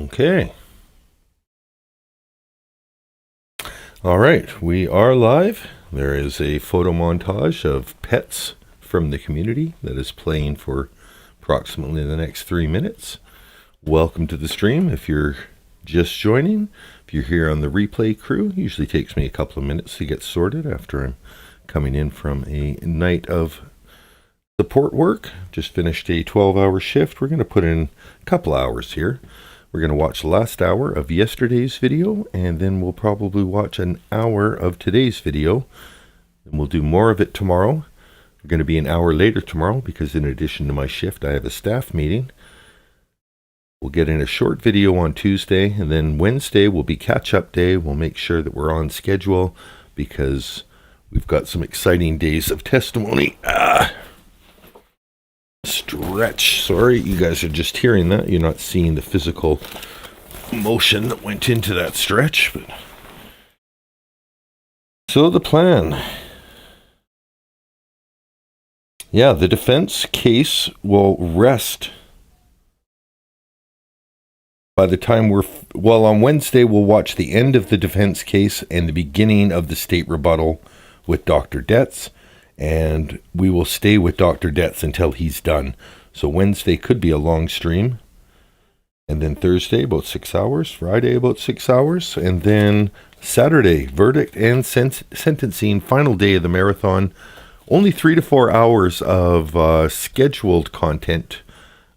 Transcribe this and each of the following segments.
Okay. All right, we are live. There is a photo montage of pets from the community that is playing for approximately the next 3 minutes. Welcome to the stream. If you're just joining, if you're here on the replay crew, it usually takes me a couple of minutes to get sorted after I'm coming in from a night of support work. Just finished a 12-hour shift. We're going to put in a couple hours here. We're going to watch the last hour of yesterday's video, and then we'll probably watch an hour of today's video. And we'll do more of it tomorrow. We're going to be an hour later tomorrow because in addition to my shift, I have a staff meeting. We'll get in a short video on Tuesday, and then Wednesday will be catch-up day. We'll make sure that we're on schedule because we've got some exciting days of testimony. Stretch. Sorry, you guys are just hearing that. You're not seeing the physical motion that went into that stretch. But so the plan. Yeah, the defense case will rest by the time on Wednesday we'll watch the end of the defense case and the beginning of the state rebuttal with Dr. Detz. And we will stay with Dr. Detz until he's done. So Wednesday could be a long stream. And then Thursday, about 6 hours. Friday, about 6 hours. And then Saturday, verdict and sentencing, final day of the marathon. Only 3 to 4 hours of scheduled content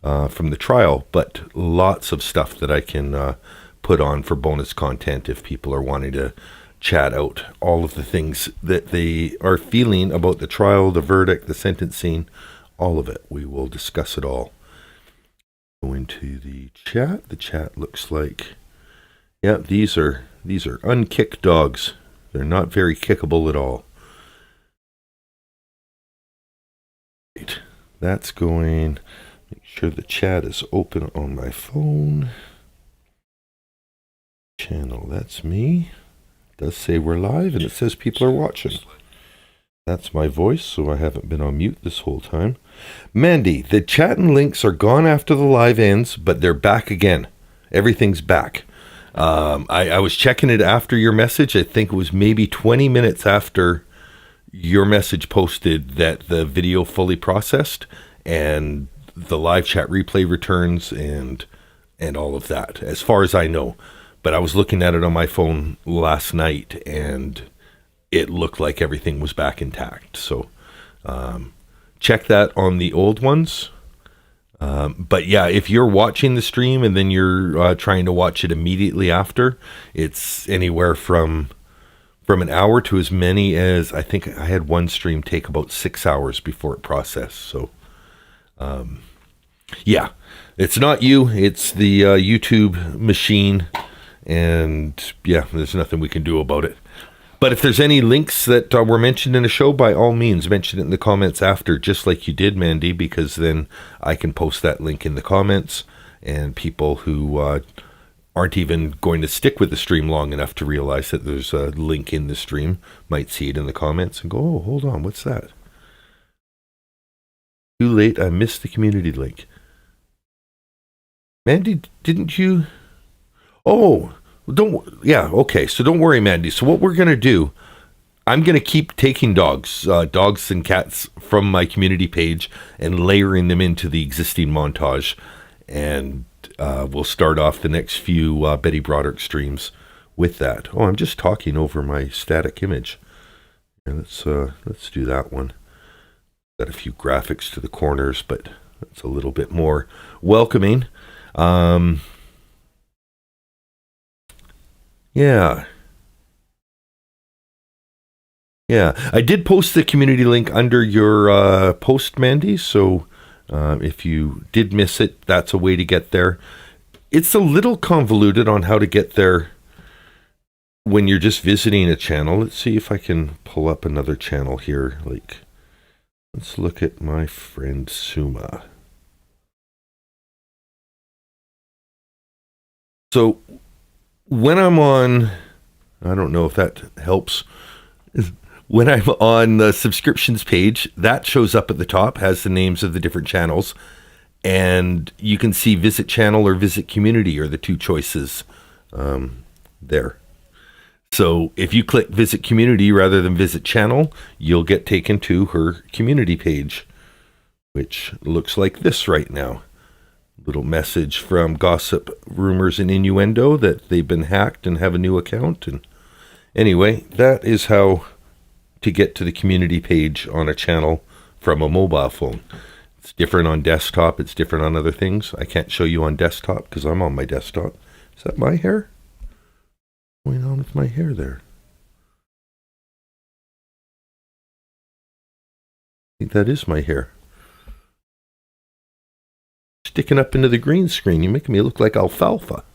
from the trial, but lots of stuff that I can put on for bonus content if people are wanting to chat out all of the things that they are feeling about the trial, the verdict, the sentencing, all of it. We will discuss it all. Go into the chat. The chat looks like, yeah, these are unkicked dogs. They're not very kickable at all. Right. That's going. Make sure the chat is open on my phone. Channel, that's me. Does say we're live, and it says people are watching. That's my voice, so I haven't been on mute this whole time. Mandy, the chat and links are gone after the live ends, but they're back again. Everything's back. I was checking it after your message. I think it was maybe 20 minutes after your message posted that the video fully processed, and the live chat replay returns, and all of that, as far as I know. But I was looking at it on my phone last night, and it looked like everything was back intact. So check that on the old ones. But yeah, if you're watching the stream and then you're trying to watch it immediately after, it's anywhere from an hour to as many as, I think I had one stream take about 6 hours before it processed. So yeah, it's not you, it's the YouTube machine. And yeah, there's nothing we can do about it. But if there's any links that were mentioned in the show, by all means, mention it in the comments after, just like you did, Mandy, because then I can post that link in the comments, and people who aren't even going to stick with the stream long enough to realize that there's a link in the stream might see it in the comments and go, oh, hold on, what's that? Too late, I missed the community link. Mandy, didn't you? Oh, okay, so don't worry, Mandy. So what we're going to do, I'm going to keep taking dogs and cats from my community page and layering them into the existing montage. And we'll start off the next few Betty Broderick streams with that. Oh, I'm just talking over my static image. Yeah, let's do that one. Got a few graphics to the corners, but that's a little bit more welcoming. Yeah, I did post the community link under your post, Mandy, so if you did miss it, that's a way to get there. It's a little convoluted on how to get there when you're just visiting a channel. Let's see if I can pull up another channel here. Let's look at my friend Suma. So when I'm on, I don't know if that helps. When I'm on the subscriptions page, that shows up at the top, has the names of the different channels. And you can see visit channel or visit community are the two choices there. So if you click visit community rather than visit channel, you'll get taken to her community page, which looks like this right now. Little message from Gossip, Rumors, and Innuendo that they've been hacked and have a new account. And anyway, that is how to get to the community page on a channel from a mobile phone. It's different on desktop. It's different on other things. I can't show you on desktop because I'm on my desktop. Is that my hair? What's going on with my hair there? I think that is my hair. Sticking up into the green screen. You're making me look like alfalfa.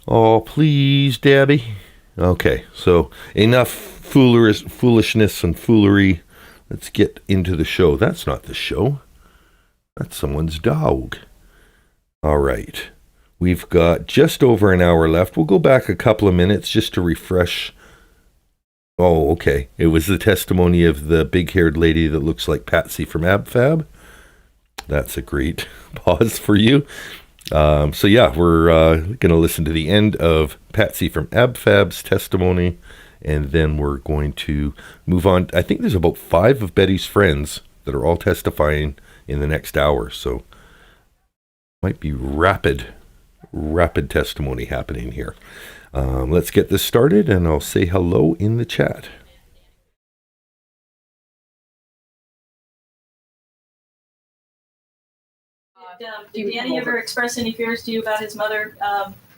Oh, please, Debbie. Okay, so enough foolishness and foolery. Let's get into the show. That's not the show. That's someone's dog. All right. We've got just over an hour left. We'll go back a couple of minutes just to refresh. Oh, okay. It was the testimony of the big-haired lady that looks like Patsy from AbFab. That's a great pause for you. So yeah, we're going to listen to the end of Patsy from AbFab's testimony. And then we're going to move on. I think there's about 5 of Betty's friends that are all testifying in the next hour. So might be rapid testimony happening here. Let's get this started, and I'll say hello in the chat. Did Danny ever express any fears to you about his mother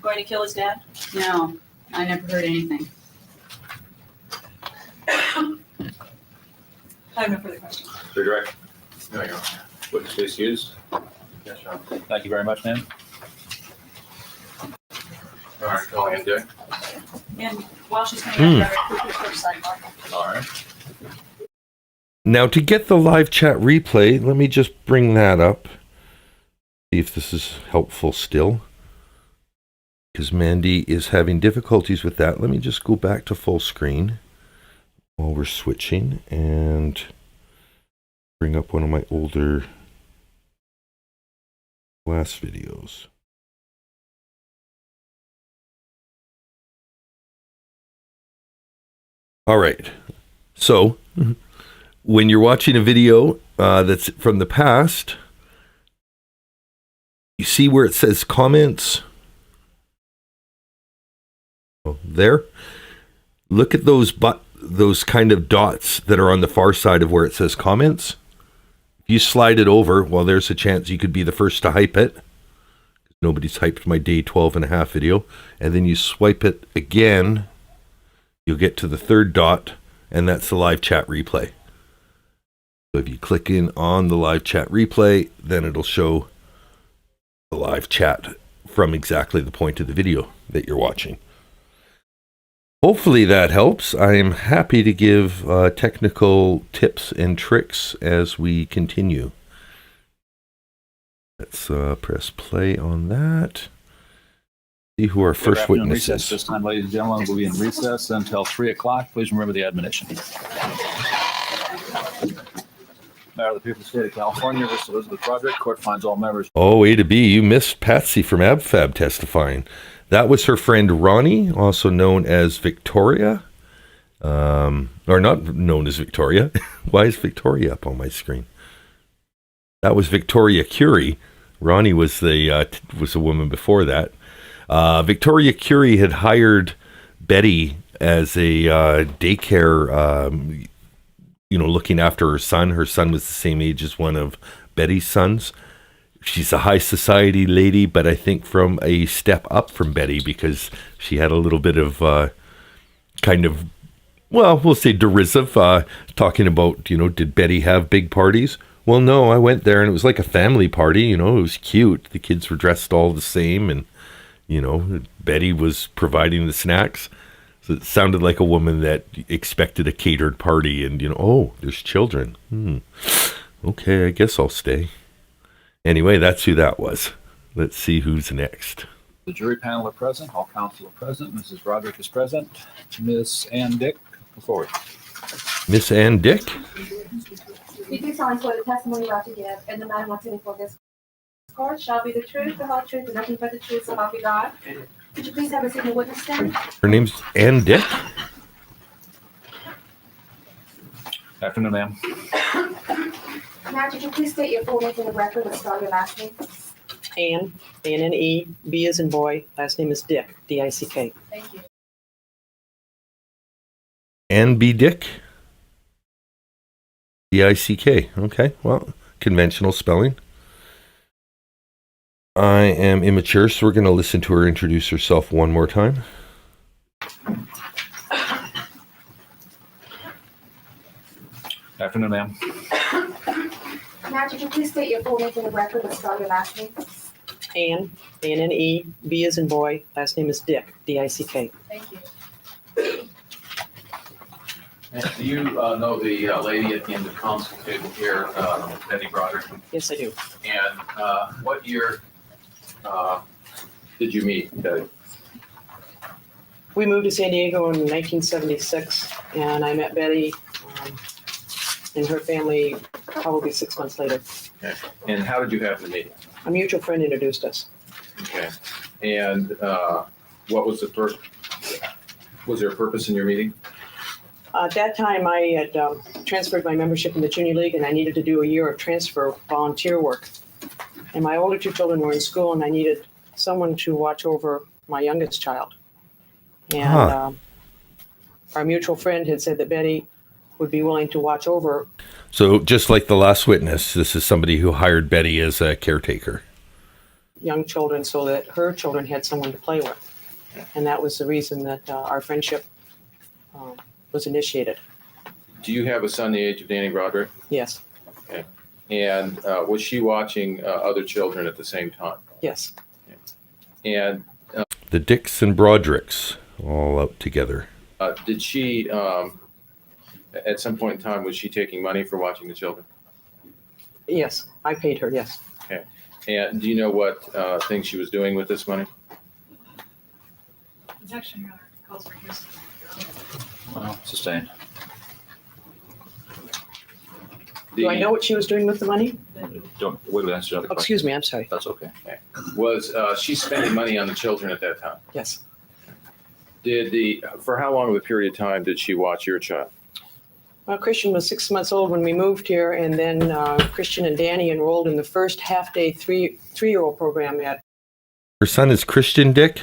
going to kill his dad? No, I never heard anything. I have no further questions. Redirect. There we go. Witness please excused. Yes, John. Thank you very much, ma'am. All right, go ahead, Dick. And while she's coming up, quick sidebar. All right. Now, to get the live chat replay, let me just bring that up. See if this is helpful still. Because Mandy is having difficulties with that. Let me just go back to full screen while we're switching and bring up one of my older class videos. All right. So when you're watching a video that's from the past, you see where it says comments? Oh, there. Look at those kind of dots that are on the far side of where it says comments. If you slide it over, well, there's a chance you could be the first to hype it. Nobody's hyped my day 12 and a half video. And then you swipe it again. You'll get to the third dot, and that's the live chat replay. So if you click in on the live chat replay, then it'll show the live chat from exactly the point of the video that you're watching. Hopefully that helps. I am happy to give technical tips and tricks as we continue. Let's press play on that. See who our first witness is. This time, ladies and gentlemen, we'll be in recess until 3 o'clock. Please remember the admonition. Mayor of the people of the state of California, Miss Elizabeth Broderick, court finds all members. Oh, A to B, you missed Patsy from AbFab testifying. That was her friend Ronnie, also known as Victoria. Or not known as Victoria. Why is Victoria up on my screen? That was Victoria Curie. Ronnie was the woman before that. Victoria Curie had hired Betty as a daycare, looking after her son. Her son was the same age as one of Betty's sons. She's a high society lady, but I think from a step up from Betty because she had a little bit of we'll say derisive, talking about, did Betty have big parties? Well, no, I went there and it was like a family party, it was cute. The kids were dressed all the same and, Betty was providing the snacks. So it sounded like a woman that expected a catered party and, oh, there's children. Okay, I guess I'll stay. Anyway, that's who that was. Let's see who's next. The jury panel are present. All counsel are present. Mrs. Broderick is present. Miss Ann Dick, come forward. Miss Ann Dick? Because sworn for the testimony about to give, and the matter not before this court shall be the truth, the whole truth, and nothing but the truth, so help you God. Could you please have a seat in the witness stand? Her name's Ann Dick. Afternoon, ma'am. Now, could you please state your full name for the record and spell your last name? Ann, A-N-N-E, B as in boy, last name is Dick, D-I-C-K. Thank you. Ann B. Dick. D-I-C-K. Okay, well, conventional spelling. I am immature, so we're going to listen to her introduce herself one more time. Afternoon, ma'am. Now, could you please state your full name for the record and spell your last name? Ann, A-N-N-E, B as in boy, last name is Dick, D-I-C-K. Thank you. And do you know the lady at the end of the council table here, Betty Broderick? Yes, I do. And what year did you meet Betty? We moved to San Diego in 1976, and I met Betty and her family probably 6 months later. Okay. And how did you happen to meet? A mutual friend introduced us. Okay. And what was the first? Was there a purpose in your meeting? At that time, I had transferred my membership in the junior league, and I needed to do a year of transfer volunteer work. And my older 2 children were in school, and I needed someone to watch over my youngest child. And our mutual friend had said that Betty would be willing to watch over. So just like the last witness, this is somebody who hired Betty as a caretaker. Young children so that her children had someone to play with. And that was the reason that our friendship was initiated. Do you have a son the age of Danny Broderick? Yes, And was she watching other children at the same time? yes. And The Dicks and Brodericks all out together. did she, at some point in time, was she taking money for watching the children? Yes, I paid her, yes. And do you know what things she was doing with this money? Objection, Your Honor. Calls for hearsay. Well, sustained. Do I know what she was doing with the money? Don't, wait, answer another Oh, excuse me, I'm sorry. That's okay. Was she spending money on the children at that time? Yes. For how long of a period of time did she watch your child? Well, Christian was 6 months old when we moved here, and then Christian and Danny enrolled in the first half-day three-year-old program at. Her son is Christian Dick?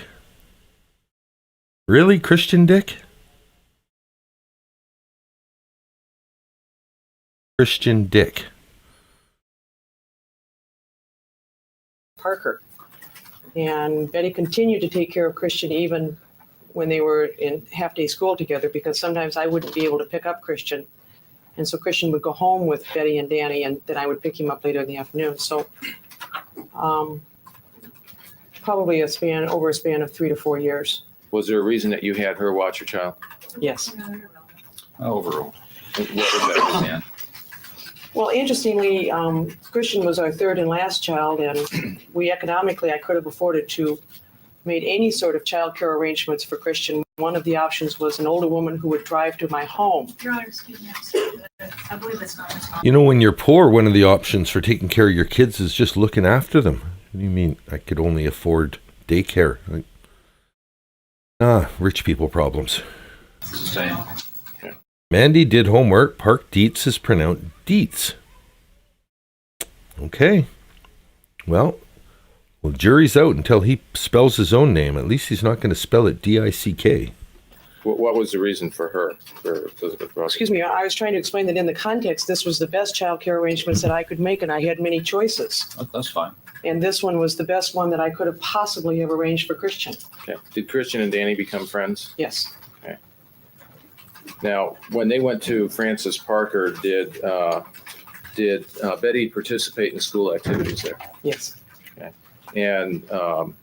Really, Christian Dick? Christian Dick. Parker. And Betty continued to take care of Christian even when they were in half-day school together, because sometimes I wouldn't be able to pick up Christian. And so Christian would go home with Betty and Danny, and then I would pick him up later in the afternoon. So probably over a span of 3 to 4 years. Was there a reason that you had her watch your child? Yes. Overruled. What was that, Dan? Well, interestingly, Christian was our third and last child, and we economically, I could have afforded to made any sort of child care arrangements for Christian. One of the options was an older woman who would drive to my home. Your Honor, excuse me, I'm sorry. I believe it's not responsible. You know, when you're poor, one of the options for taking care of your kids is just looking after them. What do you mean, I could only afford daycare? Rich people problems. Sustained. Mandy did homework. Park Dietz is pronounced Dietz. Okay. Well, jury's out until he spells his own name. At least he's not going to spell it D-I-C-K. What was the reason for her, for Elizabeth Broderick? Excuse me, I was trying to explain that in the context, this was the best child care arrangements that I could make, and I had many choices. That's fine. And this one was the best one that I could have possibly have arranged for Christian. Okay. Did Christian and Danny become friends? Yes. Now, when they went to Francis Parker, did Betty participate in school activities there? Yes. And how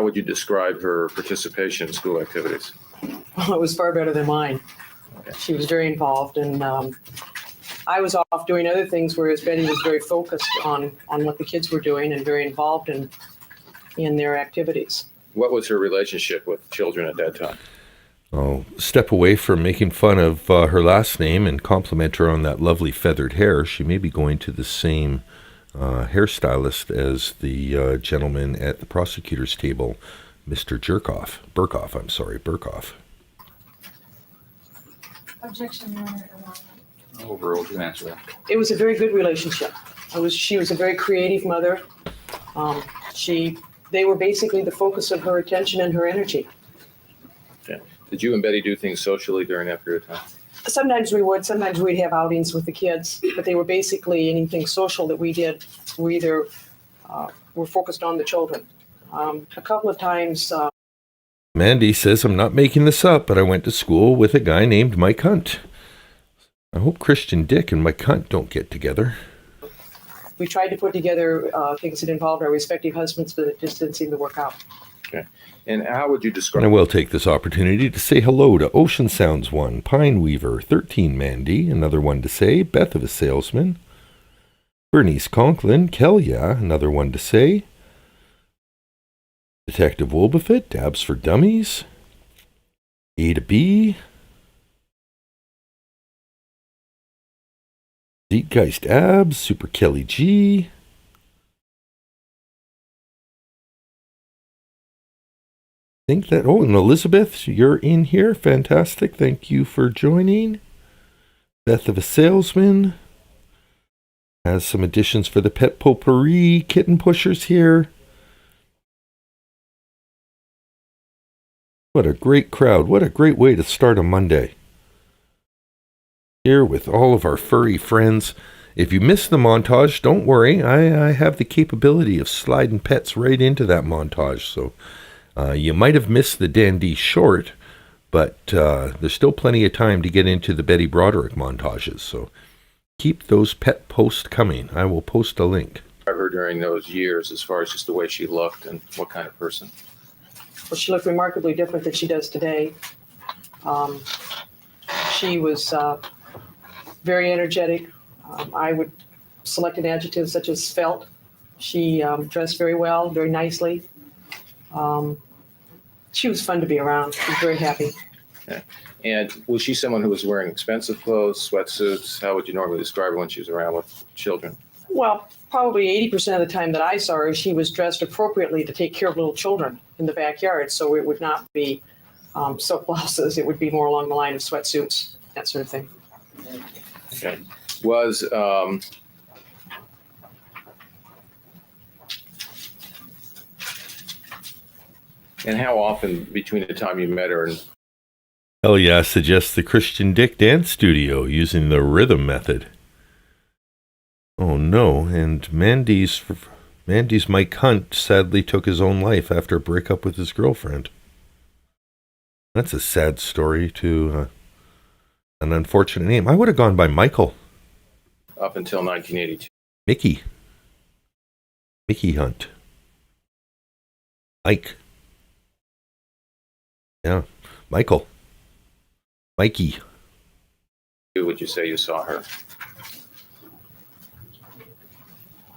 would you describe her participation in school activities? Well, it was far better than mine. Okay. She was very involved, and I was off doing other things, whereas Betty was very focused on what the kids were doing and very involved in their activities. What was her relationship with children at that time? I'll step away from making fun of her last name and compliment her on that lovely feathered hair. She may be going to the same hairstylist as the gentleman at the prosecutor's table, Mr. Burkoff. Objection, Your Honor. Overruled, you answer that. It was a very good relationship. She was a very creative mother. They were basically the focus of her attention and her energy. Did you and Betty do things socially during that period of time? Sometimes we would, sometimes we'd have outings with the kids, but they were basically anything social that we did. We either were focused on the children. A couple of times. Mandy says, I'm not making this up, but I went to school with a guy named Mike Hunt. I hope Christian Dick and Mike Hunt don't get together. We tried to put together things that involved our respective husbands, but it just didn't seem to work out. Okay. And how would you describe? And I will take this opportunity to say hello to Ocean Sounds 1, Pine Weaver, 13 Mandy, another one to say, Beth of a Salesman, Bernice Conklin, Kelya, another one to say, Detective Wolbefit, Dabs for Dummies, A to B, Zeitgeist Abs, Super Kelly G, and Elizabeth, you're in here. Fantastic. Thank you for joining. Beth of a Salesman has some additions for the Pet Potpourri Kitten Pushers here. What a great crowd. What a great way to start a Monday. Here with all of our furry friends. If you missed the montage, don't worry. I have the capability of sliding pets right into that montage. So you might have missed the Dandy short, but there's still plenty of time to get into the Betty Broderick montages. So keep those pet posts coming. I will post a link. Her during those years, as far as just the way she looked and what kind of person? Well, she looked remarkably different than she does today. She was very energetic. I would select an adjective such as spvelt. She dressed very well, very nicely. She was fun to be around. She was very happy. Okay. And was she someone who was wearing expensive clothes, sweatsuits? How would you normally describe her when she was around with children? Well, probably 80% of the time that I saw her, she was dressed appropriately to take care of little children in the backyard. So it would not be silk blouses. It would be more along the line of sweatsuits, that sort of thing. Okay. Was and how often between the time you met her and Hell yeah, suggests the Christian Dick Dance Studio using the rhythm method. Oh no, and Mandy's Mike Hunt sadly took his own life after a breakup with his girlfriend. That's a sad story to an unfortunate name. I would have gone by Michael. up until 1982? Mickey Hunt. Mike. Yeah, Michael. Mikey. Who would you say you saw her?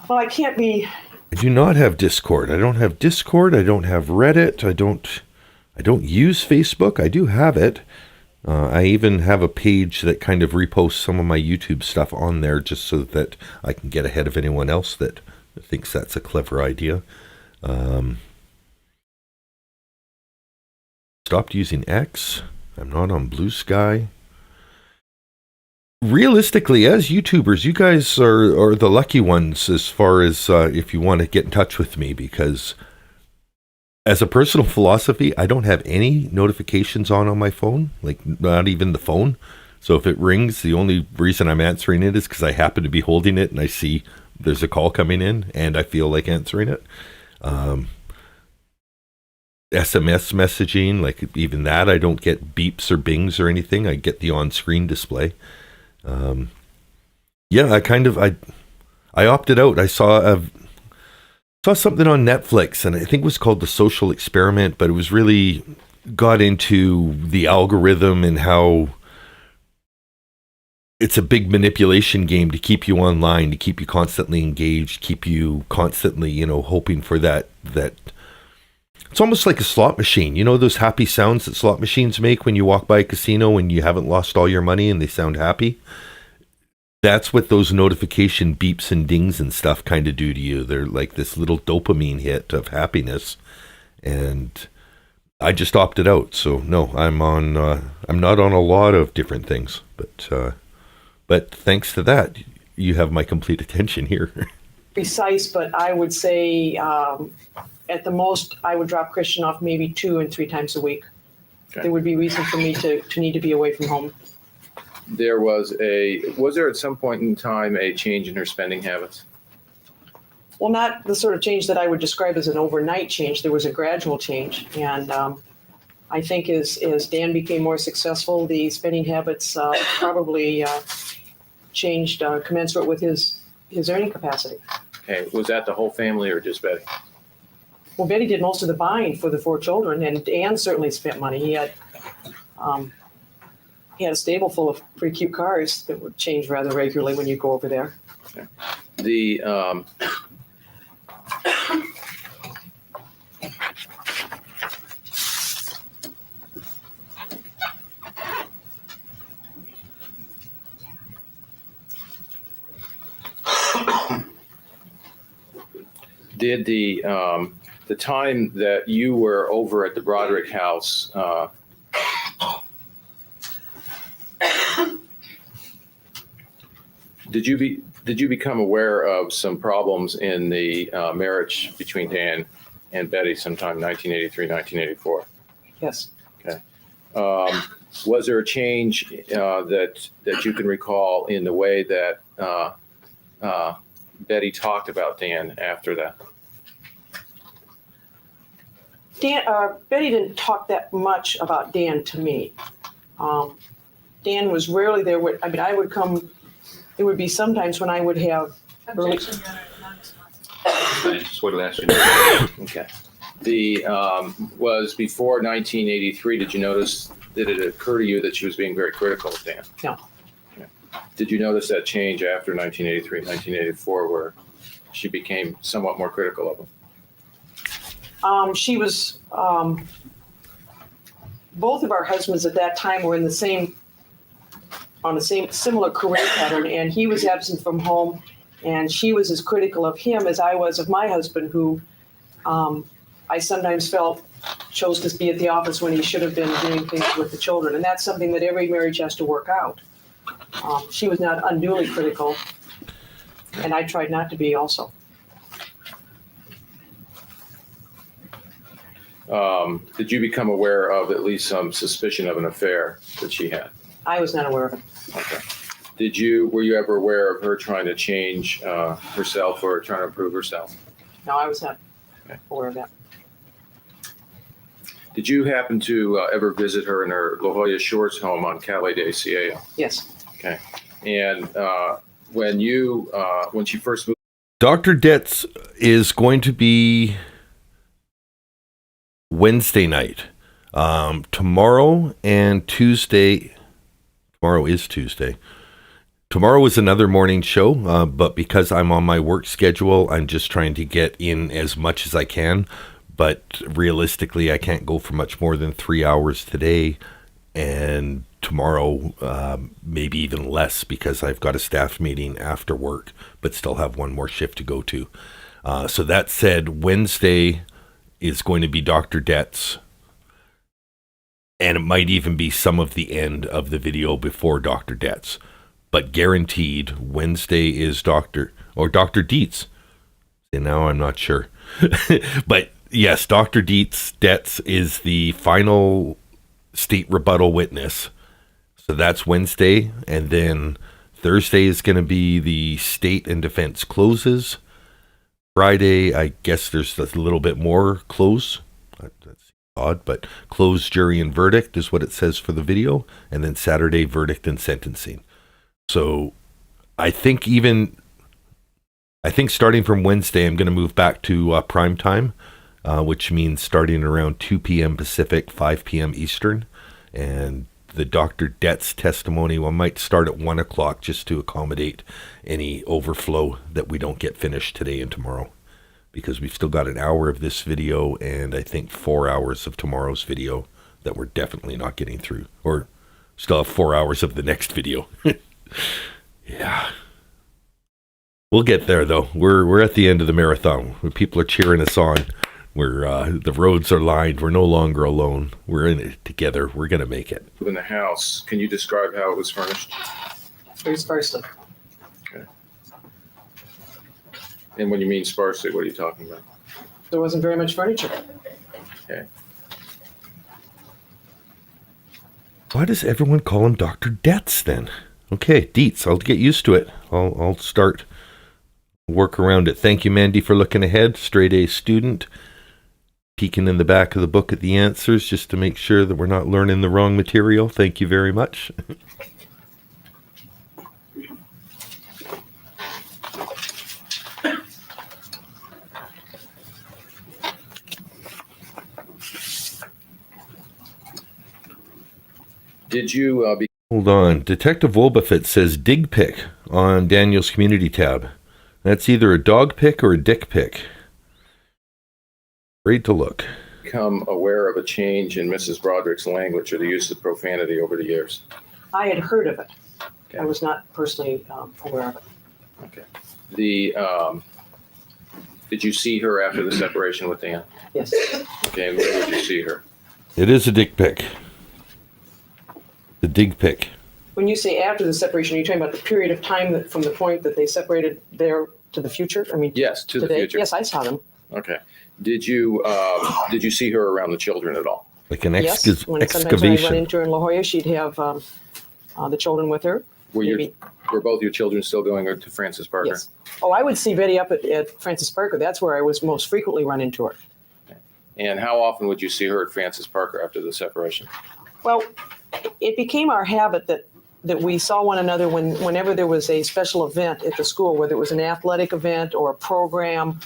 Well, I can't be. I do not have Discord. I don't have Discord. I don't have Reddit. I don't use Facebook. I do have it. I even have a page that kind of reposts some of my YouTube stuff on there just so that I can get ahead of anyone else that thinks that's a clever idea. Stopped using X. I'm not on Blue Sky. Realistically, as YouTubers, you guys are the lucky ones as far as if you want to get in touch with me, because as a personal philosophy, I don't have any notifications on my phone, like not even the phone. So if it rings, the only reason I'm answering it is because I happen to be holding it and I see there's a call coming in and I feel like answering it. SMS messaging, like even that, I don't get beeps or bings or anything. I get the on-screen display. I opted out. I saw something on Netflix, and I think it was called The Social Experiment, but it was really got into the algorithm and how it's a big manipulation game to keep you online, to keep you constantly engaged, keep you constantly, hoping for that It's almost like a slot machine. You know those happy sounds that slot machines make when you walk by a casino and you haven't lost all your money and they sound happy? That's what those notification beeps and dings and stuff kind of do to you. They're like this little dopamine hit of happiness. And I just opted out. So no, I'm not on a lot of different things, but thanks to that, you have my complete attention here. Precise, but I would say at the most, I would drop Christian off maybe 2 and 3 times a week. Okay. There would be reason for me to need to be away from home. Was there at some point in time a change in her spending habits? Well, not the sort of change that I would describe as an overnight change. There was a gradual change. And I think as Dan became more successful, the spending habits probably changed commensurate with his earning capacity. Okay, was that the whole family or just Betty? Well, Betty did most of the buying for the 4 children, and Dan certainly spent money. He had a stable full of pretty cute cars that would change rather regularly when you go over there. Okay. The did the time that you were over at the Broderick house, did you become aware of some problems in the marriage between Dan and Betty sometime 1983, 1984? Yes. Okay. Was there a change that you can recall in the way that Betty talked about Dan after that? Betty didn't talk that much about Dan to me. Dan was rarely there. I would come. There would be sometimes when I would have early. Objection, Your Honor, non-responsive. Just wait till after. Okay. Was before 1983, did it occur to you that she was being very critical of Dan? No. Okay. Did you notice that change after 1983, 1984, where she became somewhat more critical of him? She was, both of our husbands at that time were on the same similar career pattern, and he was absent from home, and she was as critical of him as I was of my husband, who I sometimes felt chose to be at the office when he should have been doing things with the children. And that's something that every marriage has to work out. She was not unduly critical, and I tried not to be also. Did you become aware of at least some suspicion of an affair that she had? I was not aware of it. Okay. Were you ever aware of her trying to change herself or trying to improve herself? No, I was not aware of that. Did you happen to ever visit her in her La Jolla Shores home on Calle de Cielo? Yes. Okay. And when she first moved, Dr. Detz is going to be Wednesday night. Tomorrow and Tuesday. Tomorrow is Tuesday. Tomorrow is another morning show, but because I'm on my work schedule, I'm just trying to get in as much as I can. But realistically, I can't go for much more than 3 hours today. And tomorrow, maybe even less, because I've got a staff meeting after work, but still have one more shift to go to. So that said, Wednesday is going to be Dr. Detz. And it might even be some of the end of the video before Dr. Detz. But guaranteed, Wednesday is Dr. Dietz. And now I'm not sure. But yes, Dr. Detz is the final state rebuttal witness. So that's Wednesday. And then Thursday is going to be the state and defense closes. Friday, I guess there's a little bit more close. That's odd, but closed jury and verdict is what it says for the video. And then Saturday, verdict and sentencing. So I think starting from Wednesday, I'm going to move back to prime time, which means starting around 2 p.m. Pacific, 5 p.m. Eastern. And the Dr. Detz testimony might start at 1 o'clock just to accommodate any overflow that we don't get finished today and tomorrow. because we've still got an hour of this video and I think 4 hours of tomorrow's video that we're definitely not getting through, or still have 4 hours of the next video. Yeah. We'll get there though. We're at the end of the marathon. People are cheering us on. The roads are lined. We're no longer alone. We're in it together. We're going to make it. In the house, can you describe how it was furnished? Very sparsely. And when you mean sparsely, what are you talking about? There wasn't very much furniture. Okay. Why does everyone call him Dr. Detz then? Okay, Dietz, I'll get used to it. I'll start work around it. Thank you, Mandy, for looking ahead. Straight A student. Peeking in the back of the book at the answers just to make sure that we're not learning the wrong material. Thank you very much. Did you Hold on. Detective Wolbafit says dig pic on Daniel's community tab. That's either a dog pic or a dick pic. Great to look. become aware of a change in Mrs. Broderick's language or the use of profanity over the years? I had heard of it. Okay. I was not personally aware of it. Okay. Did you see her after the separation with Dan? Yes. Okay, and where did you see her? It is a dick pic. The dig pic. When you say after the separation, are you talking about the period of time that from the point that they separated there to the future? I mean, Yes, to the today? future. Yes, I saw them. Okay. Did you see her around the children at all? Like an Yes. Sometimes when I run excavation. into her in La Jolla, she'd have the children with her. Were both your children still going to Francis Parker? Yes. Oh, I would see Betty up at Francis Parker. That's where I was most frequently run into her. And how often would you see her at Francis Parker after the separation? Well, it became our habit that we saw one another whenever there was a special event at the school, whether it was an athletic event or a program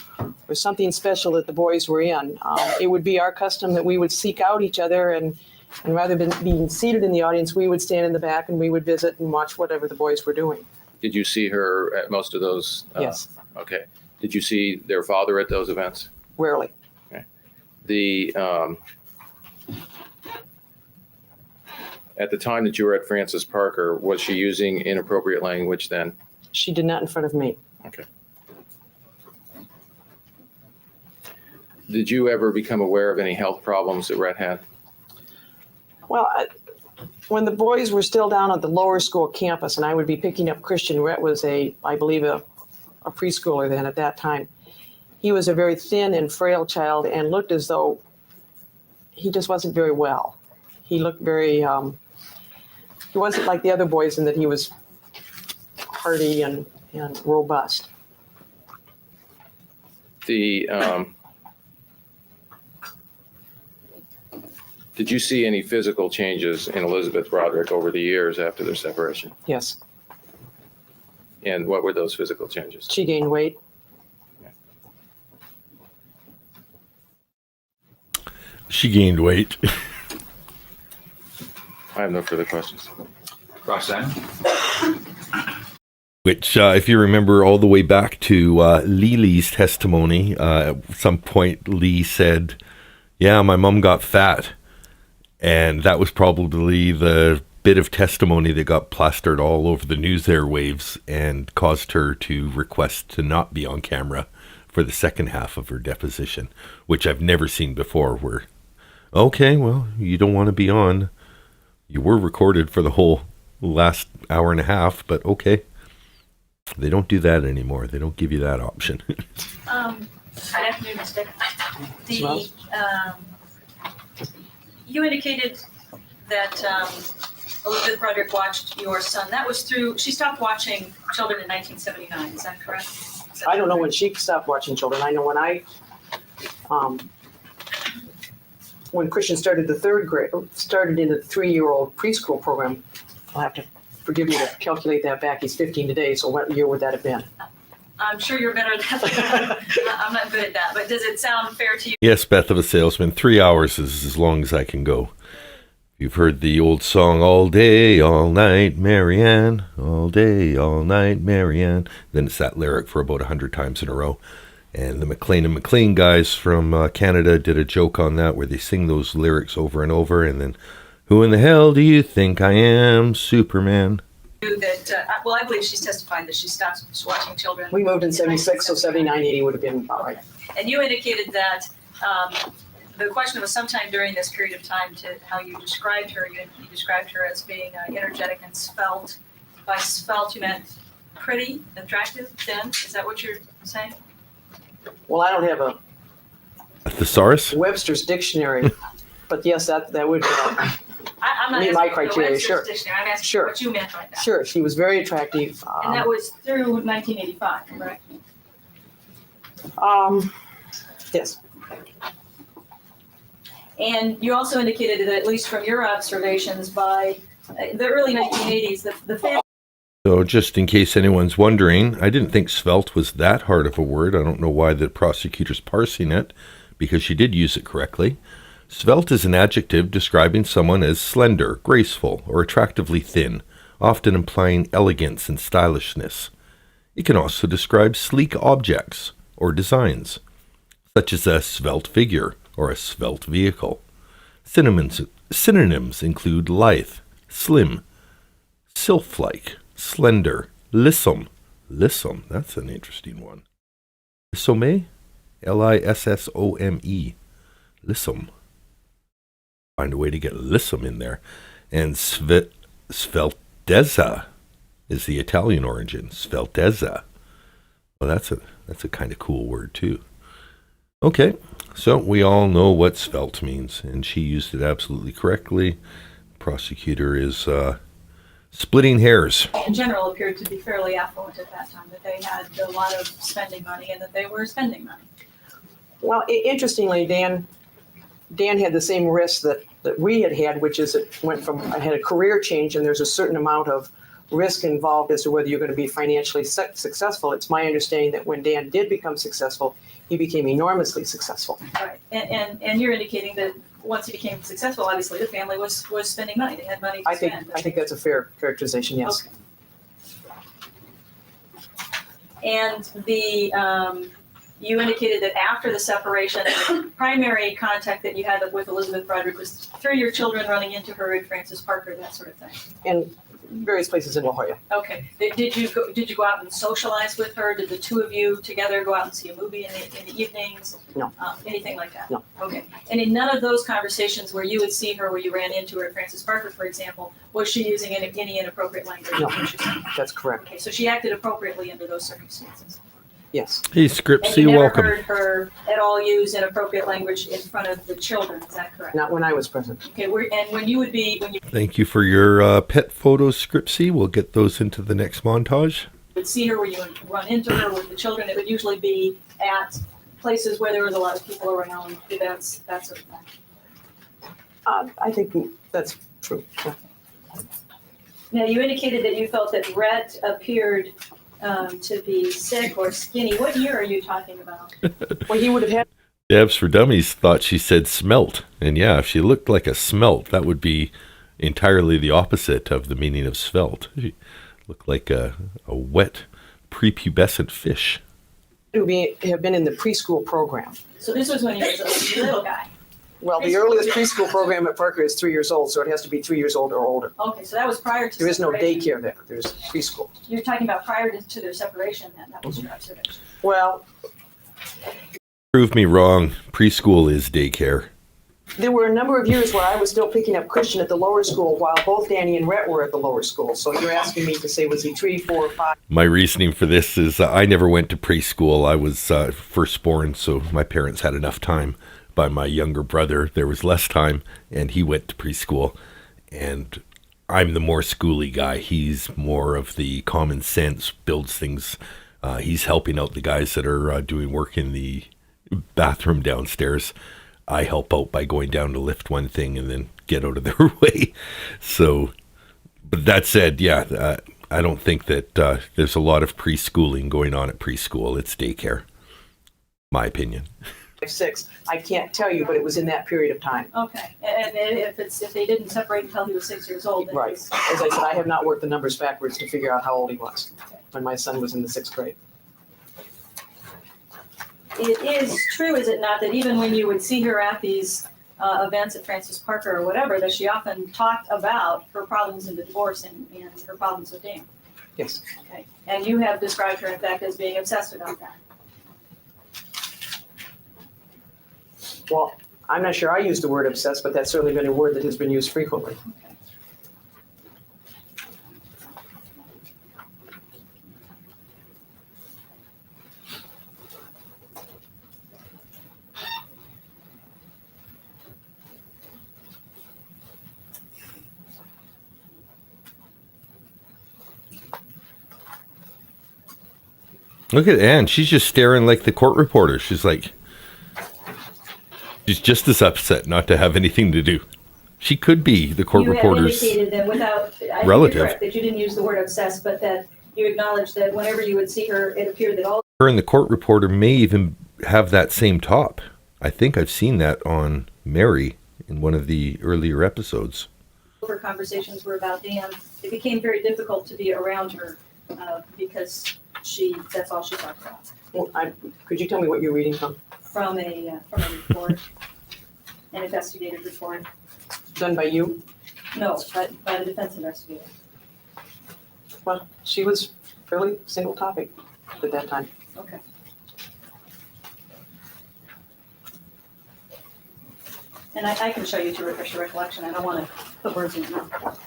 or something special that the boys were in. It would be our custom that we would seek out each other, and rather than being seated in the audience, we would stand in the back and we would visit and watch whatever the boys were doing. Did you see her at most of those? Yes. Okay. Did you see their father at those events? Rarely. At the time that you were at Francis Parker, was she using inappropriate language then? She did not in front of me. Okay. Did you ever become aware of any health problems that Rhett had? Well, when the boys were still down at the lower school campus and I would be picking up Christian, Rhett was I believe a preschooler then at that time. He was a very thin and frail child and looked as though he just wasn't very well. He looked very, he wasn't like the other boys in that he was hardy and robust. Did you see any physical changes in Elizabeth Broderick over the years after their separation? Yes, And what were those physical changes? she gained weight. She gained weight. I have no further questions. Roxanne? Which, if you remember all the way back to Lily's testimony, at some point Lee said, yeah, my mom got fat. And that was probably the bit of testimony that got plastered all over the news airwaves and caused her to request to not be on camera for the second half of her deposition, which I've never seen before, where, okay, well, you don't want to be on. You were recorded for the whole last hour and a half, but okay. They don't do that anymore. They don't give you that option. Good afternoon, Ms. Dick. Smells. You indicated that Elizabeth Broderick watched your son. That was through, she stopped watching children in 1979, is that correct? I don't know when she stopped watching children. I know when Christian started the third grade, started in the 3-year-old preschool program. I'll have to forgive me to calculate that back. He's 15 today, so what year would that have been? I'm sure you're better at that. I'm not good at that, but does it sound fair to you? Yes, Beth of a Salesman, 3 hours is as long as I can go. You've heard the old song, all day, all night, Marianne, all day, all night, Marianne. Then it's that lyric for about 100 times in a row. And the McLean and McLean guys from Canada did a joke on that where they sing those lyrics over and over, and then, who in the hell do you think I am, Superman? That, well, I believe she's testified that she stopped watching children. We moved in 76, so 79, 80 would have been about right. And you indicated that the question was sometime during this period of time to how you described her. You described her as being energetic and svelte. By svelte, you meant pretty, attractive, thin. Is that what you're saying? Well, I don't have a A thesaurus? Webster's dictionary, but yes, that would, I'm not Meet asking my for the criteria, Webster's sure. dictionary. I'm asking Sure. what you meant by that. sure, she was very attractive. And that was through 1985, correct? Yes, And you also indicated that, at least from your observations, by the early 1980s, the family. So just in case anyone's wondering, I didn't think svelte was that hard of a word. I don't know why the prosecutor's parsing it, because she did use it correctly. Svelte is an adjective describing someone as slender, graceful, or attractively thin, often implying elegance and stylishness. It can also describe sleek objects or designs, such as a svelte figure or a svelte vehicle. Synonyms include lithe, slim, sylph-like, slender, lissom. Lissom, that's an interesting one. Lissome? Lissome. Lissom. Find a way to get lissom in there. And sveltezza is the Italian origin. Sveltezza. Well, that's a kind of cool word too. Okay, so we all know what svelte means, and she used it absolutely correctly. Prosecutor is splitting hairs. in general appeared to be fairly affluent at that time, that they had a lot of spending money and that they were spending money. well, interestingly, Dan had the same risk that we had, which is it went from, I had a career change, and there's a certain amount of risk involved as to whether you're going to be financially successful. It's my understanding that when Dan did become successful, he became enormously successful. Right. And you're indicating that once he became successful, obviously the family was spending money. They had money to I think spend. that's a fair characterization, yes. Okay. And you indicated that after the separation, the primary contact that you had with Elizabeth Broderick was through your children running into her at Francis Parker, that sort of thing. And various places in La Jolla. Okay. Did you go out and socialize with her? Did the two of you together go out and see a movie in the evenings? No. Anything like that? No. Okay. And in none of those conversations where you would see her, where you ran into her at Francis Parker, for example, was she using any inappropriate language? No. That's correct, Okay, so she acted appropriately under those circumstances. yes. Hey, Scripps, And you you're never welcome. heard her at all use inappropriate language in front of the children, is that correct? Not when I was present. Okay, and when you Thank you for your pet photos, Scripsy. We'll get those into the next montage. would see her, where you would run into her with the children, it would usually be at places where there was a lot of people around, events, that sort of thing. I think that's true. Yeah. Now, you indicated that you felt that Rhett appeared to be sick or skinny. What year are you talking about? Well, he would have had, Dabs for Dummies thought she said smelt. And yeah, if she looked like a smelt, that would be entirely the opposite of the meaning of svelte. She looked like a wet, prepubescent fish. have been in the preschool program. So this was when he was a little guy. Well, the earliest preschool program at Parker is 3 years old, so it has to be 3 years old or older. Okay, so that was prior to There is no separation. daycare there. There's preschool. You're talking about prior to their separation then, that was your observation. Well, Prove me wrong. Preschool is daycare. there were a number of years where I was still picking up Christian at the lower school while both Danny and Rhett were at the lower school. So you're asking me to say, was he 3, 4, 5? My reasoning for this is I never went to preschool. I was firstborn, so my parents had enough time. By my younger brother, there was less time, and he went to preschool. And I'm the more schooly guy. He's more of the common sense, builds things. He's helping out the guys that are doing work in the bathroom downstairs. I help out by going down to lift one thing and then get out of their way. So, but that said, yeah, I don't think that there's a lot of preschooling going on at preschool. It's daycare, my opinion. 6. I can't tell you, but it was in that period of time. Okay, and if they didn't separate until he was 6 years old, then Right. it's- As I said, I have not worked the numbers backwards to figure out how old he was when my son was in the 6th grade. it is true, is it not, that even when you would see her at these events at Francis Parker or whatever, that she often talked about her problems in the divorce and her problems with Dan? Yes. Okay. And you have described her, in fact, as being obsessed about that. Well, I'm not sure I used the word obsessed, but that's certainly been a word that has been used frequently. Look at Anne. She's just staring like the court reporter. She's just as upset not to have anything to do. She could be the court reporter's You have indicated that without, I think relative. you're correct, that you didn't use the word obsessed, but that you acknowledged that whenever you would see her, it appeared that all Her and the court reporter may even have that same top. I think I've seen that on Mary in one of the earlier episodes. of her conversations were about Dan. It became very difficult to be around her because that's all she talked about. Well, could you tell me what you're reading from? From a report, an investigative report. Done by you? No, but by the defense investigator. Well, she was fairly single topic at that time. Okay. And I can show you to refresh your recollection. I don't want to put words in your mouth.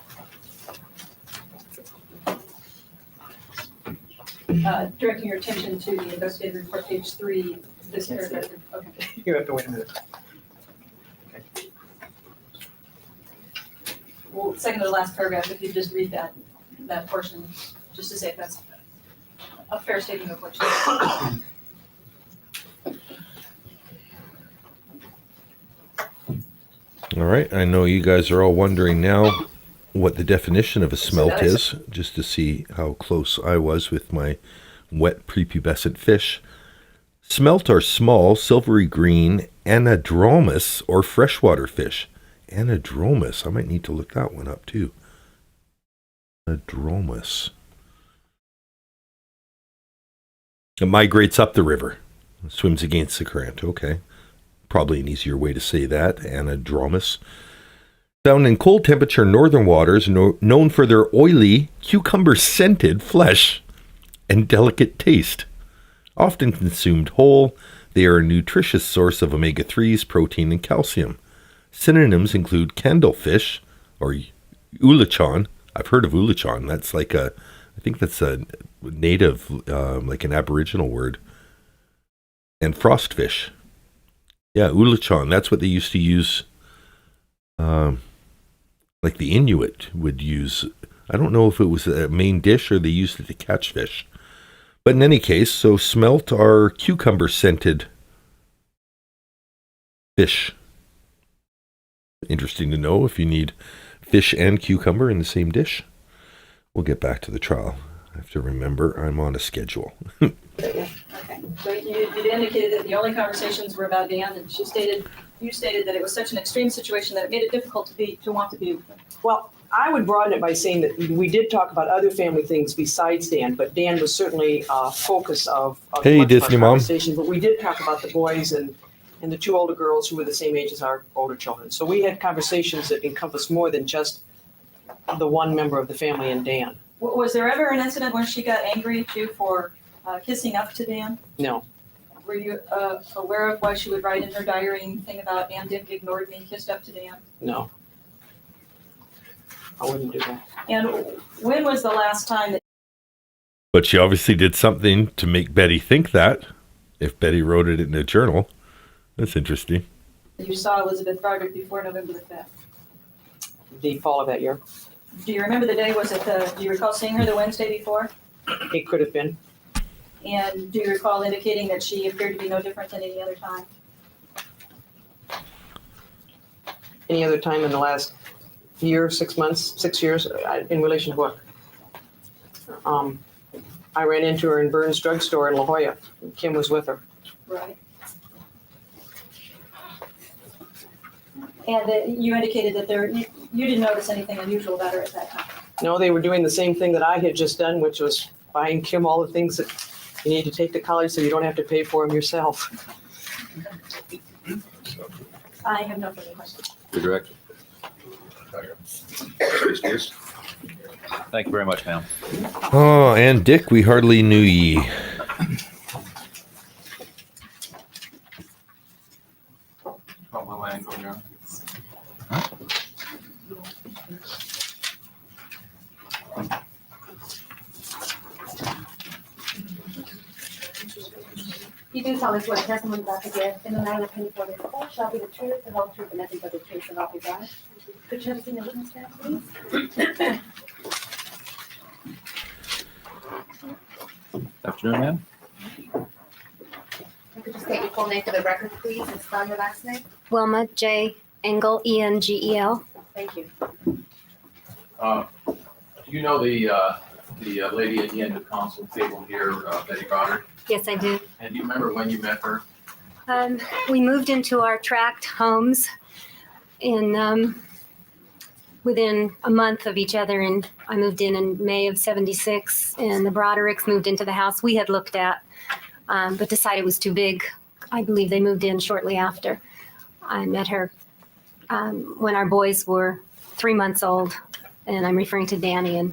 Directing your attention to the investigative report, page 3, this paragraph. Okay. You have to wait a minute. Well, second to the last paragraph, if you just read that portion, just to say if that's a fair statement of what you said. All right. I know you guys are all wondering now what the definition of a smelt is, just to see how close I was with my wet prepubescent fish. Smelt are small, silvery green, anadromous or freshwater fish. Anadromous. I might need to look that one up too. Anadromous. It migrates up the river. It swims against the current. Okay. Probably an easier way to say that. Anadromous. Found in cold temperature northern waters, known for their oily, cucumber-scented flesh and delicate taste. Often consumed whole, they are a nutritious source of omega-3s, protein, and calcium. Synonyms include candlefish or ulachon. I've heard of ulachon. That's I think that's a native, like an Aboriginal word. And frostfish. Yeah, ulachon. That's what they used to use, like the Inuit would use. I don't know if it was a main dish or they used it to catch fish. But in any case, so smelt are cucumber-scented fish. Interesting to know if you need fish and cucumber in the same dish. We'll get back to the trial. I have to remember I'm on a schedule. Okay, so you indicated that the only conversations were about Dan, and you stated that it was such an extreme situation that it made it difficult to want to be with him. Well, I would broaden it by saying that we did talk about other family things besides Dan, but Dan was certainly a focus of Hey, much of Disney our Mom. conversation. But we did talk about the boys and the two older girls who were the same age as our older children. So we had conversations that encompassed more than just the one member of the family and Dan. Was there ever an incident where she got angry at you for kissing up to Dan? No, Were you aware of why she would write in her diary anything about Ann Dick ignored me, kissed up to Dan? no. I wouldn't do that. And when was the last time that But she obviously did something to make Betty think that, if Betty wrote it in a journal. That's interesting. you saw Elizabeth Broderick before November the 5th? The fall of that year. Do you remember the day? Do you recall seeing her the Wednesday before? It could have been. And do you recall indicating that she appeared to be no different than any other time? Any other time in the last year, 6 months, 6 years, in relation to what? I ran into her in Burns Drug Store in La Jolla. Kim was with her. Right. And that you indicated that you didn't notice anything unusual about her at that time. No, they were doing the same thing that I had just done, which was buying Kim all the things that You need to take the college so you don't have to pay for them yourself. I have no further questions. The director. Thank you very much, ma'am. Oh, and Dick, we hardly knew ye. You do solemnly swear the testimony about to give in the matter of penny for this court shall be the truth, the whole truth, and nothing but the truth, so help you God. Could you have seen the witness stand, please? Afternoon, ma'am. Could you state your full name for the record, please, and spell your last name? WILMA J, Engel, ENGEL. Thank you. Do you know the lady at the end of the council table here, Betty Broderick? Yes, I do. And do you remember when you met her? We moved into our tract homes in within a month of each other, and I moved in May of '76, and the Brodericks moved into the house we had looked at, but decided it was too big. I believe they moved in shortly after. I met her when our boys were 3 months old, and I'm referring to Danny and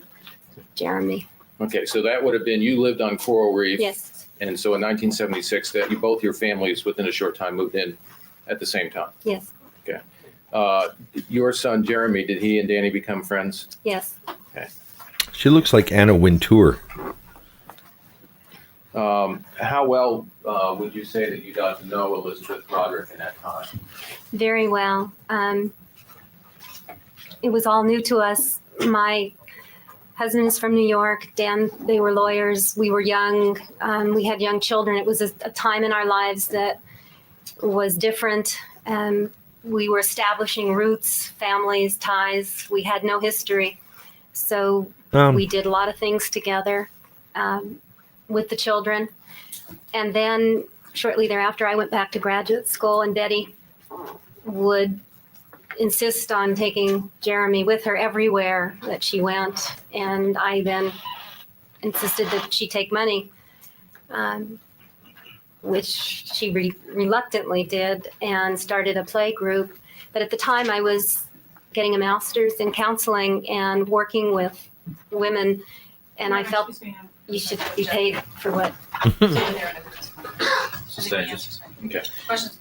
Jeremy. Okay, so that would have been, you lived on Coral Reef. Yes, And so in 1976, that you, both your families within a short time moved in at the same time. yes, Your son Jeremy, did he and Danny become friends? yes. She looks like Anna Wintour. How well would you say that you got to know Elizabeth Broderick in that time? Very well. It was all new to us. My husband is from New York. Dan, they were lawyers. We were young. We had young children. It was a time in our lives that was different. We were establishing roots, families, ties. We had no history. So we did a lot of things together with the children. And then shortly thereafter, I went back to graduate school, and Betty would insist on taking Jeremy with her everywhere that she went. And I then insisted that she take money, which she reluctantly did, and started a play group. But at the time I was getting a master's in counseling and working with women, and I felt you should be paid for what. Okay. Questions?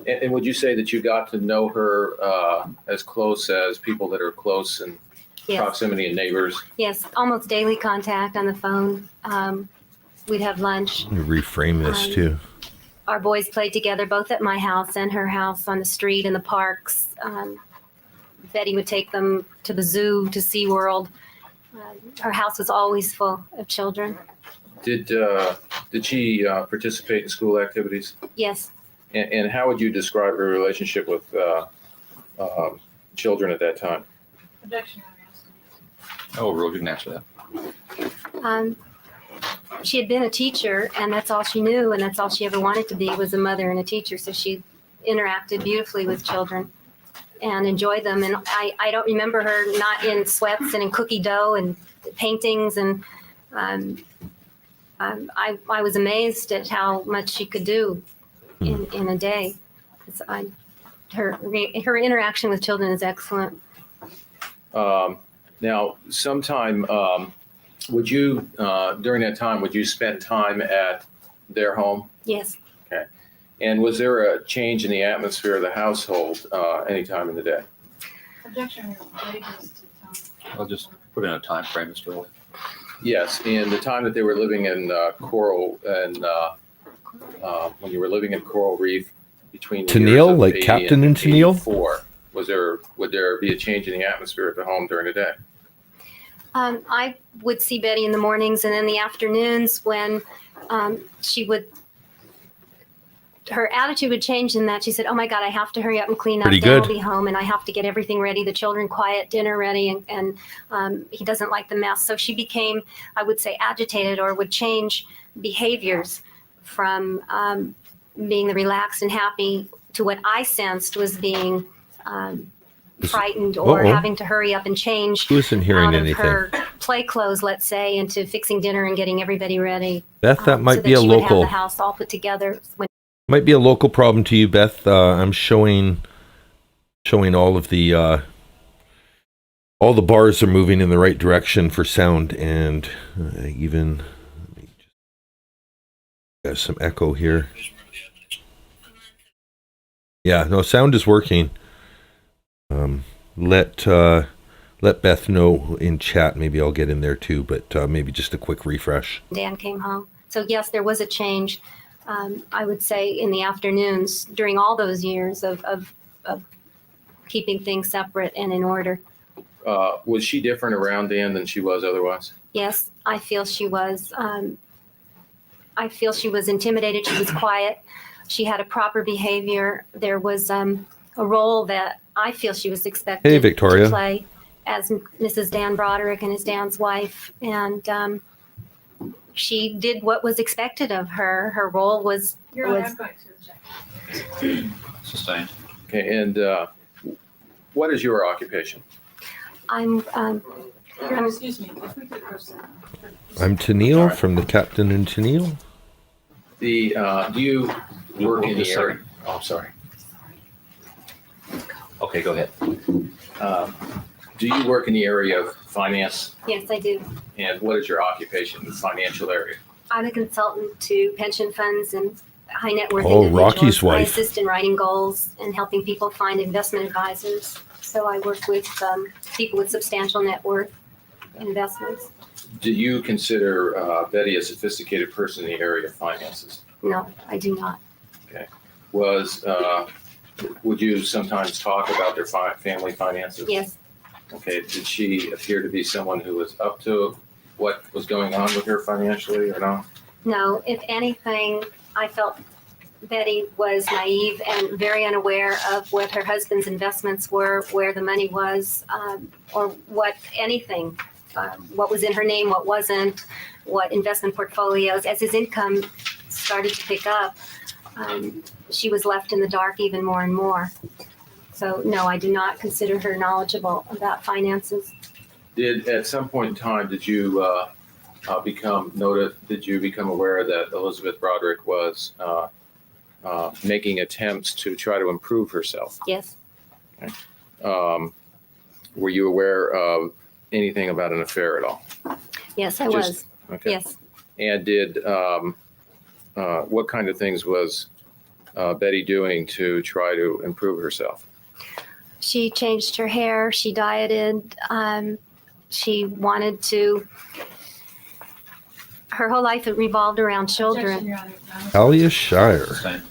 And would you say that you got to know her as close as people that are close in Yes, proximity and neighbors? yes, almost daily contact on the phone. We'd have lunch. Let me reframe this too. Our boys played together both at my house and her house, on the street, in the parks. Betty would take them to the zoo, to SeaWorld. Her house was always full of children. Did she participate in school activities? Yes, And how would you describe her relationship with children at that time? Objection. Oh, Rose, you can answer that. she had been a teacher, and that's all she knew, and that's all she ever wanted to be, was a mother and a teacher. So she interacted beautifully with children and enjoyed them. And I don't remember her not in sweats and in cookie dough and paintings. And I was amazed at how much she could do in a day. Her interaction with children is excellent. Now, sometime, would you, during that time, would you spend time at their home? Yes. And was there a change in the atmosphere of the household any time in the day? Objection. I'll just put in a time frame, Mr. Early. Yes, in the time that they were living in Coral, and when you were living in Coral Reef between the years Tennille, of like 80 Captain and Tennille? 84, would there be a change in the atmosphere at the home during the day? I would see Betty in the mornings, and in the afternoons when her attitude would change in that she said, "Oh my God, I have to hurry up and clean up. Pretty Dan will good. be home, and I have to get everything ready, the children quiet, dinner ready," and he doesn't like the mess. So she became, I would say, agitated, or would change behaviors from being the relaxed and happy to what I sensed was being frightened or Uh-oh. having to hurry up and change Who isn't hearing out of anything? her play clothes, let's say, into fixing dinner and getting everybody ready. Beth, that so might be a she would have local, the house all put together. might be a local problem to you, Beth. I'm showing all of the all the bars are moving in the right direction for sound, and even got some echo here. Yeah, no, sound is working. Let Beth know in chat. Maybe I'll get in there too, but maybe just a quick refresh. Dan came home. So yes, there was a change, I would say, in the afternoons during all those years of keeping things separate and in order. Was she different around Dan than she was otherwise? Yes, I feel she was. I feel she was intimidated. She was quiet. She had a proper behavior. There was a role that I feel she was expected Hey, Victoria. to play as Mrs. Dan Broderick and as Dan's wife. And she did what was expected of her. Her role was You're right, I'm going to check. Sustained. Okay, and what is your occupation? I'm Excuse me, if we could proceed. I'm Tennille from the Captain and Tennille. Do you work in the Just a area? second. Oh, I'm sorry. Okay, go ahead. Do you work in the area of finance? yes, I do. And what is your occupation in the financial area? I'm a consultant to pension funds and high net worth Oh, individuals. Rocky's I wife. assist in writing goals and helping people find investment advisors. So I work with people with substantial net worth investments. Do you consider Betty a sophisticated person in the area of finances? No, I do not. Would you sometimes talk about their family finances? Yes, Okay, did she appear to be someone who was up to what was going on with her financially or not? no. If anything, I felt Betty was naive and very unaware of what her husband's investments were, where the money was, or what anything, what was in her name, what wasn't, what investment portfolios. As his income started to pick up, she was left in the dark even more and more. So no, I do not consider her knowledgeable about finances. At some point in time, did you become aware that Elizabeth Broderick was making attempts to try to improve herself? Yes, Were you aware of anything about an affair at all? yes, I Just- was. Okay. Yes. And what kind of things was Betty doing to try to improve herself? She changed her hair. She dieted. She wanted to. Her whole life it revolved around Objection, children. Your Honor. Talia Shire. Sustained.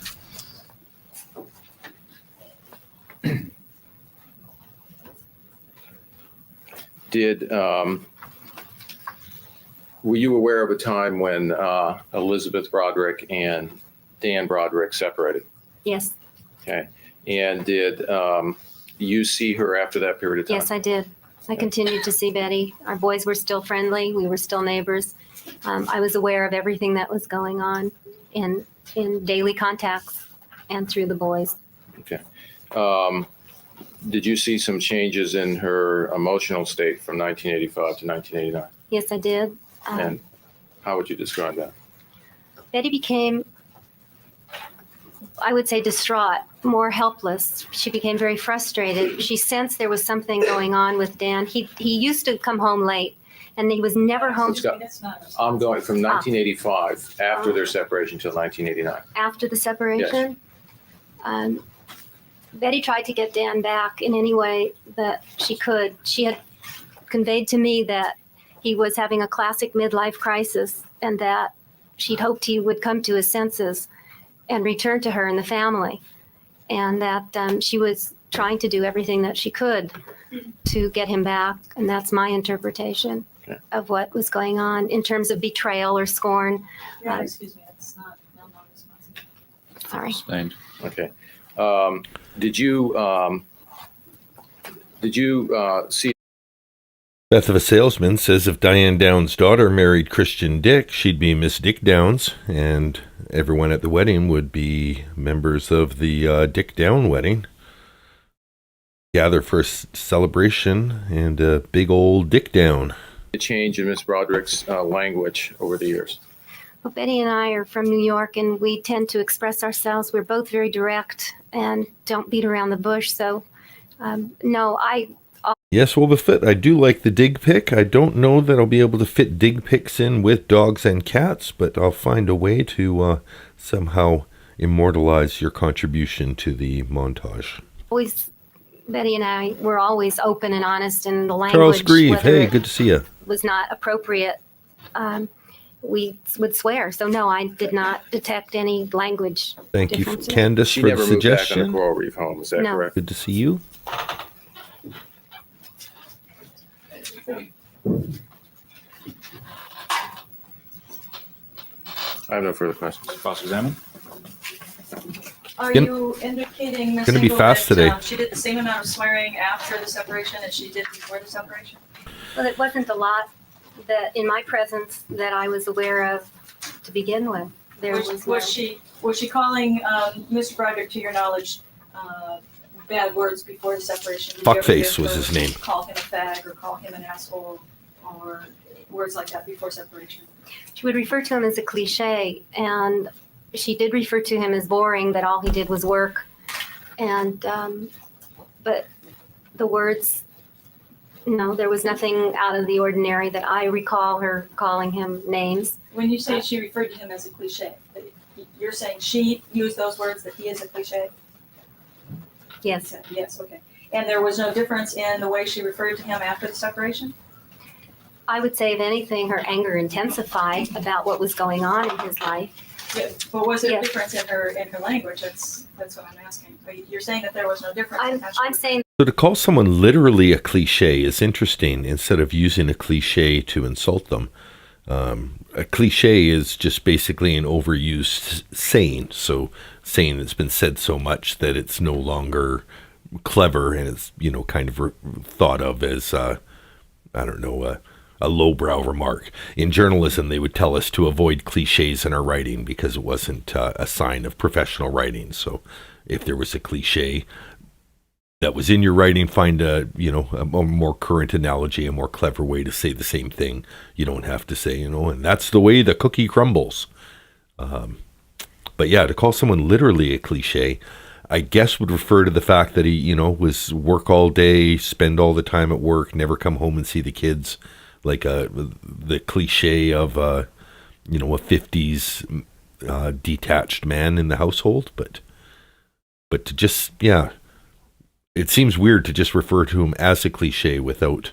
Were you aware of a time when Elizabeth Broderick and Dan Broderick separated? Yes, Okay. And did you see her after that period of time? yes, I did. I continued to see Betty. Our boys were still friendly. We were still neighbors. I was aware of everything that was going on in daily contacts and through the boys. Did you see some changes in her emotional state from 1985 to 1989? Yes, I did. And how would you describe that? Betty became, I would say, distraught, more helpless. She became very frustrated. She sensed there was something going on with Dan. He used to come home late, and he was never home Let's go. It's not. I'm going from 1985 after their separation till 1989. after the separation. Betty tried to get Dan back in any way that she could. She had conveyed to me that he was having a classic midlife crisis and that she'd hoped he would come to his senses and return to her and the family, and that she was trying to do everything that she could to get him back. And that's my interpretation of what was going on in terms of betrayal or scorn. Your Honor, excuse me, it's not, no, non-responsive. Sorry. Sustained. Okay. Did you see? Beth of a Salesman says if Diane Downs' daughter married Christian Dick, she'd be Miss Dick Downs, and everyone at the wedding would be members of the Dick Down wedding. gather for a celebration and a big old dick down. The change in Miss Broderick's language over the years. Well, Betty and I are from New York, and we tend to express ourselves. We're both very direct and don't beat around the bush. So, no, Yes, will befit. I do like the dig pic. I don't know that I'll be able to fit dig pics in with dogs and cats, but I'll find a way to somehow immortalize your contribution to the montage. always, Betty and I were always open and honest in the language. Charles Grieve, whether hey, it good to see you. was not appropriate. We would swear. So, no, I did not detect any language. Thank you, differences. Candace, She for the never moved back on the suggestion. Coral Reef home, is that No. correct? Good to see you. I have no further questions. Cross-examine. Are Gonna- you indicating, Ms. gonna be Engel, fast that, today. she did the same amount of swearing after the separation as she did before the separation? Well, it wasn't a lot that in my presence that I was aware of to begin with. There was Was she calling Mr. Broderick, to your knowledge, bad words before the separation? Did you ever Fuckface hear was her his name. Call him a fag or call him an asshole or words like that before separation? She would refer to him as a cliche, and she did refer to him as boring, that all he did was work. And, but the words, no, there was nothing out of the ordinary that I recall her calling him names. When you say she referred to him as a cliche, you're saying she used those words, that he is a cliche? Yes, Yes, okay. And there was no difference in the way she referred to him after the separation? I would say, if anything, her anger intensified about what was going on in his life. Yeah, but was there a Yes. difference in her language? That's what I'm asking. You're saying that there was no difference. in how she I'm saying So to call someone literally a cliche is interesting instead of using a cliche to insult them. A cliche is just basically an overused saying. So saying that's been said so much that it's no longer clever and it's, kind of thought of as, a lowbrow remark. In journalism, they would tell us to avoid cliches in our writing because it wasn't a sign of professional writing. So if there was a cliche that was in your writing, find a more current analogy, a more clever way to say the same thing. You don't have to say, and that's the way the cookie crumbles. But yeah, to call someone literally a cliche, I guess would refer to the fact that he, was work all day, spend all the time at work, never come home and see the kids, like the cliche of, a 50s detached man in the household. But to just, yeah. It seems weird to just refer to him as a cliche without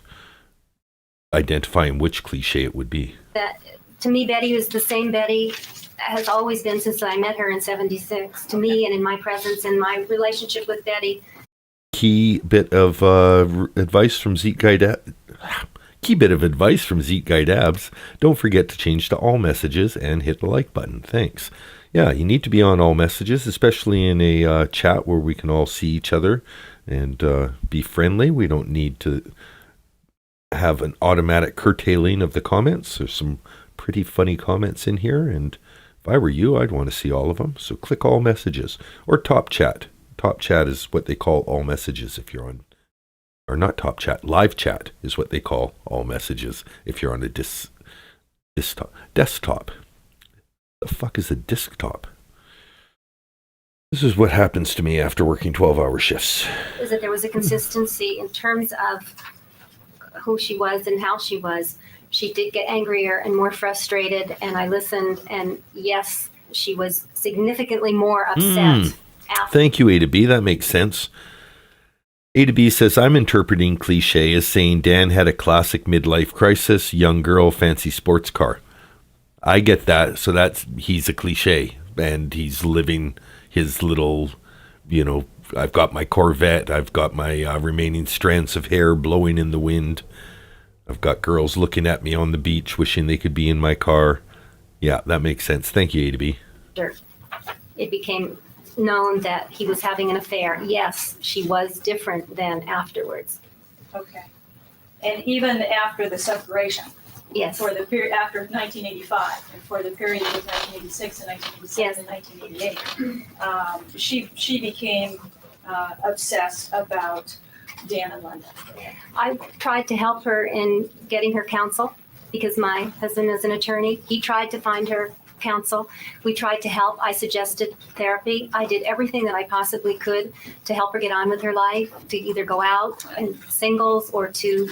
identifying which cliche it would be. that, to me, Betty was the same Betty, has always been since I met her in 76. To me, and in my presence, in my relationship with Betty. Key bit of advice from Zeke Guy Dabs. Don't forget to change to all messages and hit the like button. Thanks. Yeah, you need to be on all messages, especially in a chat where we can all see each other and be friendly. We don't need to have an automatic curtailing of the comments. There's some pretty funny comments in here, and if I were you, I'd want to see all of them. So click all messages or top chat. Top chat is what they call all messages if you're on, or not top chat, live chat is what they call all messages if you're on a desktop. The fuck is a desktop? This is what happens to me after working 12-hour shifts. Is that there was a consistency in terms of who she was and how she was. She did get angrier and more frustrated, and I listened, and yes, she was significantly more upset after. Thank you, A to B. That makes sense. A to B says, I'm interpreting cliche as saying Dan had a classic midlife crisis, young girl, fancy sports car. I get that. So he's a cliche, and he's living his little, I've got my Corvette, I've got my remaining strands of hair blowing in the wind. I've got girls looking at me on the beach wishing they could be in my car. Yeah, that makes sense. Thank you, A to B. It became known that he was having an affair. Yes, she was different than afterwards. Okay. And even after the separation, Yes. for the period after 1985, and for the period of 1986 and 1987 and 1988, she became obsessed about Dan and Linda? I tried to help her in getting her counsel because my husband is an attorney. He tried to find her counsel. We tried to help. I suggested therapy. I did everything that I possibly could to help her get on with her life, to either go out and singles or to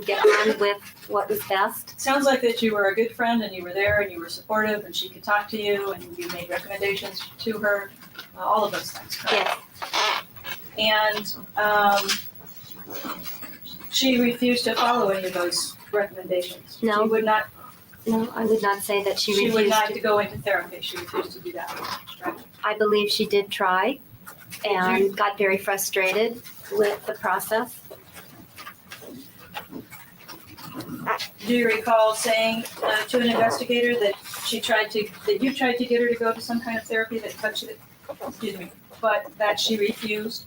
get on with what was best. Sounds like that you were a good friend and you were there and you were supportive and she could talk to you and you made recommendations to her, all of those things, correct? Yes. And she refused to follow any of those recommendations. No. She would not. No, I would not say that she She would refused. not to go into therapy. She refused to do that. Right? I believe she did try and got very frustrated with the process. Do you recall saying to an investigator that you tried to get her to go to some kind of therapy but that she refused?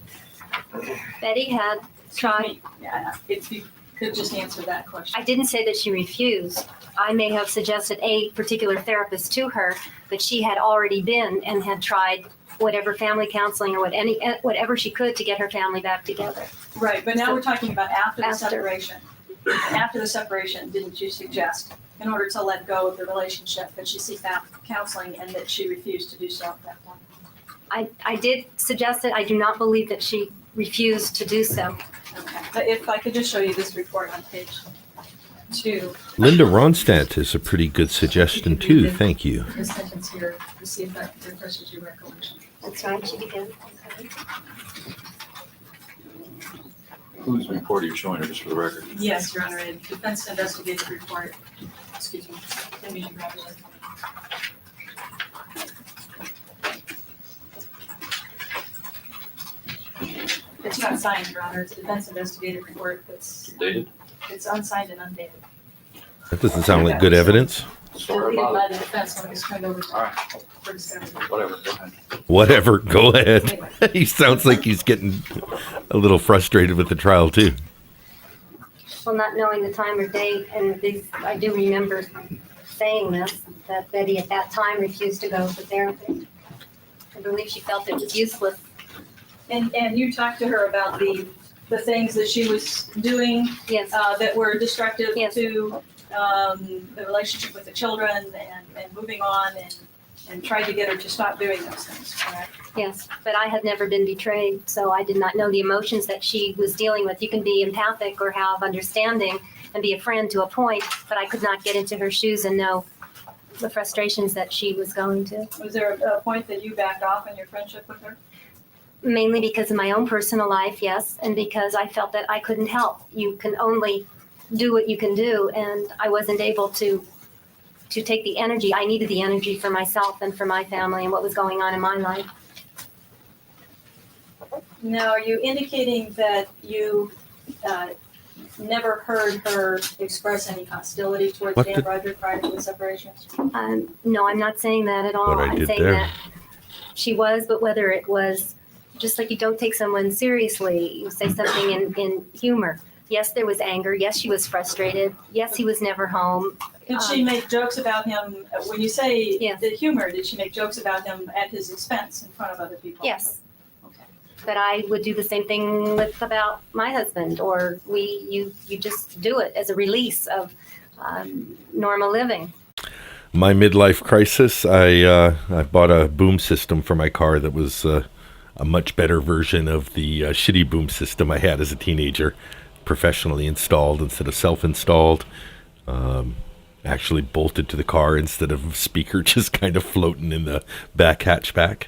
Betty had tried. Yeah, if you could just answer that question. I didn't say that she refused. I may have suggested a particular therapist to her, but she had already been and had tried whatever family counseling or whatever she could to get her family back together. Right, but now we're talking about after the After. separation. After the separation, didn't you suggest, in order to let go of the relationship, that she seek out counseling and that she refused to do so at that point? I did suggest it. I do not believe that she refused to do so. Okay, but if I could just show you this report on page 2. Linda Ronstadt is a pretty good suggestion too. Thank you. This sentence here, to see if that refreshes your recollection. That's right, she began. Whose report are you showing her, just for the record? Yes, Your Honor, a defense investigative report, excuse me, let me grab it. It's not signed, Your Honor, it's a defense investigative report that's, Dated? it's unsigned and undated. That doesn't sound like good evidence. Sorry Deleted by about the defense when it was turned over All right. for discovery. it. Whatever, go ahead. Whatever, go ahead. Anyway, He sounds like he's getting a little frustrated with the trial too. Well, not knowing the time or date, and I do remember saying this, that Betty at that time refused to go to therapy. I believe she felt it was useless. And you talked to her about the things that she was doing Yes, that were destructive Yes. to the relationship with the children and moving on and tried to get her to stop doing those things, correct? yes, but I had never been betrayed, so I did not know the emotions that she was dealing with. You can be empathic or have understanding and be a friend to a point, but I could not get into her shoes and know the frustrations that she was going to. Was there a point that you backed off in your friendship with her? Mainly because of my own personal life, yes, and because I felt that I couldn't help. You can only do what you can do, and I wasn't able to take the energy. I needed the energy for myself and for my family and what was going on in my life. Now, are you indicating that you never heard her express any hostility towards What Dan did- Broderick prior to the separation? No, I'm not saying that at all. What I I'm did saying there. that she was, but whether it was just like you don't take someone seriously, you say something in humor. Yes, there was anger. Yes, she was frustrated. Yes, he was never home. Did she make jokes about him, when you say Yes. the humor, did she make jokes about him at his expense in front of other people? Yes. Okay. But I would do the same thing about my husband, or you just do it as a release of normal living. My midlife crisis, I bought a boom system for my car that was a much better version of the shitty boom system I had as a teenager, professionally installed instead of self-installed. Actually bolted to the car instead of speaker just kind of floating in the back hatchback.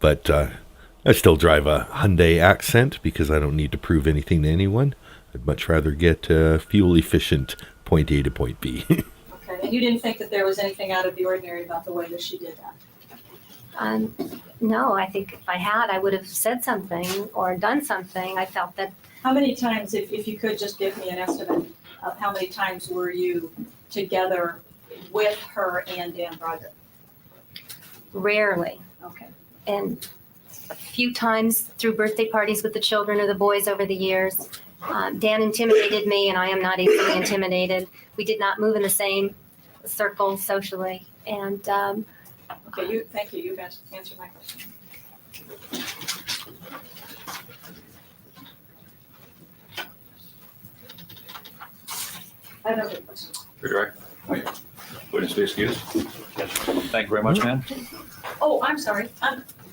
But I still drive a Hyundai Accent because I don't need to prove anything to anyone. I'd much rather get fuel efficient point A to point B. Okay, and you didn't think that there was anything out of the ordinary about the way that she did that? No, I think if I had, I would have said something or done something. I felt that How many times, if you could just give me an estimate of how many times were you together with her and Dan Broderick? rarely, Okay. and a few times through birthday parties with the children or the boys over the years. Dan intimidated me, and I am not easily intimidated. We did not move in the same circles socially, and Okay, thank you, you've answered my question. I have no further questions. Redirect. Witness be excused. Thank you very much, ma'am. Oh, I'm sorry.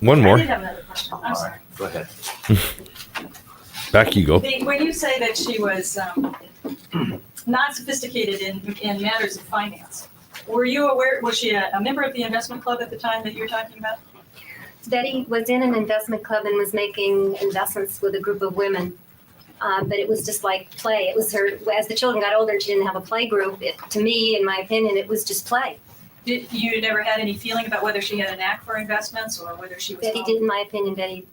One I more. did have another question. I'm All sorry. right, go ahead. Back you go. When you say that she was not sophisticated in matters of finance, were you aware, was she a member of the investment club at the time that you're talking about? Betty was in an investment club and was making investments with a group of women. But it was just like play. It was her, as the children got older and she didn't have a play group, to me, in my opinion, it was just play. You never had any feeling about whether she had a knack for investments or whether she was? Betty did, in my opinion, Betty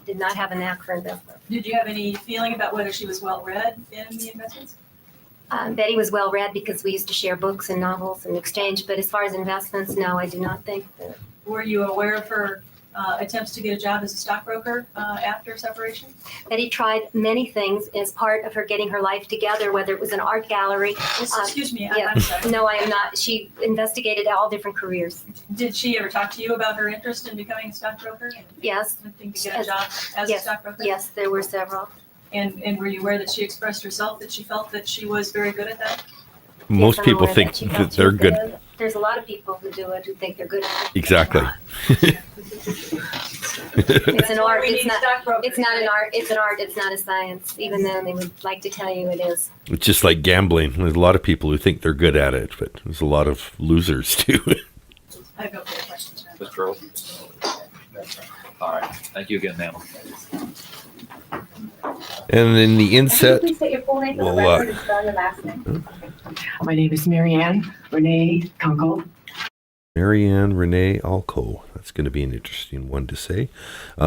did not have a knack for investment. Did you have any feeling about whether she was well-read in the investments? Betty was well read because we used to share books and novels and exchange. But as far as investments, no, I do not think that. Were you aware of her attempts to get a job as a stockbroker after separation? Betty tried many things as part of her getting her life together, whether it was an art gallery. Excuse me, yeah. I'm sorry. No, I am not. She investigated all different careers. Did she ever talk to you about her interest in becoming a stockbroker? And Yes. attempting to get a job as a Yes. stockbroker? Yes, there were several. And were you aware that she expressed herself that she felt that she was very good at that? Most Yes, I'm people aware think she that felt they're she was good. There's a lot of people who do it who think they're good at it. Exactly. It's an art. We It's need not. stockbrokers. It's not an art. It's an art. It's not a science. Even though they would like to tell you it is. It's just like gambling. There's a lot of people who think they're good at it, but there's a lot of losers too. I have no further questions. ma'am. Mr. Earl. All right, thank you again, ma'am. And in the inset, Please state your full name for the well, record and spell your last name. My name is MARYANNE CONUNGLE. Marianne Renee Alco. That's going to be an interesting one to say.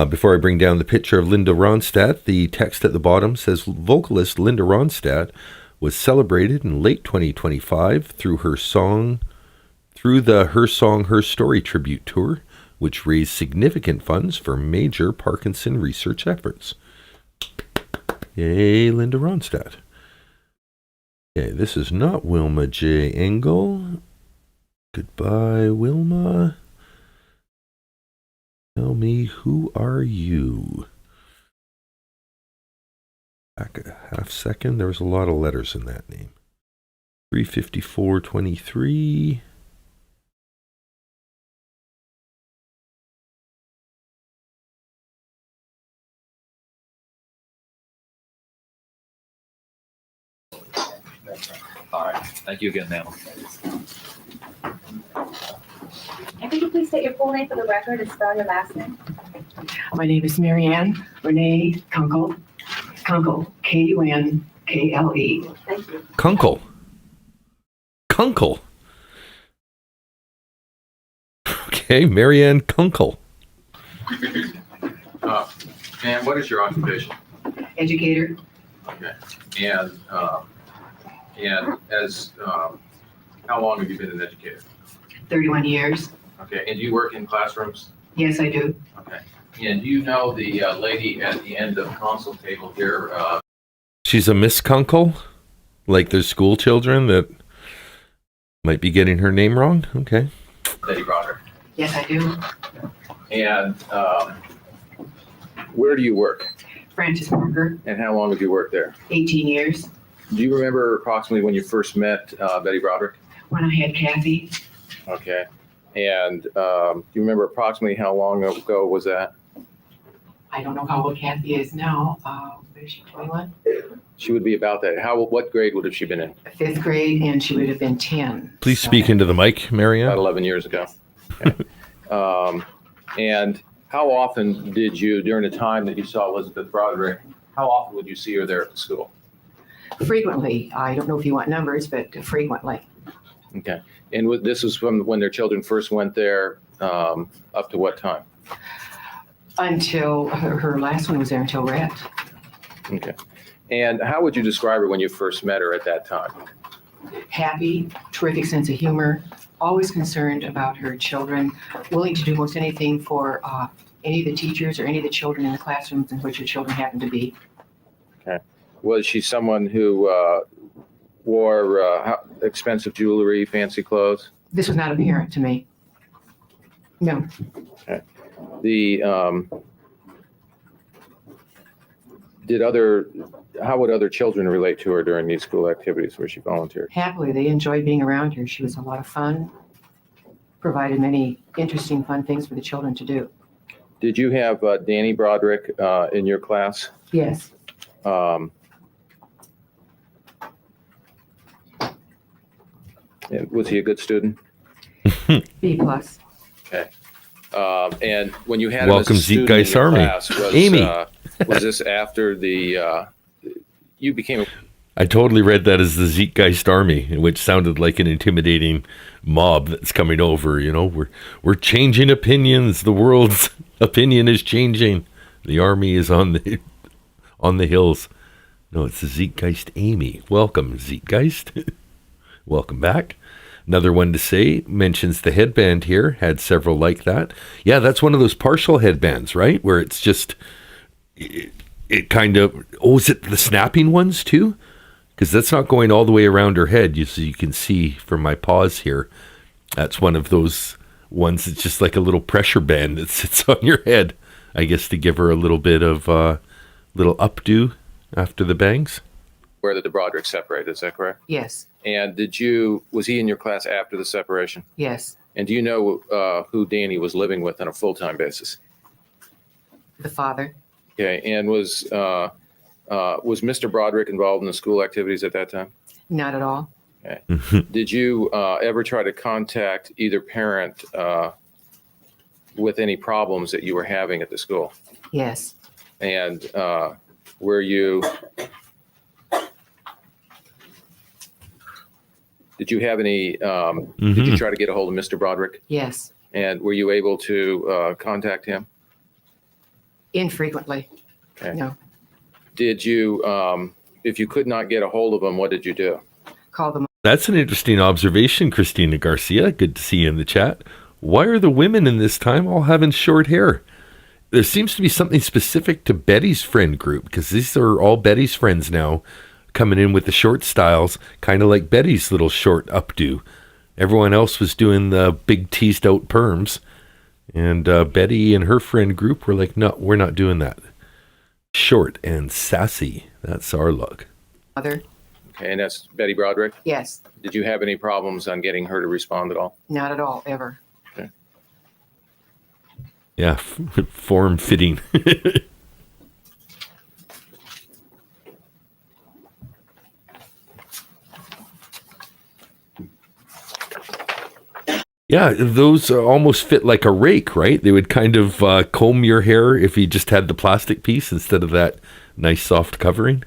Before I bring down the picture of Linda Ronstadt, the text at the bottom says vocalist Linda Ronstadt was celebrated in late 2025 through her song, Her Song, Her Story tribute tour, which raised significant funds for major Parkinson research efforts. Yay, Linda Ronstadt. Okay, this is not Wilma J. Engel. Goodbye, Wilma. Tell me, who are you? Back a half second. There was a lot of letters in that name. 35423. All right, thank you again, ma'am. And could you please state your full name for the record and spell your last name? My name is MARYANNE CONUNGLE. CONUNGLE, KUNKLE. Thank you. Kunkel. Kunkel. Okay, Marianne Kunkel. And what is your occupation? Educator, Okay. And as, how long have you been an educator? 31 years. Okay, and do you work in classrooms? Yes, I do. Okay. And do you know the lady at the end of the console table here? She's a Miss Kunkel? Like there's school children that might be getting her name wrong? Okay. Betty Broderick. Yes, I do. And where do you work? Francis Parker, And how long have you worked there? 18 years. Do you remember approximately when you first met Betty Broderick? When I had Kathy, Okay. And do you remember approximately how long ago was that? I don't know how old Kathy is now. What is she, 21? She would be about that. What grade would have she been in? 5th grade, and she would have been 10. Please So- speak into the mic, About Marianne. 11 years ago. Okay. And how often did you, during the time that you saw Elizabeth Broderick, how often would you see her there at the school? Frequently. I don't know if you want numbers, but frequently. Okay. And this was from when their children first went there, up to what time? Until her last one was there until Rhett. Okay. And how would you describe her when you first met her at that time? Happy, terrific sense of humor, always concerned about her children, willing to do most anything for any of the teachers or any of the children in the classrooms in which her children happen to be. Was she someone who wore expensive jewelry, fancy clothes? This was not apparent to me. No, how would other children relate to her during these school activities where she volunteered? Happily, they enjoyed being around her. She was a lot of fun, provided many interesting, fun things for the children to do. Did you have Danny Broderick in your class? Yes, And was he a good student? B plus. And when you had Welcome, him as a student in Zeitgeist your Army. class, was, Amy. Was this after you became I totally read that as the Zeitgeist Army, which sounded like an intimidating mob that's coming over. You know, we're changing opinions. The world's opinion is changing. The army is on the hills. No, it's the Zeitgeist Amy. Welcome, Zeitgeist. Welcome back. Another one to say, mentions the headband here, had several like that. Yeah, that's one of those partial headbands, right? Where it's just, it kind of, is it the snapping ones too? Because that's not going all the way around her head. You can see from my pause here, that's one of those ones that's just like a little pressure band that sits on your head, I guess, to give her a little bit of little updo after the bangs. aware that the Brodericks separated? Is that correct? Yes, And was he in your class after the separation? yes. And do you know who Danny was living with on a full-time basis? The father. Okay, and was Mr. Broderick involved in the school activities at that time? Not at all. Did you ever try to contact either parent with any problems that you were having at the school? Yes, And were you? Did you have any? Did you try to get a hold of Mr. Broderick? yes. And were you able to contact him? Infrequently. Okay. No. Did you? If you could not get a hold of him, what did you do? Call them. That's an interesting observation, Christina Garcia. Good to see you in the chat. Why are the women in this time all having short hair? There seems to be something specific to Betty's friend group, because these are all Betty's friends now, coming in with the short styles, kind of like Betty's little short updo. Everyone else was doing the big teased out perms, and Betty and her friend group were like, no, we're not doing that. Short and sassy. That's our look. Mother. Okay, and that's Betty Broderick. Yes, Did you have any problems on getting her to respond at all? not at all, ever. Yeah, form fitting. Yeah, those almost fit like a rake, right? They would kind of comb your hair if you just had the plastic piece instead of that nice soft covering.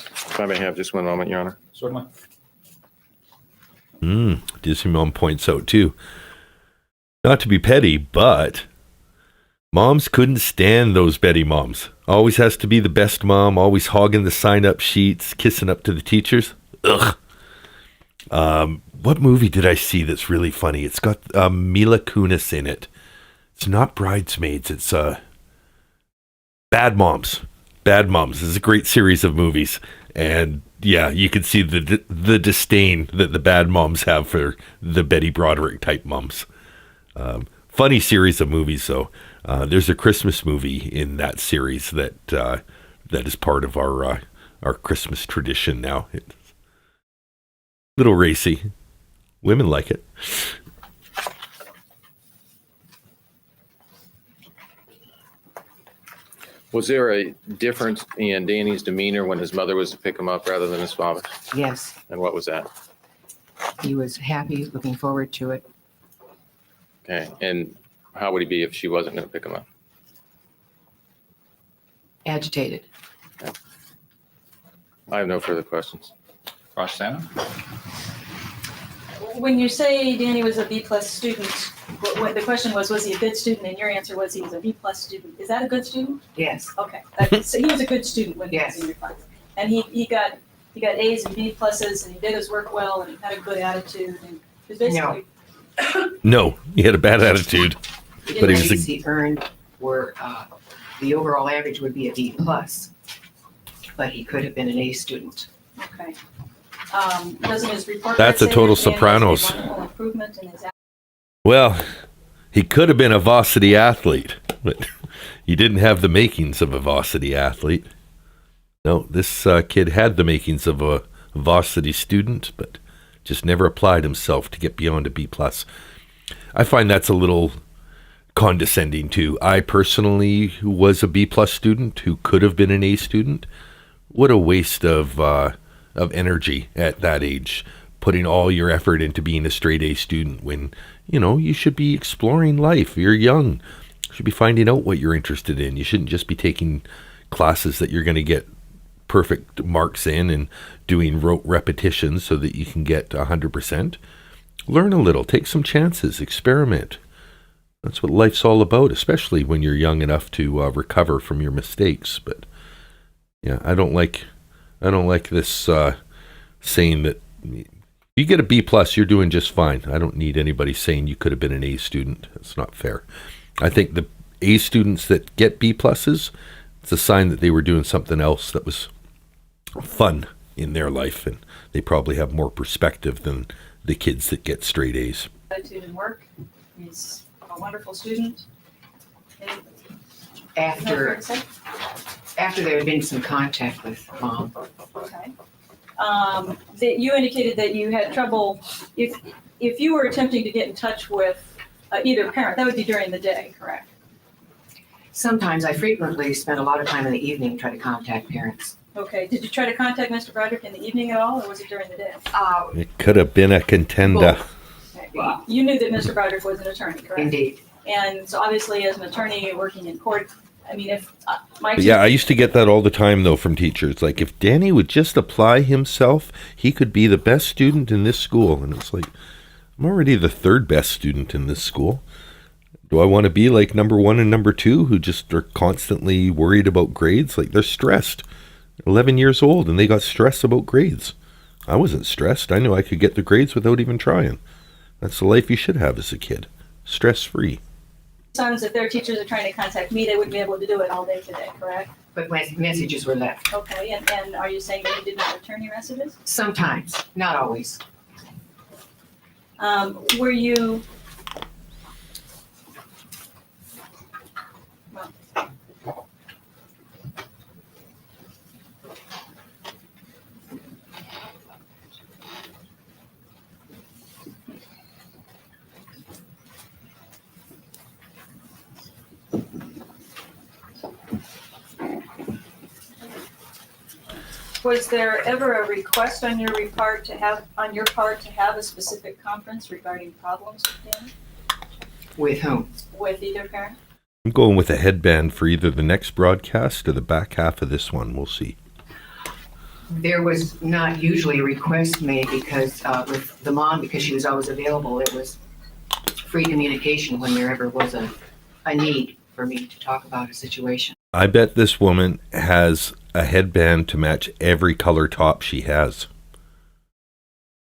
If I may have just one moment, Your Honor. Certainly. Disney Mom points out too. Not to be petty, but moms couldn't stand those Betty moms. Always has to be the best mom, always hogging the sign-up sheets, kissing up to the teachers. Ugh. What movie did I see that's really funny? It's got Mila Kunis in it. It's not Bridesmaids. It's Bad Moms. Bad Moms. This is a great series of movies. And yeah, you can see the disdain that the bad moms have for the Betty Broderick type moms. Funny series of movies, though. There's a Christmas movie in that series that is part of our Christmas tradition now. It's a little racy. Women like it. Was there a difference in Danny's demeanor when his mother was to pick him up rather than his father? Yes, And what was that? he was happy, looking forward to it. Okay, and how would he be if she wasn't going to pick him up? Agitated. I have no further questions. Roxana? When you say Danny was a B plus student, what the question was he a good student? And your answer was he was a B plus student. Is that a good student? Yes, Okay, so he was a good student when he was in your class. And he got A's and B pluses, and he did his work well, and he had a good attitude, and he was basically. No, he had a bad attitude. But he was grades he earned were, the overall average would be a B plus, but he could have been an A student. Okay. Doesn't his report That's card a say total that Dan has Sopranos. made wonderful improvement in his Well, he could have been a varsity athlete, but he didn't have the makings of a varsity athlete. No, this kid had the makings of a varsity student, but just never applied himself to get beyond a B+. I find that's a little condescending too. I personally was a B+ student who could have been an A student. What a waste of energy at that age, putting all your effort into being a straight A student when, you should be exploring life. You're young. You should be finding out what you're interested in. You shouldn't just be taking classes that you're going to get perfect marks in and doing rote repetitions so that you can get 100%. Learn a little, take some chances, experiment. That's what life's all about, especially when you're young enough to recover from your mistakes. But yeah, I don't like this saying that you get a B+, you're doing just fine. I don't need anybody saying you could have been an A student. That's not fair. I think the A students that get B+, it's a sign that they were doing something else that was fun in their life, and they probably have more perspective than the kids that get straight A's. attitude and work. He's a wonderful student. Any- After, anything to say? after there had been some contact with Mom, Okay. That you indicated that you had trouble, if you were attempting to get in touch with either parent, that would be during the day, correct? sometimes I frequently spend a lot of time in the evening trying to contact parents. Okay, did you try to contact Mr. Broderick in the evening at all, or was it during the day? It could have been a contender. Well, you knew that Mr. Broderick was an attorney, correct? Indeed. And so obviously, as an attorney working in court, I mean, if my But yeah, I used to get that all the time, though, from teachers. Like, if Danny would just apply himself, he could be the best student in this school. And it's like, I'm already the third best student in this school. Do I want to be like number 1 and number 2 who just are constantly worried about grades? Like, they're stressed. 11 years old, and they got stressed about grades. I wasn't stressed. I knew I could get the grades without even trying. That's the life you should have as a kid. Stress-free. sons, if their teachers are trying to contact me, they wouldn't be able to do it all day today, correct? But messages were left. Okay, and are you saying that you did not return your messages? Sometimes, not always. Were you? Well, was there ever a request on your part to have a specific conference regarding problems with Dan, With whom? with either parent? I'm going with a headband for either the next broadcast or the back half of this one. We'll see. There was not usually a request made because with the mom, because she was always available, it was free communication when there ever was a need for me to talk about a situation. I bet this woman has a headband to match every color top she has.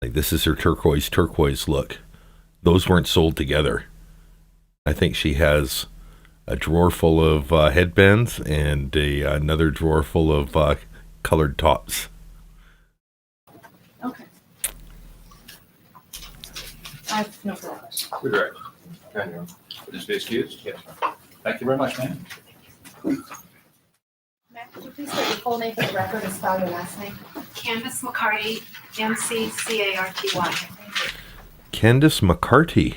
Like, this is her turquoise look. Those weren't sold together. I think she has a drawer full of headbands and another drawer full of colored tops. Okay. I have no further questions. Correct. Witness be excused? Yes. Thank you very much, ma'am. Matt, could you please state your full name for the record and spell your last name? Candace McCarty, MCCARTY. Candace McCarty.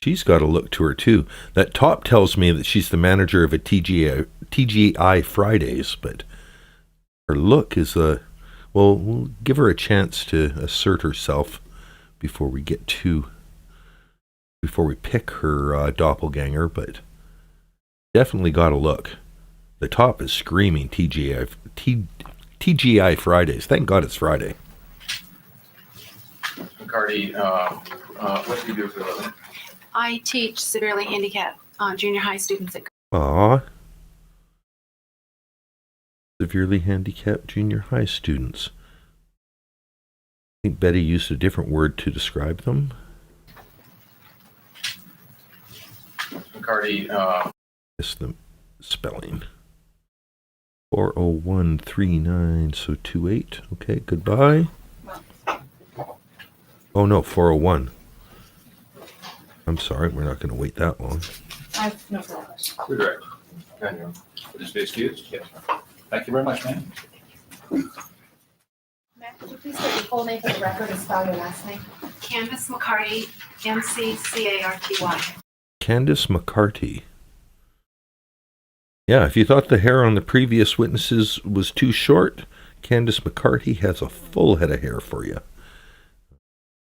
She's got a look to her, too. That top tells me that she's the manager of a TGI Fridays, but her look is we'll give her a chance to assert herself before we pick her doppelganger, but definitely got a look. The top is screaming TGI Fridays. Thank God it's Friday. McCarty, what do you do for a living? I teach severely handicapped junior high students at Aw. Severely handicapped junior high students. I think Betty used a different word to describe them. McCarty, It's the spelling. 40139, so 28. Okay, goodbye. Well, Oh, no, 401. I'm sorry, we're not going to wait that long. I have no further questions. Redirect. Witness be excused? Yes. Thank you very much, ma'am. Matt, could you please state your full name for the record and spell your last name? Candace McCarty, MCCARTY. Candace McCarty. Yeah, if you thought the hair on the previous witnesses was too short, Candace McCarty has a full head of hair for you.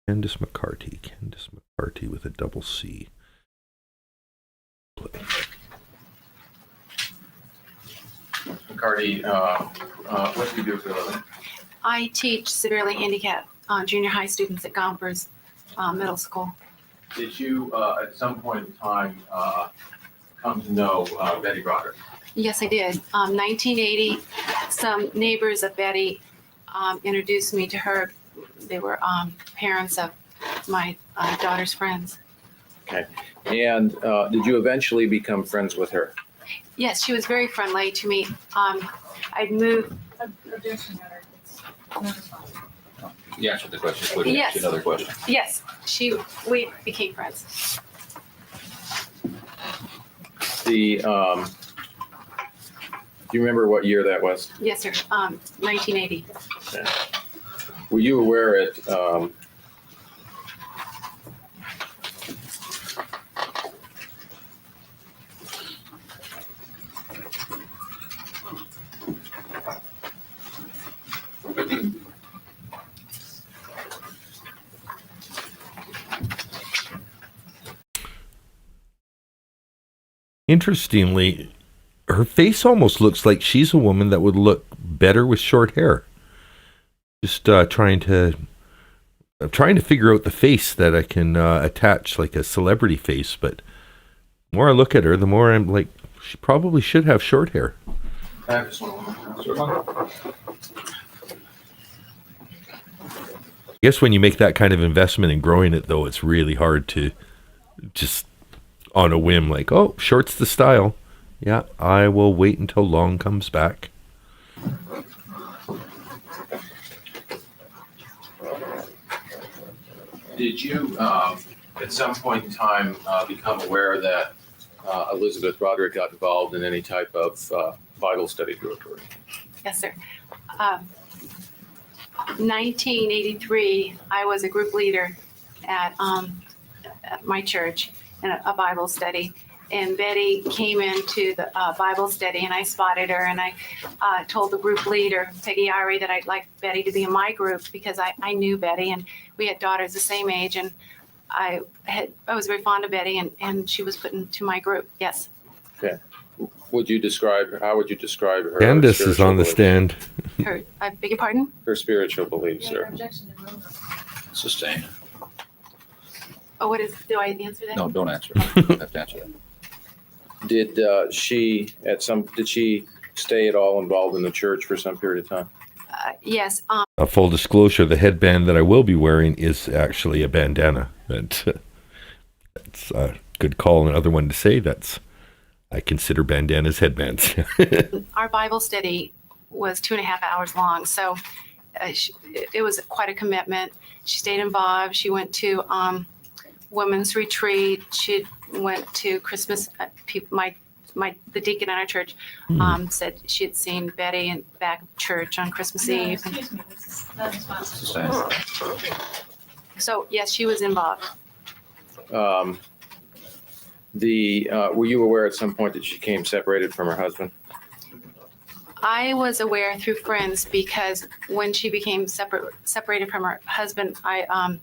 Candace McCarty with a double C. McCarty, what do you do for a living? I teach severely handicapped junior high students at Gompers Middle School. Did you, at some point in time, come to know Betty Broderick? Yes, I did. 1980, some neighbors of Betty introduced me to her. They were parents of my daughter's friends. Okay. And did you eventually become friends with her? Yes, she was very friendly to me. I'd moved. Objection, Your Honor. It's no response. You answered the question. Please Yes. ask another question. Yes, we became friends. The, do you remember what year that was? Yes, sir. 1980. Were you aware at, Interestingly, her face almost looks like she's a woman that would look better with short hair. Just trying to figure out the face that I can attach like a celebrity face, but the more I look at her, the more I'm like, she probably should have short hair. I just want I guess when you make that kind of investment in growing it, though, it's really hard to just on a whim, like, oh, short's the style. Yeah, I will wait until long comes back. Did you, at some point in time, become aware that Elizabeth Broderick got involved in any type of Bible study group? Or Yes, sir. 1983, I was a group leader at my church in a Bible study. And Betty came into the Bible study, and I spotted her, and I told the group leader, Peggy Irie, that I'd like Betty to be in my group because I knew Betty, and we had daughters the same age, and I was very fond of Betty, and she was put into my group. Yes. Okay. Would you describe her? How would you describe her? Candace is on the beliefs? stand. Her, I beg your pardon? Her spiritual beliefs, Your sir. objection to move. Sustained. Oh, what is? Do I answer that? No, don't answer. You have to answer that. Did she stay at all involved in the church for some period of time? Yes. A full disclosure, the headband that I will be wearing is actually a bandana. That's a good call. Another one to say I consider bandanas headbands. Our Bible study was 2.5 hours long, so it was quite a commitment. She stayed involved. She went to women's retreat. She went to Christmas. The deacon in our church said she had seen Betty in back of church on Christmas No, Eve. excuse me, this is not responsive. Sustained. So yes, she was involved. Were you aware at some point that she became separated from her husband? I was aware through friends because when she became separated from her husband, I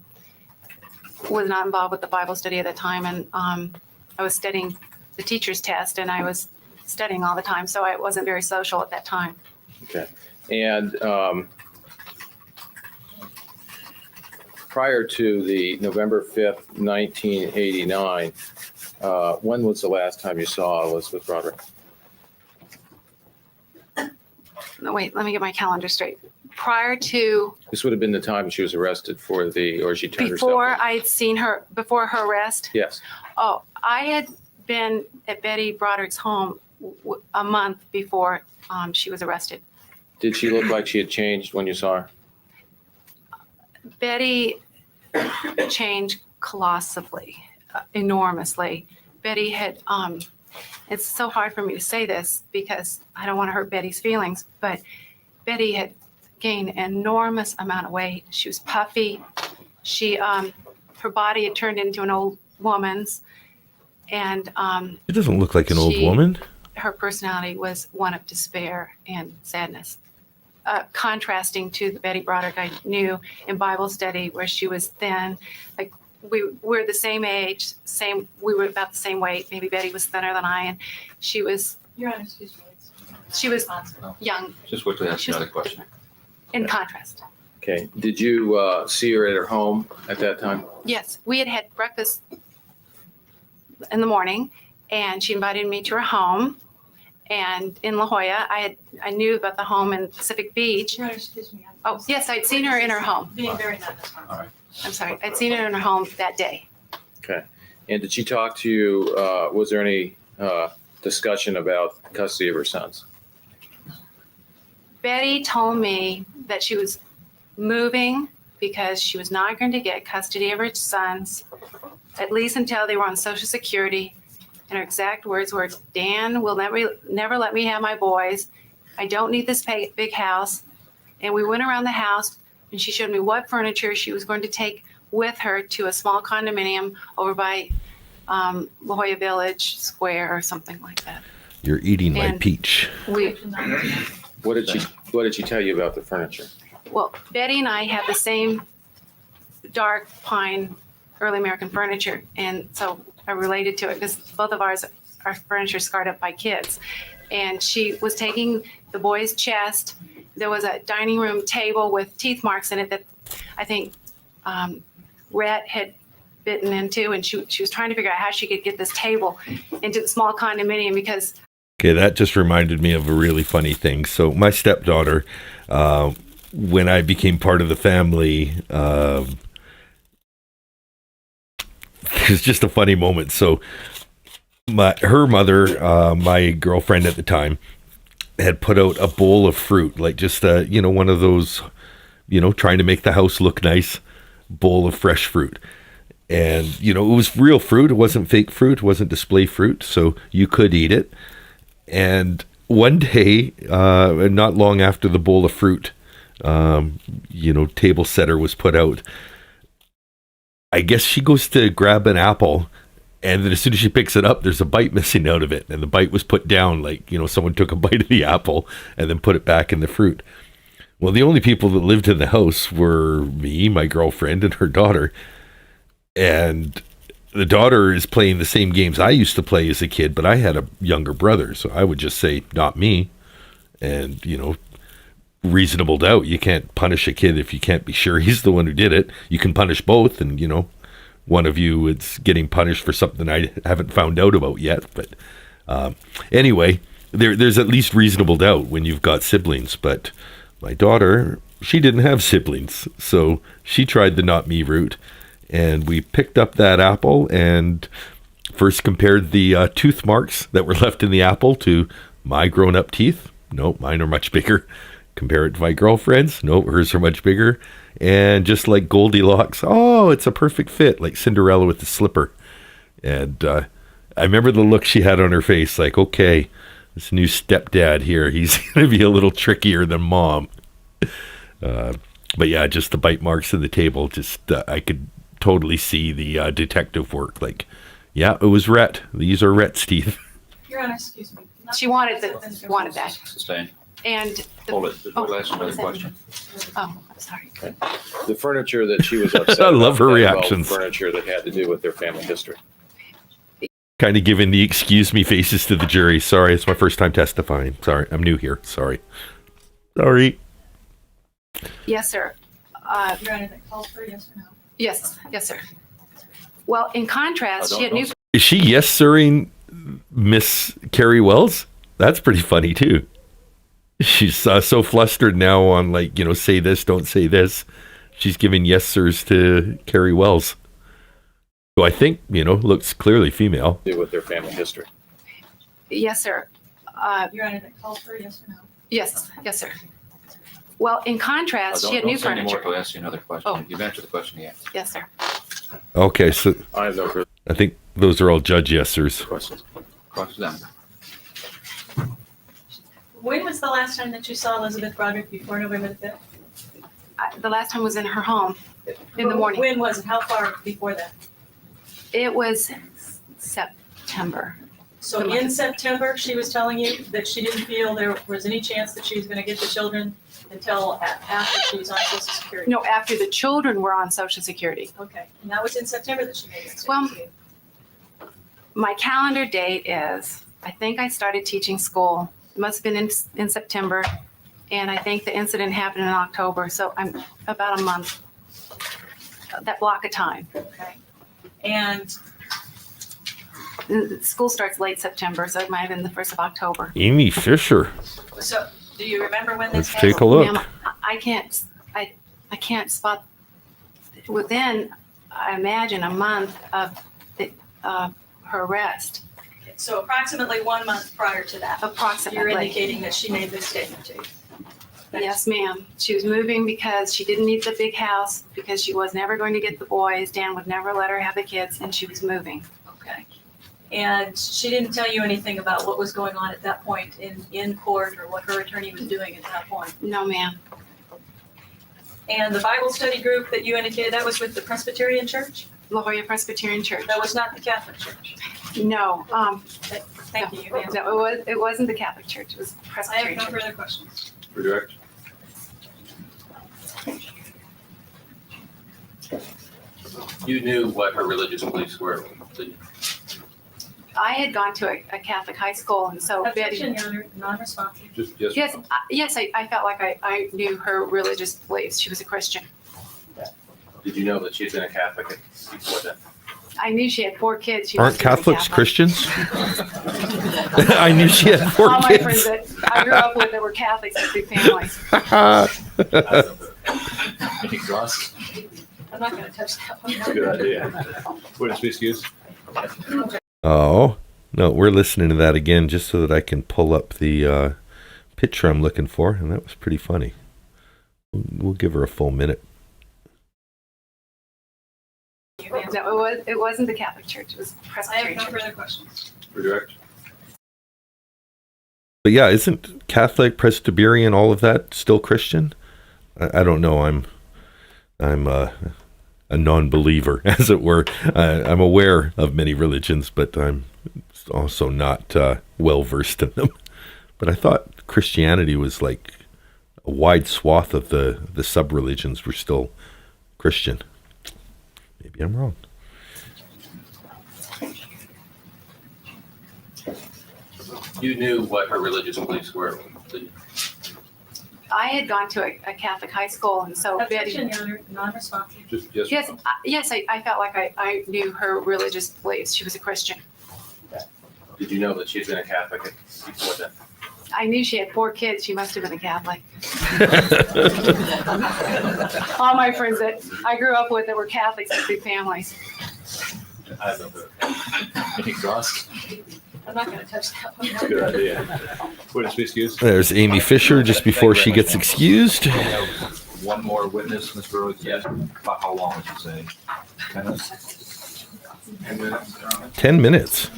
was not involved with the Bible study at the time, and I was studying the teacher's test, and I was studying all the time, so I wasn't very social at that time. Okay. And prior to the November 5th, 1989, when was the last time you saw Elizabeth Broderick? No, wait, let me get my calendar straight. Prior to, This would have been the time she was arrested or she turned herself before in. I'd seen her, before her arrest, Yes. oh, I had been at Betty Broderick's home a month before she was arrested. Did she look like she had changed when you saw her? Betty changed colossally, enormously. Betty had, it's so hard for me to say this because I don't want to hurt Betty's feelings, but Betty had gained an enormous amount of weight. She was puffy. She, her body had turned into an old woman's, and It doesn't look like an old woman. her personality was one of despair and sadness. Contrasting to the Betty Broderick I knew in Bible study, where she was thin, like we're the same age, we were about the same weight. Maybe Betty was thinner than I, and she was Your Honor, excuse me. she was young. Just wait till I ask you another question. In contrast, Okay. Did you see her at her home at that time? yes, we had had breakfast in the morning, and she invited me to her home. And in La Jolla, I knew about the home in Pacific Beach. Your Honor, excuse me. Oh, yes, I'd seen her in her home. Being very nice. All right. I'm sorry, I'd seen her in her home that day. Okay. And did she talk to you? Was there any discussion about custody of her sons? Betty told me that she was moving because she was not going to get custody of her sons, at least until they were on Social Security. And her exact words were, Dan will never let me have my boys. I don't need this big house. And we went around the house, and she showed me what furniture she was going to take with her to a small condominium over by La Jolla Village Square or something like that. You're eating my And- peach. What did she tell you about the furniture? Well, Betty and I have the same dark pine early American furniture, and so I related to it because both of our furniture is scarred up by kids. And she was taking the boys' chest. There was a dining room table with teeth marks in it that I think Rhett had bitten into, and she was trying to figure out how she could get this table into the small condominium because Okay, that just reminded me of a really funny thing. So my stepdaughter, when I became part of the family, it was just a funny moment. So her mother, my girlfriend at the time, had put out a bowl of fruit, like just one of those, trying to make the house look nice, bowl of fresh fruit. And, it was real fruit. It wasn't fake fruit. It wasn't display fruit. So you could eat it. And one day, not long after the bowl of fruit, table setter was put out, I guess she goes to grab an apple, and then as soon as she picks it up, there's a bite missing out of it. And the bite was put down like, someone took a bite of the apple and then put it back in the fruit. Well, the only people that lived in the house were me, my girlfriend, and her daughter. And the daughter is playing the same games I used to play as a kid, but I had a younger brother, so I would just say, not me. And, reasonable doubt. You can't punish a kid if you can't be sure he's the one who did it. You can punish both, and, one of you is getting punished for something I haven't found out about yet. But anyway, there's at least reasonable doubt when you've got siblings. But my daughter, she didn't have siblings, so she tried the not me route. And we picked up that apple and first compared the tooth marks that were left in the apple to my grown-up teeth. No, mine are much bigger. Compare it to my girlfriend's. No, hers are much bigger. And just like Goldilocks, oh, it's a perfect fit, like Cinderella with the slipper. And I remember the look she had on her face, like, okay, this new stepdad here, he's going to be a little trickier than mom. But yeah, just the bite marks in the table, just I could totally see the detective work. Like, yeah, it was Rhett. These are Rhett's teeth. Your Honor, excuse me. she wanted that. Sustain. And Hold it. We'll ask another question. oh, I'm sorry. The furniture that she was upset I love her about, that reactions. furniture that had to do with their family history. Kind of giving the excuse me faces to the jury. Sorry, it's my first time testifying. Sorry, I'm new here. Sorry. Yes, sir. Your Honor, that calls for a yes or no. Yes, sir. Well, in contrast, she had new. Is she yes sirring Miss Carrie Wells? That's pretty funny too. She's so flustered now on like, say this, don't say this. She's giving yes sirs to Carrie Wells, who I think, looks clearly female. Do with their family history. Yes, sir. Your Honor, that calls for a yes or no. Yes, sir. Well, in contrast, she had new Don't say any more furniture. till I ask you another question. Oh. You've answered the question he asked. Yes, sir. Okay, so I have no further I think those are all judge yesers. questions. Cross them. When was the last time that you saw Elizabeth Broderick before November the 5th? The last time was in her home in the morning. When was it? How far before that? It was September. So in September, she was telling you that she didn't feel there was any chance that she was going to get the children until after she was on Social Security. No, after the children were on Social Security. Okay, and that was in September that she made that Well, statement to you. My calendar date is, I think I started teaching school. It must have been in September. And I think the incident happened in October. So I'm about a month, that block of time. Okay. And School starts late September, so it might have been the 1st of October. Amy Fisher. so, do you remember when this Let's take a happened? look. Ma'am, I can't spot, within, I imagine, a month of her arrest, So approximately 1 month prior to that, you're approximately. indicating that she made this statement to you. Yes, ma'am. She was moving because she didn't need the big house, because she was never going to get the boys. Dan would never let her have the kids, and she was moving. Okay. And she didn't tell you anything about what was going on at that point in court or what her attorney was doing at that point. No, ma'am. And the Bible study group that you indicated, that was with the Presbyterian Church? La Jolla Presbyterian Church. That was not the Catholic Church? No, Thank you. You answered. no, it wasn't the Catholic Church. It was I have Presbyterian no Church. further questions. Redirect. You knew what her religious beliefs were, didn't you? I had gone to a Catholic high school, and so Objection, Betty. Your Honor, non-responsive. Just, yes. Yes, I felt like I knew her religious beliefs. She was a Christian. Did you know that she had been a Catholic before that? I knew she had 4 kids. She Aren't must have been Catholics Catholic. Christians? I knew she had 4 All my friends kids. that I grew up with that were Catholics had big families. Any cross? I'm not going to touch that one. Good idea. Witness be excused. Oh, no, we're listening to that again just so that I can pull up the picture I'm looking for, and that was pretty funny. We'll give her a full minute. No, it wasn't the Catholic Church. It was I have Presbyterian no Church. further questions. Redirect. But yeah, isn't Catholic, Presbyterian, all of that still Christian? I don't know. I'm a non-believer, as it were. I'm aware of many religions, but I'm also not well versed in them. But I thought Christianity was like a wide swath of the sub-religions were still Christian. Maybe I'm wrong. You knew what her religious beliefs were, didn't you? I had gone to a Catholic high school, and so Objection, Betty. Your Honor, non-responsive. Just, yes. Yes, I felt like I knew her religious beliefs. She was a Christian. Did you know that she had been a Catholic before that? I knew she had 4 kids. She must have been a Catholic. All my friends that I grew up with that were Catholics had big families. I have no further. Any cross? I'm not going to touch that one. Good idea. Witness be excused. There's Amy Fisher just before she gets excused. We have one more witness, Ms. Brooks. Yes. About how long would you say? 10 minutes? 10 minutes. 10 minutes.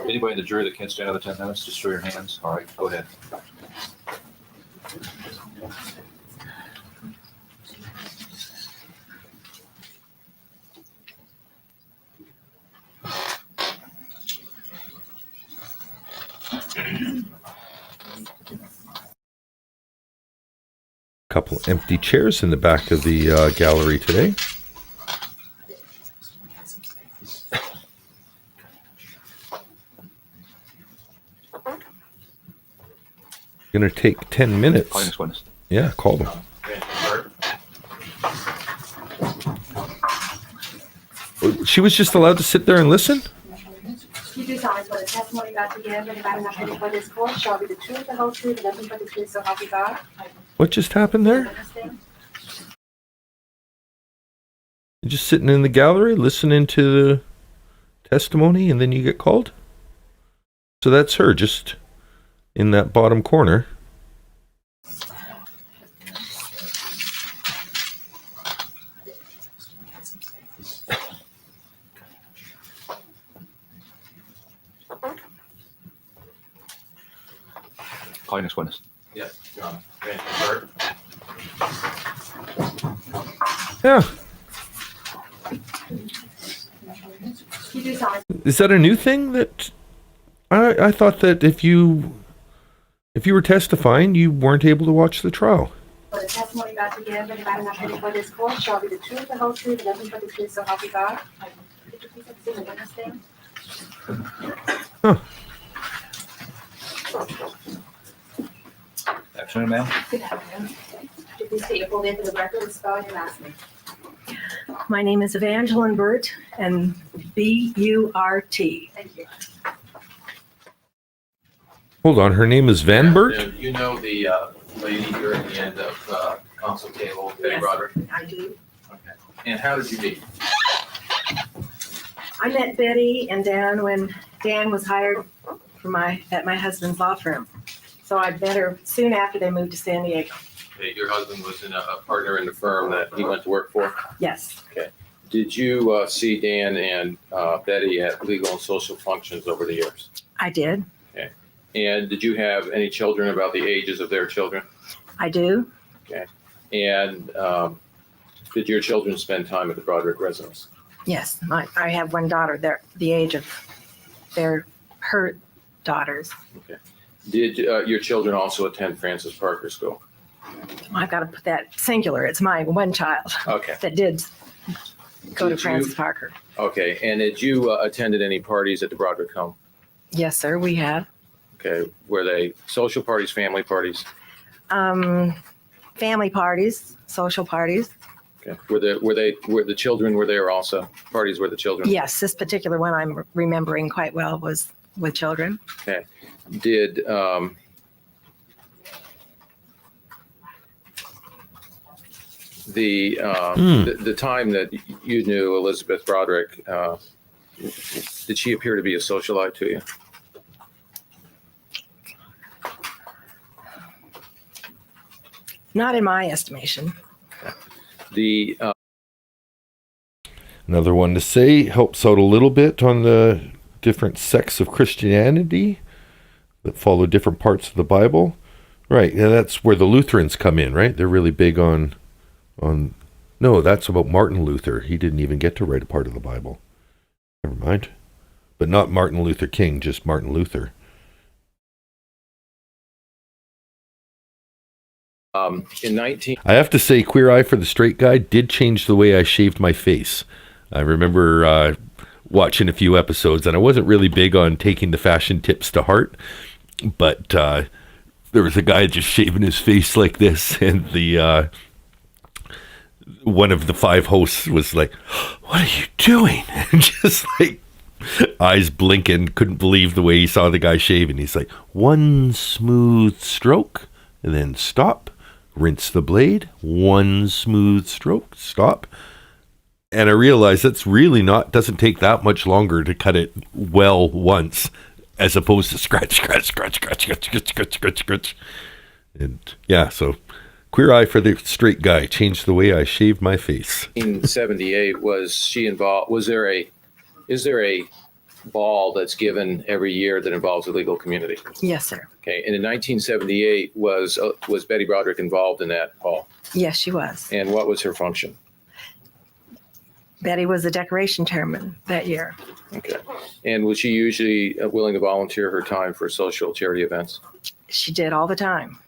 Anybody in the jury that can't stay another 10 minutes, just show your hands. All right, go ahead. Couple empty chairs in the back of the gallery today. Gonna take 10 minutes. Calling this witness. Yeah, call them. She was just allowed to sit there and listen? You do solemnly swear the testimony about to give and the matter not before this court shall be the truth, the whole truth, and nothing but the truth, so help you God. What just happened there? Understand? You're just sitting in the gallery listening to the testimony and then you get called? So that's her, just in that bottom corner. Call your next witness. Yes, John. Burt. Yeah. You do solemnly Is that a new thing that I thought that if you were testifying, you weren't able to watch the trial? swear the testimony about to give and about not before this court shall be the truth, the whole truth, and nothing but the truth, so help you God. Could you please have the witness stand? Afternoon, ma'am. Good afternoon. Could you please state your full name for the record and spell your last name? My name is EVANGELINE BURT, and B-U-R-T. Thank you. Hold on, her name is Van Burt? And you know the lady here at the end of council table, Betty Yes. Broderick? I do. Okay. And how did you meet? I met Betty and Dan when Dan was hired at my husband's law firm. So I met her soon after they moved to San Diego. Okay, your husband was a partner in the firm that he went to work for. Yes, Did you see Dan and Betty at legal and social functions over the years? I did. And did you have any children about the ages of their children? I do. And did your children spend time at the Broderick residence? Yes, I have one daughter. They're the age of her daughters. Did your children also attend Francis Parker School? I've got to put that singular. It's my one child Okay. that did go to Did Francis you- Parker. Okay. And did you attended any parties at the Broderick home? Yes, sir, we have. Okay. Were they social parties, family parties? Family parties, social parties. Okay. Were the children were there also? Parties where the children? Yes, this particular one I'm remembering quite well was with children. Did the time that you knew Elizabeth Broderick, did she appear to be a socialite to you? Not in my estimation. The Another one to say helps out a little bit on the different sects of Christianity that follow different parts of the Bible. Right, yeah, that's where the Lutherans come in, right? They're really big on no, that's about Martin Luther. He didn't even get to write a part of the Bible. Never mind. But not Martin Luther King, just Martin Luther. in 19 I have to say, Queer Eye for the Straight Guy did change the way I shaved my face. I remember watching a few episodes, and I wasn't really big on taking the fashion tips to heart, but there was a guy just shaving his face like this, and the one of the 5 hosts was like, "What are you doing?" And just like eyes blinking, couldn't believe the way he saw the guy shaving. He's like, "One smooth stroke, and then stop. Rinse the blade, one smooth stroke, stop." And I realized that's really doesn't take that much longer to cut it well once, as opposed to scratch. And yeah, so Queer Eye for the Straight Guy changed the way I shaved my face. 1978, was she involved? Is there a ball that's given every year that involves the legal community? Yes, sir. Okay, and in 1978, was Betty Broderick involved in that ball? Yes, she was. And what was her function? Betty was the decoration chairman that year. Okay, and was she usually willing to volunteer her time for social charity events? She did all the time.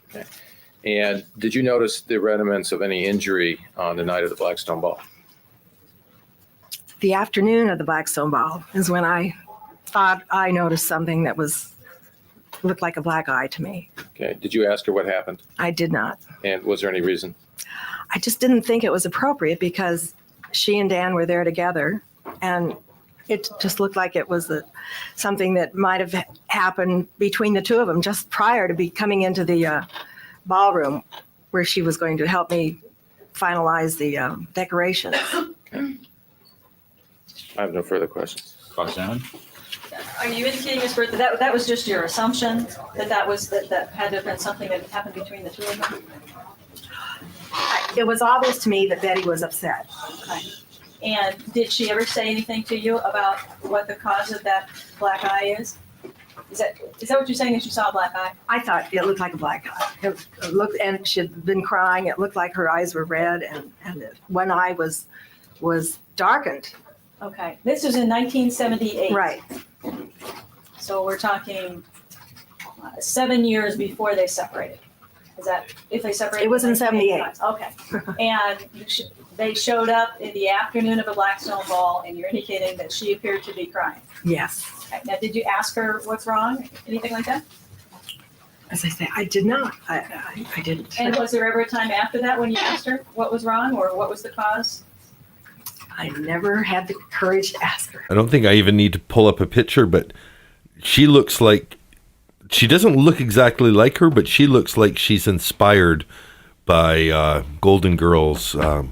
And did you notice the remnants of any injury on the night of the Blackstone Ball? The afternoon of the Blackstone Ball is when I thought I noticed something that looked like a black eye to me. Okay, did you ask her what happened? I did not. And was there any reason? I just didn't think it was appropriate because she and Dan were there together, and it just looked like it was something that might have happened between the two of them just prior to coming into the ballroom where she was going to help me finalize the decorations. I have no further questions. Cross-examine. Are you indicating, Ms. Burt, that that was just your assumption, that had to have been something that happened between the two of them? It was obvious to me that Betty was upset. Okay. And did she ever say anything to you about what the cause of that black eye is? Is that what you're saying, that you saw a black eye? I thought it looked like a black eye. It looked, and she'd been crying. It looked like her eyes were red, and one eye was darkened. Okay, this was in 1978. Right. So we're talking 7 years before they separated. Is that, if they separated? It was in 78. Okay. And they showed up in the afternoon of a Blackstone Ball, and you're indicating that she appeared to be crying. Yes. Okay. Now, did you ask her what's wrong? Anything like that? As I say, I did not. I didn't. And was there ever a time after that when you asked her what was wrong or what was the cause? I never had the courage to ask her. I don't think I even need to pull up a picture, but she looks like, she doesn't look exactly like her, but she looks like she's inspired by Golden Girls. How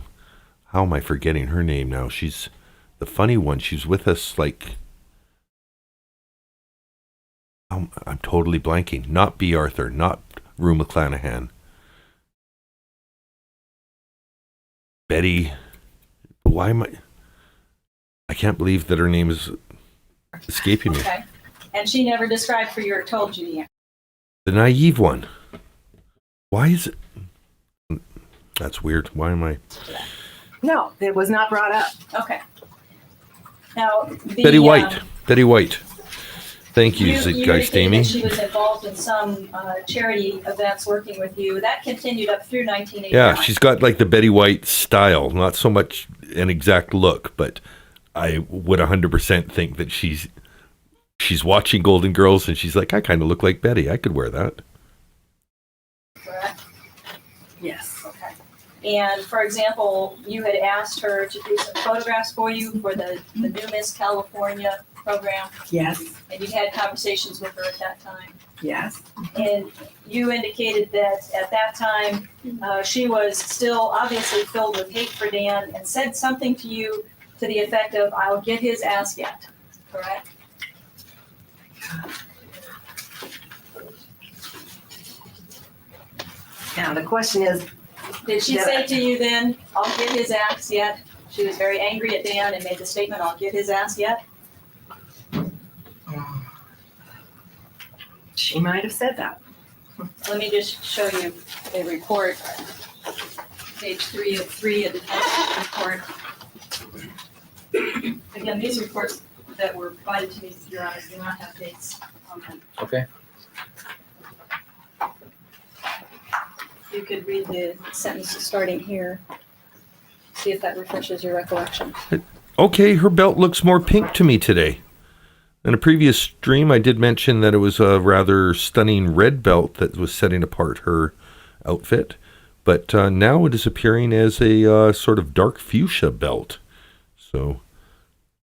am I forgetting her name now? She's the funny one. She's with us like, I'm totally blanking. Not B. Arthur, not Rue McClanahan. Betty. Why am I can't believe that her name is escaping me. Okay. And she never described for you or told you the answer. The naive one. Why is it? That's weird. Why am I? No, it was not brought up. Okay. Now, Betty White. Betty White. Thank you, you Zeitgeist indicated Amy. that she was involved in some charity events working with you. That continued up through 1989. Yeah, she's got like the Betty White style. Not so much an exact look, but I would 100% think that she's watching Golden Girls and she's like, I kind of look like Betty. I could wear that. Correct? Yes. Okay. And for example, you had asked her to do some photographs for you for the New Miss California program, Yes. and you had conversations with her at that time. Yes. And you indicated that at that time, she was still obviously filled with hate for Dan and said something to you to the effect of, I'll get his ass yet, correct? Now the question is, Did she say to you then, I'll get his ass yet? She was very angry at Dan and made the statement, I'll get his ass yet? she might have said that. Let me just show you a report, page 303 of the test report. Again, these reports that were provided to me, Your Honor, do not have dates on them. Okay. You could read the sentences starting here, see if that refreshes your recollection. Okay, her belt looks more pink to me today. In a previous stream, I did mention that it was a rather stunning red belt that was setting apart her outfit, but now it is appearing as a sort of dark fuchsia belt. So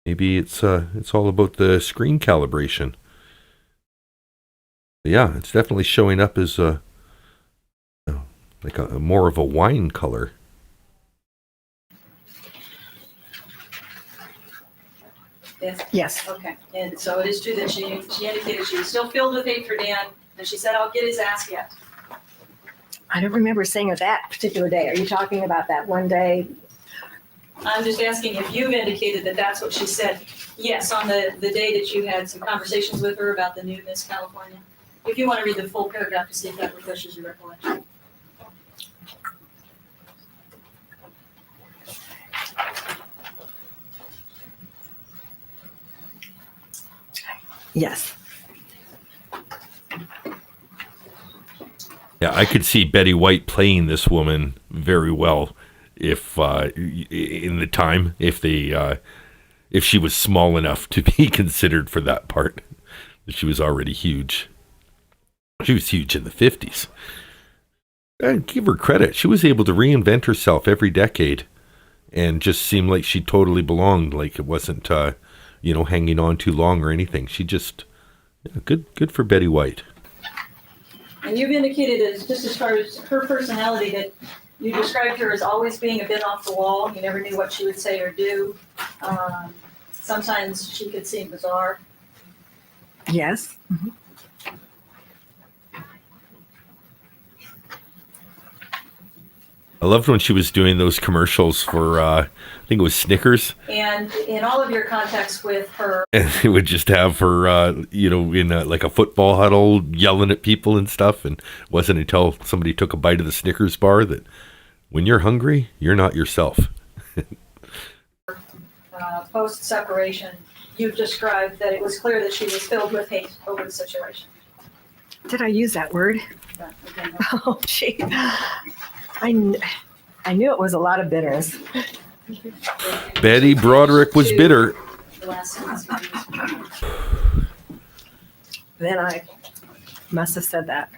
maybe it's all about the screen calibration. But yeah, it's definitely showing up as like a more of a wine color. Yes? Yes. Okay, and so it is true that she indicated she was still filled with hate for Dan, and she said, I'll get his ass yet. I don't remember saying it that particular day. Are you talking about that one day? I'm just asking if you've indicated that that's what she said. Yes, on the day that you had some conversations with her about the New Miss California. If you want to read the full paragraph to see if that refreshes your recollection. Yes. Yeah, I could see Betty White playing this woman very well if in the time if she was small enough to be considered for that part. She was already huge. She was huge in the 50s. I'd give her credit. She was able to reinvent herself every decade and just seemed like she totally belonged, like it wasn't hanging on too long or anything. She just good for Betty White. And you've indicated just as far as her personality that you described her as always being a bit off the wall. You never knew what she would say or do. Sometimes she could seem bizarre. Yes. Mm-hmm. I loved when she was doing those commercials for, I think it was Snickers. And in all of your contacts with her, And it would just have her, in like a football huddle yelling at people and stuff. And it wasn't until somebody took a bite of the Snickers bar that when you're hungry, you're not yourself. post-separation, you described that it was clear that she was filled with hate over the situation. Did I use that word? But again, Oh, gee. I knew it was a lot of bitterness. Betty Broderick was bitter. the last sentence. Then I must have said that.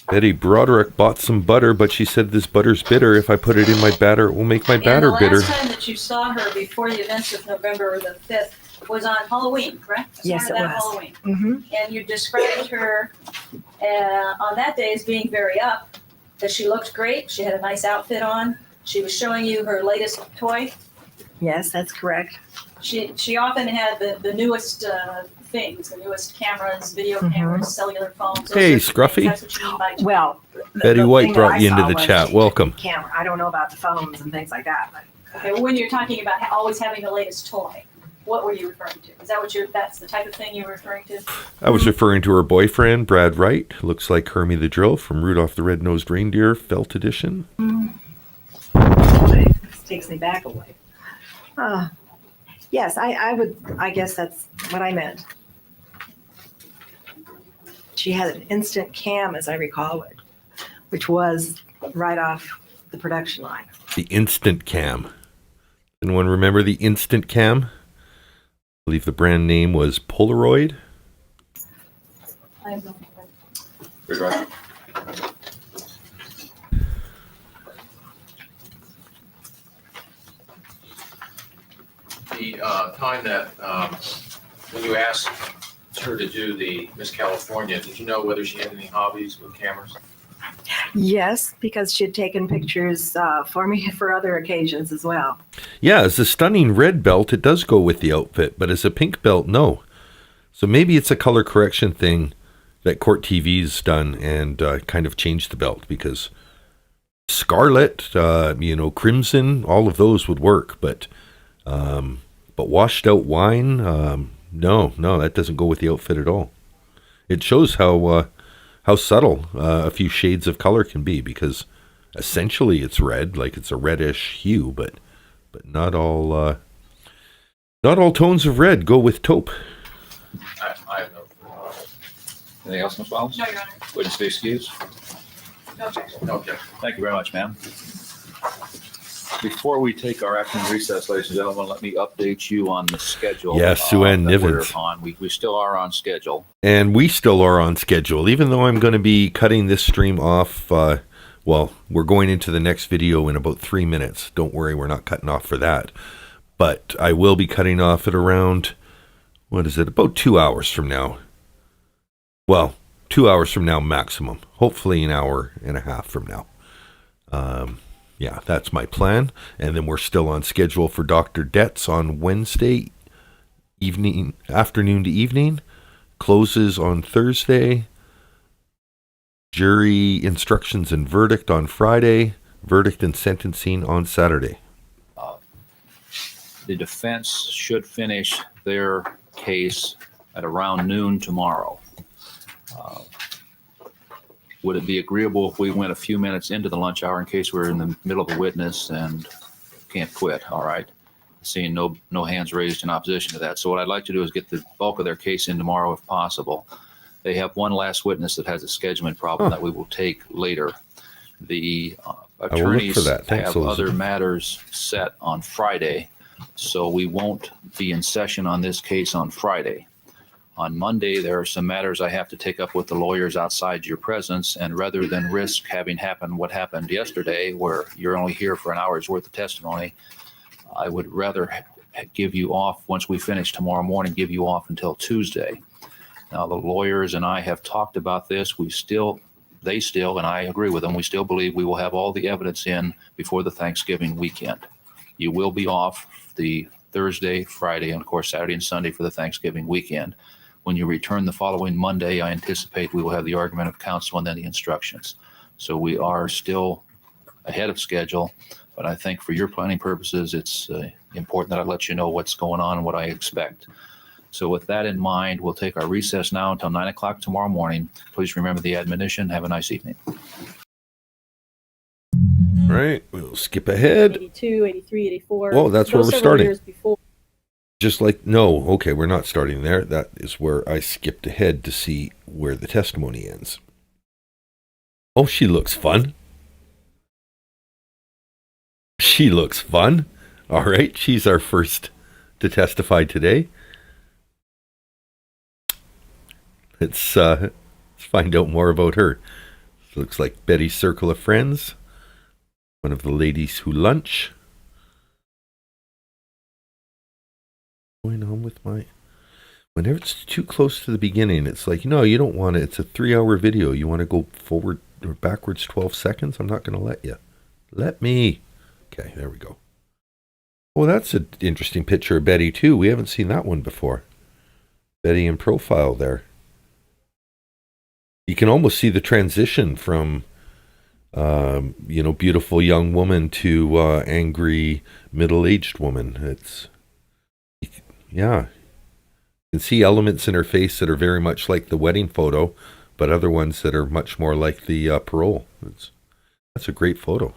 Betty Broderick bought some butter, but she said this butter's bitter. If I put it in my batter, it will make my batter and the bitter. last time that you saw her before the events of November the 5th was on Halloween, correct? Yes, it That was. Halloween. Mm-hmm. And you described her on that day as being very up, that she looked great, she had a nice outfit on, she was showing you her latest toy. Yes, that's correct. She often had the newest things, the newest cameras, video Mhm. cameras, cellular phones. those Hey, sorts of Scruffy. things. That's what you mean by Well, Betty the White thing brought that you I into saw the was chat. Welcome. Camera. I don't know about the phones and things like that, but Okay, when you're talking about always having the latest toy, what were you referring to? Is that what that's the type of thing you were referring to? I was referring to her boyfriend, Brad Wright. Looks like Hermie the Drill from Rudolph the Red-Nosed Reindeer, Felt Edition. this takes me back a way. Yes, I guess that's what I meant. She had an instant cam, as I recall it, which was right off the production line. The Instant Cam. Anyone remember the Instant Cam? I believe the brand name was Polaroid. I have no Good, right? The time that, when you asked her to do the Miss California, did you know whether she had any hobbies with cameras? Yes, because she had taken pictures for me for other occasions as well. Yeah, as a stunning red belt, it does go with the outfit, but as a pink belt, no. So maybe it's a color correction thing that Court TV's done and kind of changed the belt, because scarlet, crimson, all of those would work, but washed out wine, no, that doesn't go with the outfit at all. It shows how subtle a few shades of color can be, because essentially it's red, like it's a reddish hue, but not all tones of red go with taupe. I have no. Anything else, Ms. Wallace? No, Your Honor. Witness be excused. No objection. Okay. Thank you very much, ma'am. Before we take our afternoon recess, ladies and gentlemen, let me update you on the schedule. Yes, Sue Ann that we're Nivens. on. We still are on schedule. And we still are on schedule, even though I'm going to be cutting this stream off. We're going into the next video in about 3 minutes. Don't worry, we're not cutting off for that. But I will be cutting off at around, about 2 hours from now. Well, 2 hours from now maximum. Hopefully an hour and a half from now. Yeah, that's my plan. And then we're still on schedule for Dr. Detz on Wednesday afternoon to evening. Closes on Thursday. Jury instructions and verdict on Friday. Verdict and sentencing on Saturday. The defense should finish their case at around noon tomorrow. Would it be agreeable if we went a few minutes into the lunch hour in case we're in the middle of a witness and can't quit? All right. Seeing no hands raised in opposition to that. So what I'd like to do is get the bulk of their case in tomorrow if possible. They have one last witness that has a scheduling problem that we will take later. The attorneys for that. Thanks, have Elizabeth. other matters set on Friday, so we won't be in session on this case on Friday. On Monday, there are some matters I have to take up with the lawyers outside your presence, and rather than risk having happen what happened yesterday, where you're only here for an hour's worth of testimony, I would rather give you off once we finish tomorrow morning, give you off until Tuesday. Now, the lawyers and I have talked about this. They still, and I agree with them, we still believe we will have all the evidence in before the Thanksgiving weekend. You will be off the Thursday, Friday, and of course Saturday and Sunday for the Thanksgiving weekend. When you return the following Monday, I anticipate we will have the argument of counsel and then the instructions. So we are still ahead of schedule, but I think for your planning purposes, it's important that I let you know what's going on and what I expect. So with that in mind, we'll take our recess now until 9 o'clock tomorrow morning. Please remember the admonition. Have a nice evening. All right, we'll skip ahead. 82, 83, 84. Oh, that's where Those we're several starting. years before. Just like, no, okay, we're not starting there. That is where I skipped ahead to see where the testimony ends. Oh, she looks fun. She looks fun. All right, she's our first to testify today. Let's find out more about her. Looks like Betty's circle of friends. One of the ladies who lunch. Going on with my... Whenever it's too close to the beginning, it's like, no, you don't want it. It's a 3-hour video. You want to go forward or backwards 12 seconds? I'm not going to let you. Let me. Okay, there we go. Oh, that's an interesting picture of Betty, too. We haven't seen that one before. Betty in profile there. You can almost see the transition from, beautiful young woman to angry middle-aged woman. It's, yeah. You can see elements in her face that are very much like the wedding photo, but other ones that are much more like the parole. That's a great photo.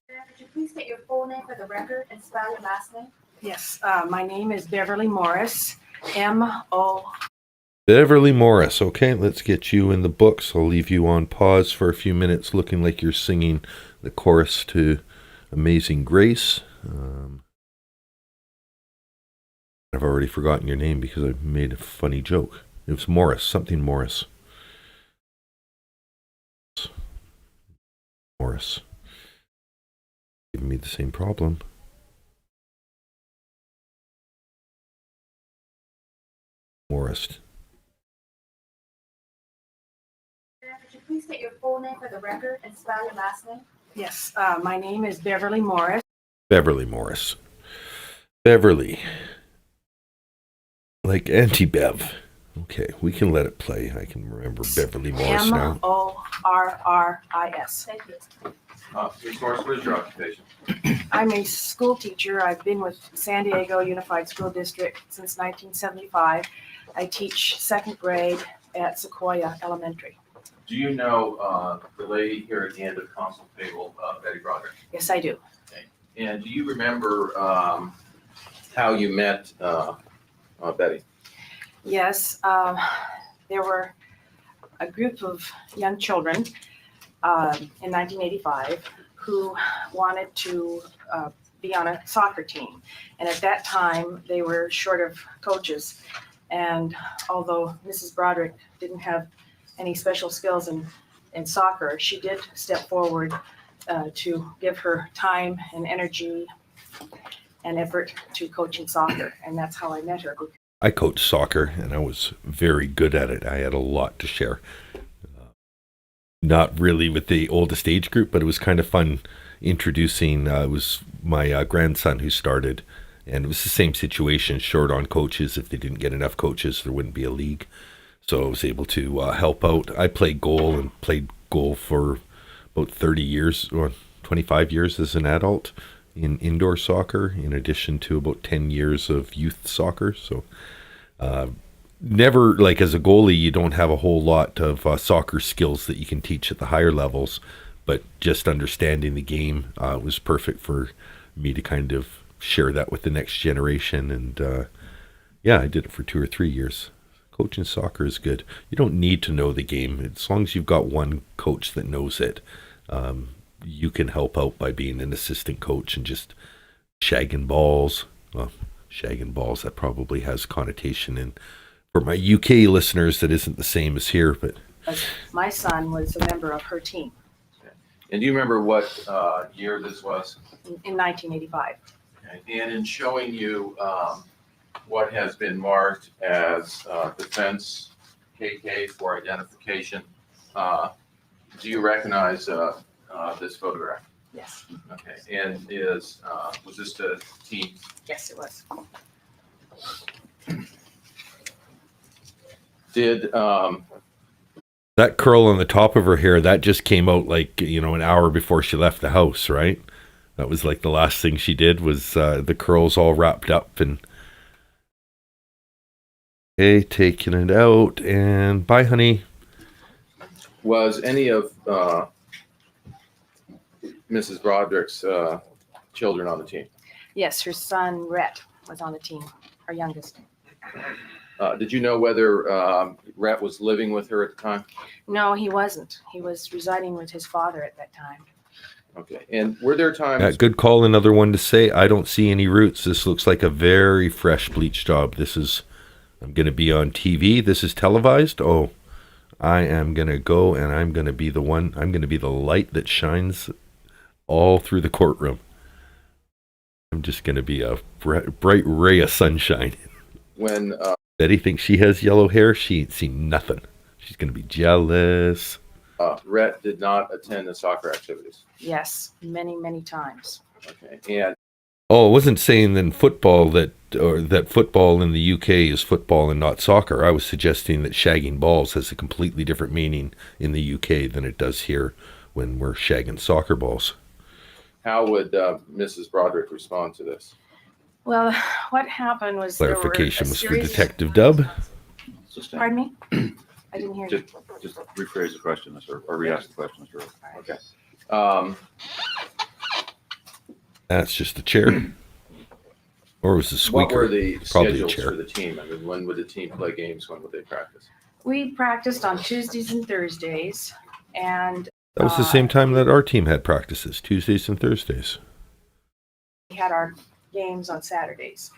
Could you please state your full name for the record and spell your last name? Yes, my name is Beverly Morris, M-O. Beverly Morris. Okay, let's get you in the books. I'll leave you on pause for a few minutes looking like you're singing the chorus to Amazing Grace. I've already forgotten your name because I made a funny joke. It was Morris, something Morris. Morris. Giving me the same problem. Morris. Could you please state your full name for the record and spell your last name? Yes, my name is Beverly Morris. Beverly Morris. Beverly. Like Anti-Bev. Okay, we can let it play. I can remember Beverly Morris now. M-O-R-R-I-S. Thank you. Resource, what is your occupation? I'm a school teacher. I've been with San Diego Unified School District since 1975. I teach second grade at Sequoia Elementary. Do you know the lady here at the end of the council table, Betty Broderick? Yes, I do. And do you remember how you met Betty? Yes, there were a group of young children in 1985 who wanted to be on a soccer team. And at that time, they were short of coaches. And although Mrs. Broderick didn't have any special skills in soccer, she did step forward to give her time and energy and effort to coaching soccer. And that's how I met her. I coached soccer, and I was very good at it. I had a lot to share. Not really with the oldest age group, but it was kind of fun introducing. It was my grandson who started, and it was the same situation, short on coaches. If they didn't get enough coaches, there wouldn't be a league. So I was able to help out. I played goal for about 30 years, or 25 years as an adult in indoor soccer, in addition to about 10 years of youth soccer. So never, like as a goalie, you don't have a whole lot of soccer skills that you can teach at the higher levels, but just understanding the game was perfect for me to kind of share that with the next generation. And I did it for 2 or 3 years. Coaching soccer is good. You don't need to know the game. As long as you've got one coach that knows it, you can help out by being an assistant coach and just shagging balls. Well, shagging balls, that probably has connotation in for my UK listeners that isn't the same as here, but My son was a member of her team And do you remember what year this was? in 1985. Okay. And in showing you what has been marked as defense KK for identification, do you recognize this photograph? Yes. Okay. And was this a team? Yes, it was. Did That curl on the top of her hair, that just came out like, an hour before she left the house, right? That was like the last thing she did was the curls all wrapped up and okay, taking it out and bye, honey. was any of Mrs. Broderick's children on the team? Yes, her son Rhett was on the team, our youngest. Did you know whether Rhett was living with her at the time? No, he wasn't. He was residing with his father at that time. Okay. And were there times? Yeah, good call. Another one to say, I don't see any roots. This looks like a very fresh bleach job. I'm going to be on TV. This is televised. Oh, I am going to go and I'm going to be the one. I'm going to be the light that shines all through the courtroom. I'm just going to be a bright ray of sunshine. When Betty thinks she has yellow hair, she ain't seen nothing. She's going to be jealous. Rhett did not attend the soccer activities. Yes, many, many times. Okay. And Oh, I wasn't saying then football that football in the UK is football and not soccer. I was suggesting that shagging balls has a completely different meaning in the UK than it does here when we're shagging soccer balls. how would Mrs. Broderick respond to this? Well, what happened was Clarification was for series- Detective Dub. Sustain. Pardon me? I didn't hear you. Just rephrase the question, or re-ask the question, sir. Okay. That's just a chair. Or was it a What were squeaker? the Probably a schedules chair. for the team? I mean, when would the team play games? When would they practice? We practiced on Tuesdays and Thursdays, and That was the same time that our team had practices, Tuesdays and Thursdays. we had our games on Saturdays.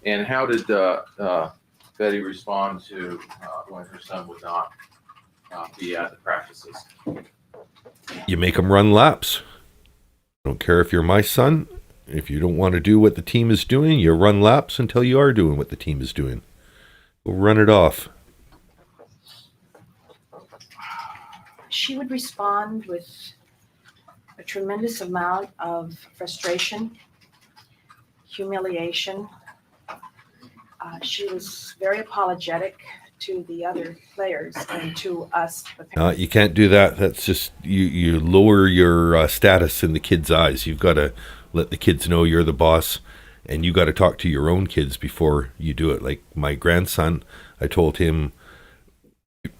And how did Betty respond to when her son would not be at the practices? You make them run laps. Don't care if you're my son. If you don't want to do what the team is doing, you run laps until you are doing what the team is doing. We'll run it off. She would respond with a tremendous amount of frustration, humiliation. She was very apologetic to the other players and to us, the parents. You can't do that. That's just, you lower your status in the kids' eyes. You've got to let the kids know you're the boss, and you got to talk to your own kids before you do it. Like my grandson, I told him,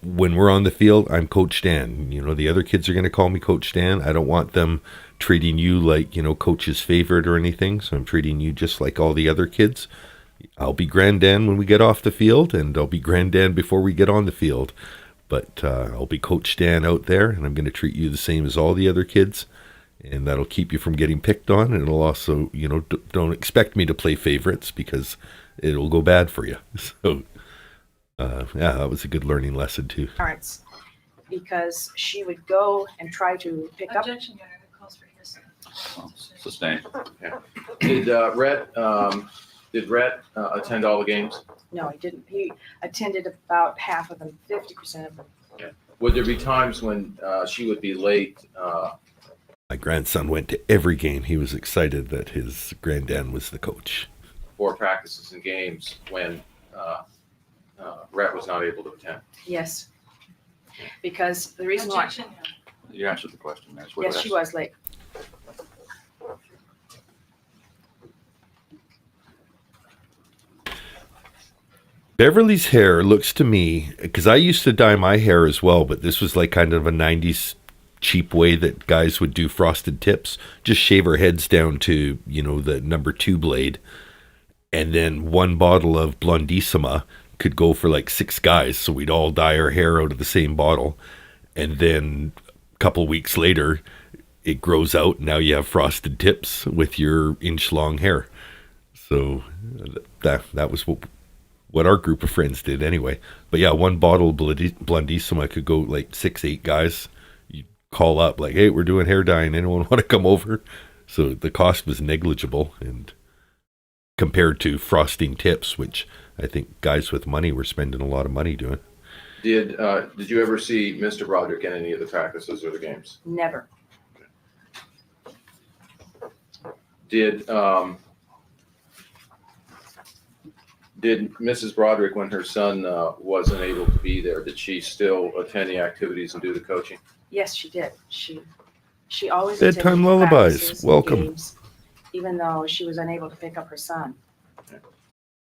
when we're on the field, I'm Coach Dan. The other kids are going to call me Coach Dan. I don't want them treating you like, Coach's favorite or anything. So I'm treating you just like all the other kids. I'll be Grand Dan when we get off the field, and I'll be Grand Dan before we get on the field. But I'll be Coach Dan out there, and I'm going to treat you the same as all the other kids. And that'll keep you from getting picked on. And it'll also, don't expect me to play favorites because it'll go bad for you. So, yeah, that was a good learning lesson too. Parents, because she would go and try to pick up. Objection, Your Honor, that calls for hearsay. Sustain. Did Rhett attend all the games? No, he didn't. He attended about half of them, 50% of them. Would there be times when she would be late? My grandson went to every game. He was excited that his granddad was the coach. For practices and games when Rhett was not able to attend? Yes. Because the reason why, Objection, You answered the question. That's what yes, she was late. Beverly's hair looks to me, because I used to dye my hair as well, but this was like kind of a 90s cheap way that guys would do frosted tips. Just shave our heads down to, the number 2 blade. And then one bottle of Blondissima could go for like 6 guys. So we'd all dye our hair out of the same bottle. And then a couple weeks later, it grows out. Now you have frosted tips with your inch-long hair. So that was what our group of friends did anyway. But yeah, one bottle of Blondissima could go like 6-8 guys. You call up like, hey, we're doing hair dyeing. Anyone want to come over? So the cost was negligible, and compared to frosting tips, which I think guys with money were spending a lot of money doing. Did you ever see Mr. Broderick in any of the practices or the games? Never. Did Mrs. Broderick, when her son wasn't able to be there, did she still attend the activities and do the coaching? Yes, she did. She always Bedtime attended lullabies. practices and Welcome. games, even though she was unable to pick up her son.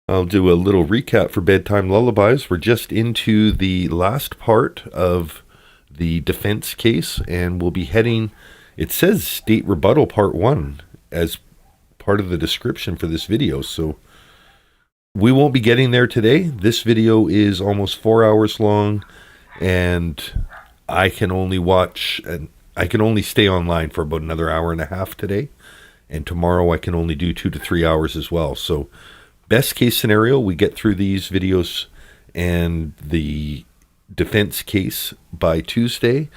I'll do a little recap for Bedtime Lullabies. We're just into the last part of the defense case, and we'll be heading, it says State Rebuttal Part 1 as part of the description for this video, so we won't be getting there today. This video is almost 4 hours long, and I can only watch, and I can only stay online for about another hour and a half today, and tomorrow I can only do 2 to 3 hours as well. So best case scenario, we get through these videos and the defense case by Tuesday,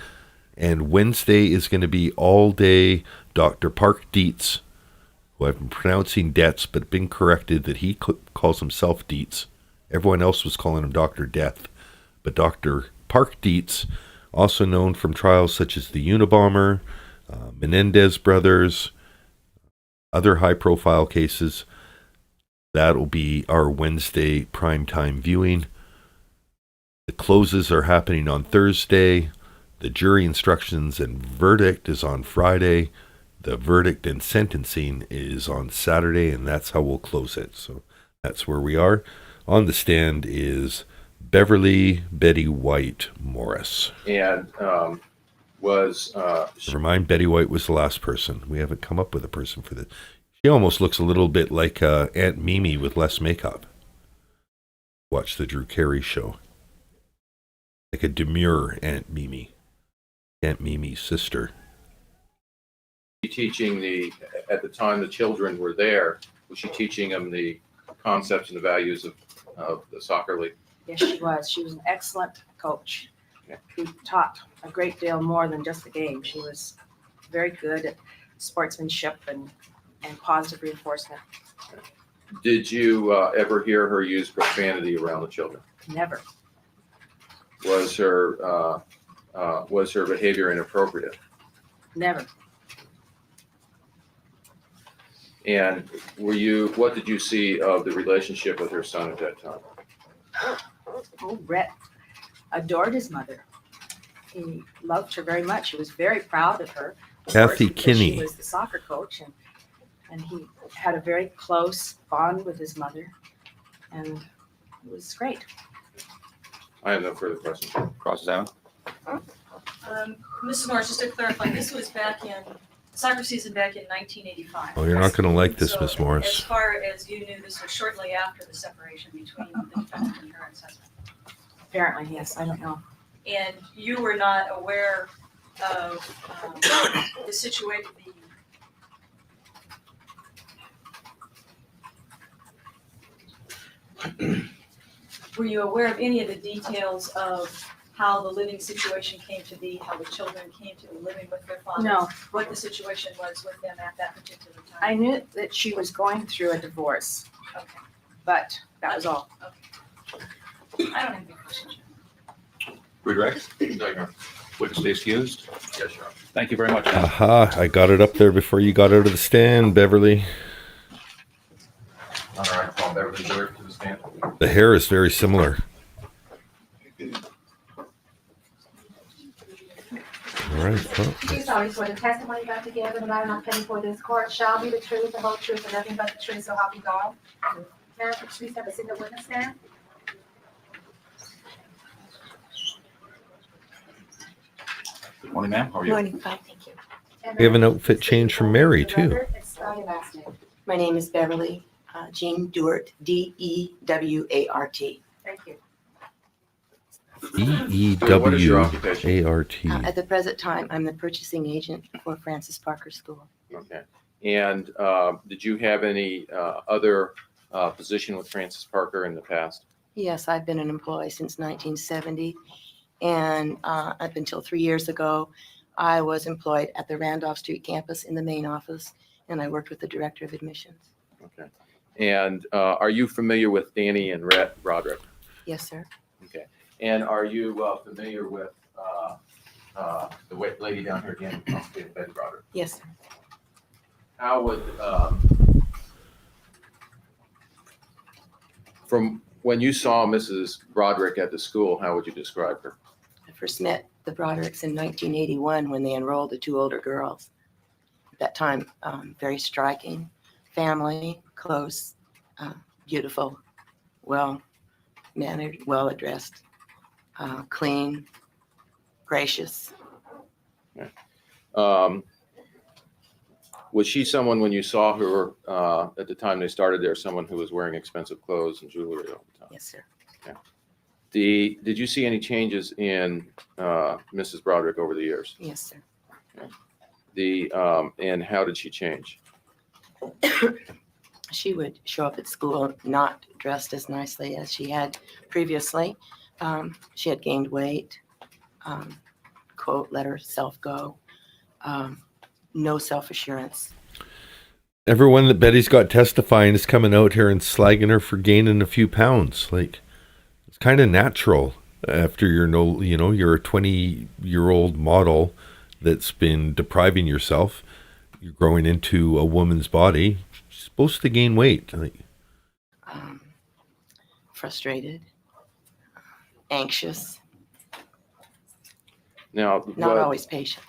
and Wednesday is going to be all day Dr. Park Dietz, who I've been pronouncing Detz, but been corrected that he calls himself Dietz. Everyone else was calling him Dr. Death, but Dr. Park Dietz, also known from trials such as the Unabomber, Menendez brothers, other high-profile cases. That'll be our Wednesday primetime viewing. The closes are happening on Thursday. The jury instructions and verdict is on Friday. The verdict and sentencing is on Saturday, and that's how we'll close it. So that's where we are. On the stand is Beverly Betty White Morris. And Never mind, Betty White was the last person. We haven't come up with a person for this. She almost looks a little bit like Aunt Mimi with less makeup. Watch the Drew Carey show. Like a demure Aunt Mimi. Aunt Mimi's sister. teaching at the time the children were there, was she teaching them the concepts and the values of the soccer league? Yes, she was. She was an excellent coach. Okay. Who taught a great deal more than just the game. She was very good at sportsmanship and positive reinforcement. Did you ever hear her use profanity around the children? Never. Was her behavior inappropriate? Never. And what did you see of the relationship with her son at that time? Oh, Rhett adored his mother. He loved her very much. He was very proud of her. Of Kathy course, because Kinney. She was the soccer coach, and he had a very close bond with his mother, and it was great. I have no further questions. Cross-examine. Mrs. Morris, just to clarify, this was back in soccer season back in 1985. Oh, you're not going to like this, So, Miss Morris. As far as you knew, this was shortly after the separation between the defendant and her ex-husband. Apparently, yes. I don't know. And you were not aware of the situation, were you aware of any of the details of how the living situation came to be, how the children came to be living with their father? No. What the situation was with them at that particular time? I knew that she was going through a divorce, Okay. but that was all. I don't have any questions. Redirect. Witness be excused. Yes, sure. Thank you very much. Aha, I got it up there before you got out of the stand, Beverly. All right, call Beverly Burke to the stand. The hair is very similar. All right. Well, Please sorry for the testimony about to give in the matter not pending for this court shall be the truth, the whole truth, and nothing but the truth, so help you God. Now, please have a single witness stand. Good morning, ma'am. How are you? Morning. Fine, thank you. we have an outfit change from Mary, too. Spell your last name. My name is Beverly Jean Dewart, D-E-W-A-R-T. Thank you. What is your occupation? E-E-W-A-R-T. At the present time, I'm the purchasing agent for Francis Parker School. Okay. And did you have any other position with Francis Parker in the past? Yes, I've been an employee since 1970, and up until 3 years ago, I was employed at the Randolph Street campus in the main office, and I worked with the director of admissions. Okay. And are you familiar with Danny and Rhett Broderick? Yes, sir. Okay. And are you familiar with the white lady down here again, Betty Broderick? Yes, sir. How would From when you saw Mrs. Broderick at the school, how would you describe her? I first met the Brodericks in 1981 when they enrolled the 2 older girls. At that time, very striking family, close, beautiful, well-mannered, well-addressed, clean, gracious. Was she someone, when you saw her at the time they started there, someone who was wearing expensive clothes and jewelry all the time? Yes, sir. Did you see any changes in Mrs. Broderick over the years? Yes, sir. And how did she change? She would show up at school not dressed as nicely as she had previously. She had gained weight, quote, let herself go, no self-assurance. Everyone that Betty's got testifying is coming out here and slagging her for gaining a few pounds. Like, it's kind of natural after you're a 20-year-old model that's been depriving yourself. You're growing into a woman's body. She's supposed to gain weight. Like, Frustrated, anxious, Now, not always patient.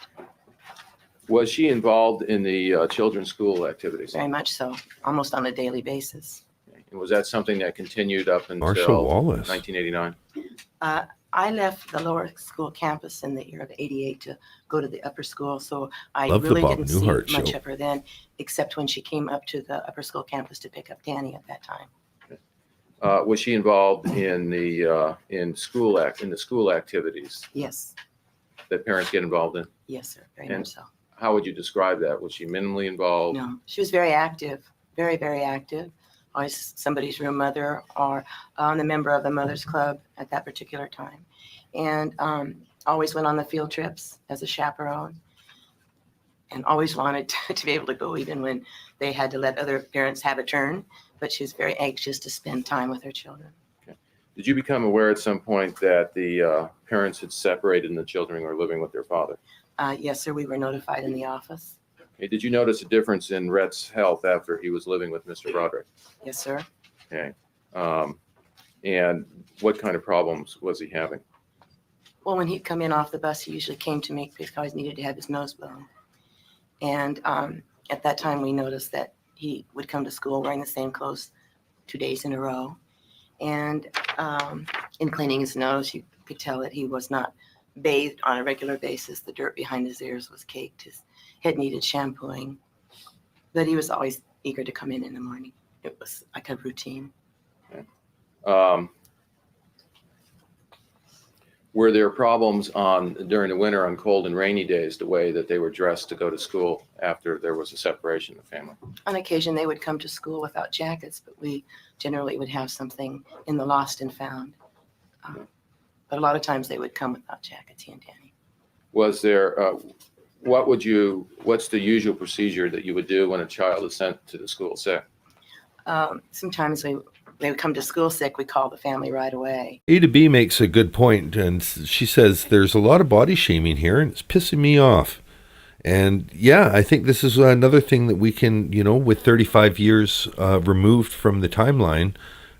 was she involved in the children's school activities? Very much so, almost on a daily basis. And was that something that continued up Marshall until Wallace. 1989? I left the lower school campus in the year of '88 to go to the upper school, so I Love the really Bob didn't Newhart see much show. of her then, except when she came up to the upper school campus to pick up Danny at that time. Was she involved in the school activities Yes, that parents get involved in? yes, sir, very And- much so. How would you describe that? Was she minimally involved? No, she was very active, very, very active. Always somebody's room mother or the member of the Mothers Club at that particular time. And always went on the field trips as a chaperone and always wanted to be able to go even when they had to let other parents have a turn. But she was very anxious to spend time with her children. Did you become aware at some point that the parents had separated and the children were living with their father? Yes, sir, we were notified in the office. Okay. Did you notice a difference in Rhett's health after he was living with Mr. Broderick? Yes, sir. Okay. And what kind of problems was he having? Well, when he'd come in off the bus, he usually came to me because he always needed to have his nose blown. And at that time, we noticed that he would come to school wearing the same clothes 2 days in a row. And in cleaning his nose, you could tell that he was not bathed on a regular basis. The dirt behind his ears was caked. His head needed shampooing. But he was always eager to come in the morning. It was like a routine. Were there problems during the winter on cold and rainy days, the way that they were dressed to go to school after there was a separation in the family? On occasion, they would come to school without jackets, but we generally would have something in the lost and found. But a lot of times they would come without jackets, he and Danny. Was there, what's the usual procedure that you would do when a child is sent to the school sick? Sometimes they would come to school sick, we call the family right away. A to B makes a good point, and she says there's a lot of body shaming here, and it's pissing me off. And yeah, I think this is another thing that we can, with 35 years removed from the timeline,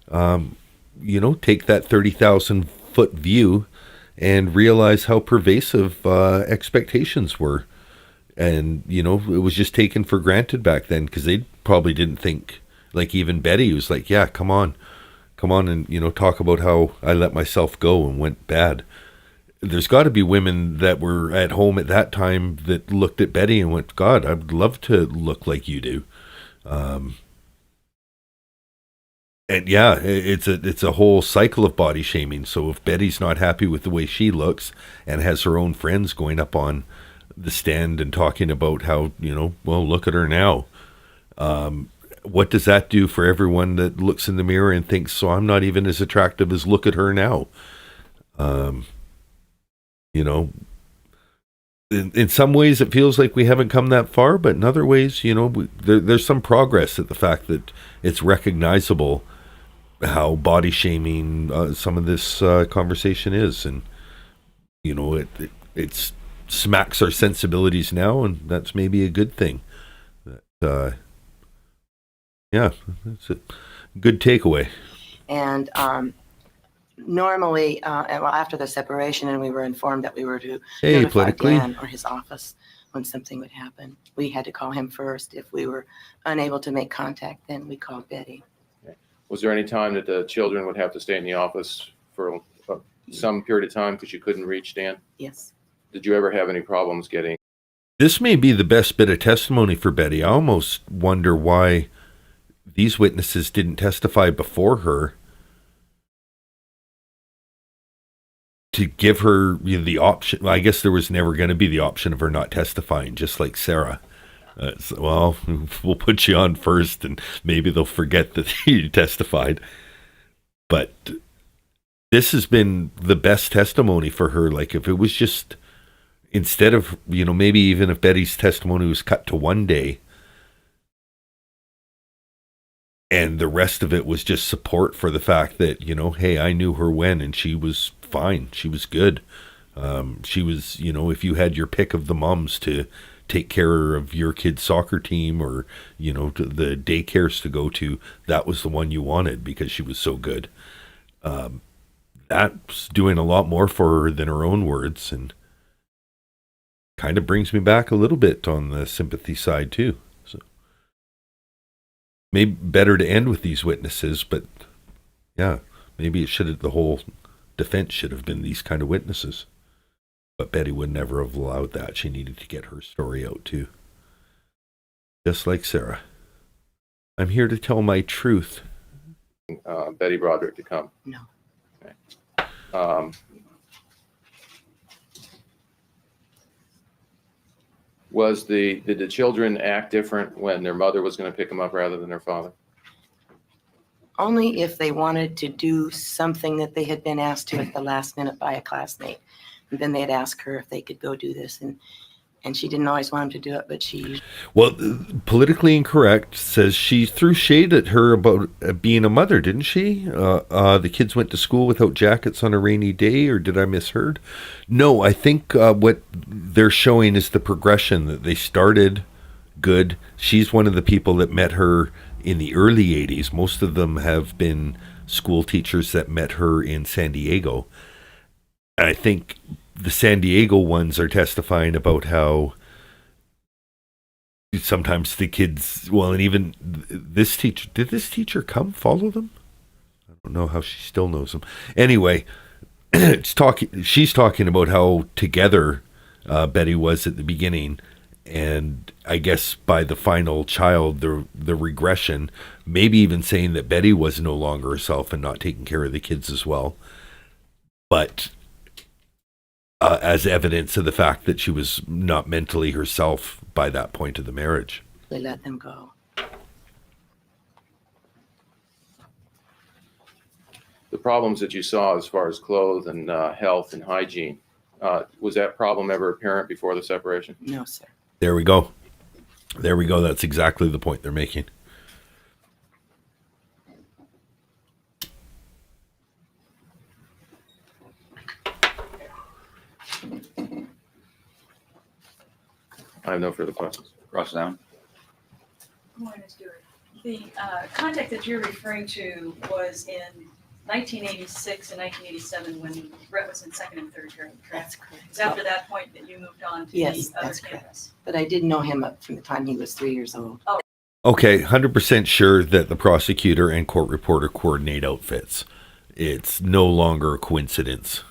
take that 30,000-foot view and realize how pervasive expectations were. And, it was just taken for granted back then because they probably didn't think, like even Betty was like, yeah, come on and, talk about how I let myself go and went bad. There's got to be women that were at home at that time that looked at Betty and went, God, I'd love to look like you do. And yeah, it's a whole cycle of body shaming. So if Betty's not happy with the way she looks and has her own friends going up on the stand and talking about how, well, look at her now. What does that do for everyone that looks in the mirror and thinks, so I'm not even as attractive as look at her now? In some ways it feels like we haven't come that far, but in other ways, there's some progress at the fact that it's recognizable how body shaming some of this conversation is. And, it smacks our sensibilities now, and that's maybe a good thing. Yeah, that's a good takeaway. And normally, well, after the separation, and we were informed that we were to Hey, notify politically. Dan or his office when something would happen. We had to call him first. If we were unable to make contact, then we called Betty. Was there any time that the children would have to stay in the office for some period of time because you couldn't reach Dan? Yes. Did you ever have any problems getting? This may be the best bit of testimony for Betty. I almost wonder why these witnesses didn't testify before her to give her the option. Well, I guess there was never going to be the option of her not testifying, just like Sarah. Well, we'll put you on first, and maybe they'll forget that you testified. But this has been the best testimony for her. Like, if it was just, instead of, maybe even if Betty's testimony was cut to 1 day, and the rest of it was just support for the fact that, hey, I knew her when, and she was fine. She was good. She was, if you had your pick of the moms to take care of your kid's soccer team or, the daycares to go to, that was the one you wanted because she was so good. That's doing a lot more for her than her own words, and kind of brings me back a little bit on the sympathy side too. So maybe better to end with these witnesses, but yeah, maybe the whole defense should have been these kind of witnesses. But Betty would never have allowed that. She needed to get her story out too. Just like Sarah. I'm here to tell my truth. Betty Broderick to come? No. Okay. Did the children act different when their mother was going to pick them up rather than their father? Only if they wanted to do something that they had been asked to at the last minute by a classmate. And then they'd ask her if they could go do this. And she didn't always want them to do it, but she... Well, Politically Incorrect says she threw shade at her about being a mother, didn't she? The kids went to school without jackets on a rainy day, or did I misheard? No, I think what they're showing is the progression, that they started good. She's one of the people that met her in the early 80s. Most of them have been school teachers that met her in San Diego. And I think the San Diego ones are testifying about how sometimes the kids, and even this teacher, did this teacher come follow them? I don't know how she still knows them. Anyway, she's talking about how together Betty was at the beginning, and I guess by the final child, the regression, maybe even saying that Betty was no longer herself and not taking care of the kids as well. But as evidence of the fact that she was not mentally herself by that point of the marriage. They let them go. The problems that you saw as far as clothes and health and hygiene, was that problem ever apparent before the separation? No, sir. There we go. That's exactly the point they're making. I have no further questions. Cross down. Morning, Stuart. The contact that you're referring to was in 1986 and 1987 when Rhett was in second and third grade, correct? That's correct. It's after that point that you moved on to Yes, the other that's correct. campus. But I did know him up from the time he was 3 years old. Okay, 100% sure that the prosecutor and court reporter coordinate outfits. It's no longer a coincidence.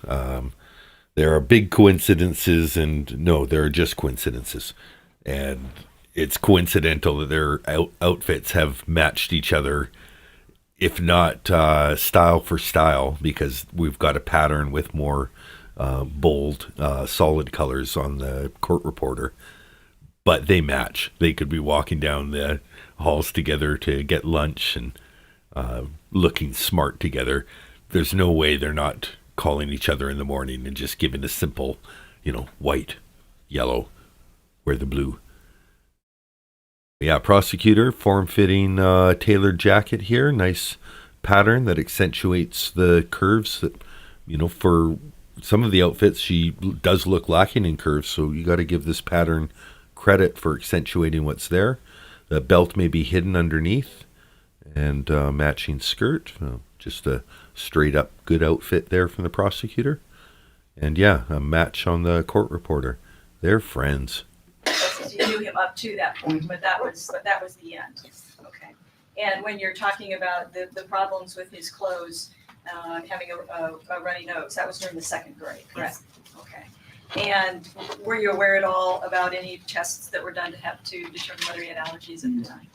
There are big coincidences, and no, there are just coincidences. And it's coincidental that their outfits have matched each other, if not style for style, because we've got a pattern with more bold, solid colors on the court reporter. But they match. They could be walking down the halls together to get lunch and looking smart together. There's no way they're not calling each other in the morning and just giving a simple, white, yellow, wear the blue. Yeah, prosecutor, form-fitting tailored jacket here. Nice pattern that accentuates the curves that, for some of the outfits, she does look lacking in curves, so you got to give this pattern credit for accentuating what's there. The belt may be hidden underneath, and matching skirt. Just a straight up good outfit there from the prosecutor. And yeah, a match on the court reporter. They're friends. You knew him up to that point, but that was the end. Okay. And when you're talking about the problems with his clothes, having a runny nose, that was during the second grade, correct? Okay. And were you aware at all about any tests that were done to determine whether he had allergies at the time?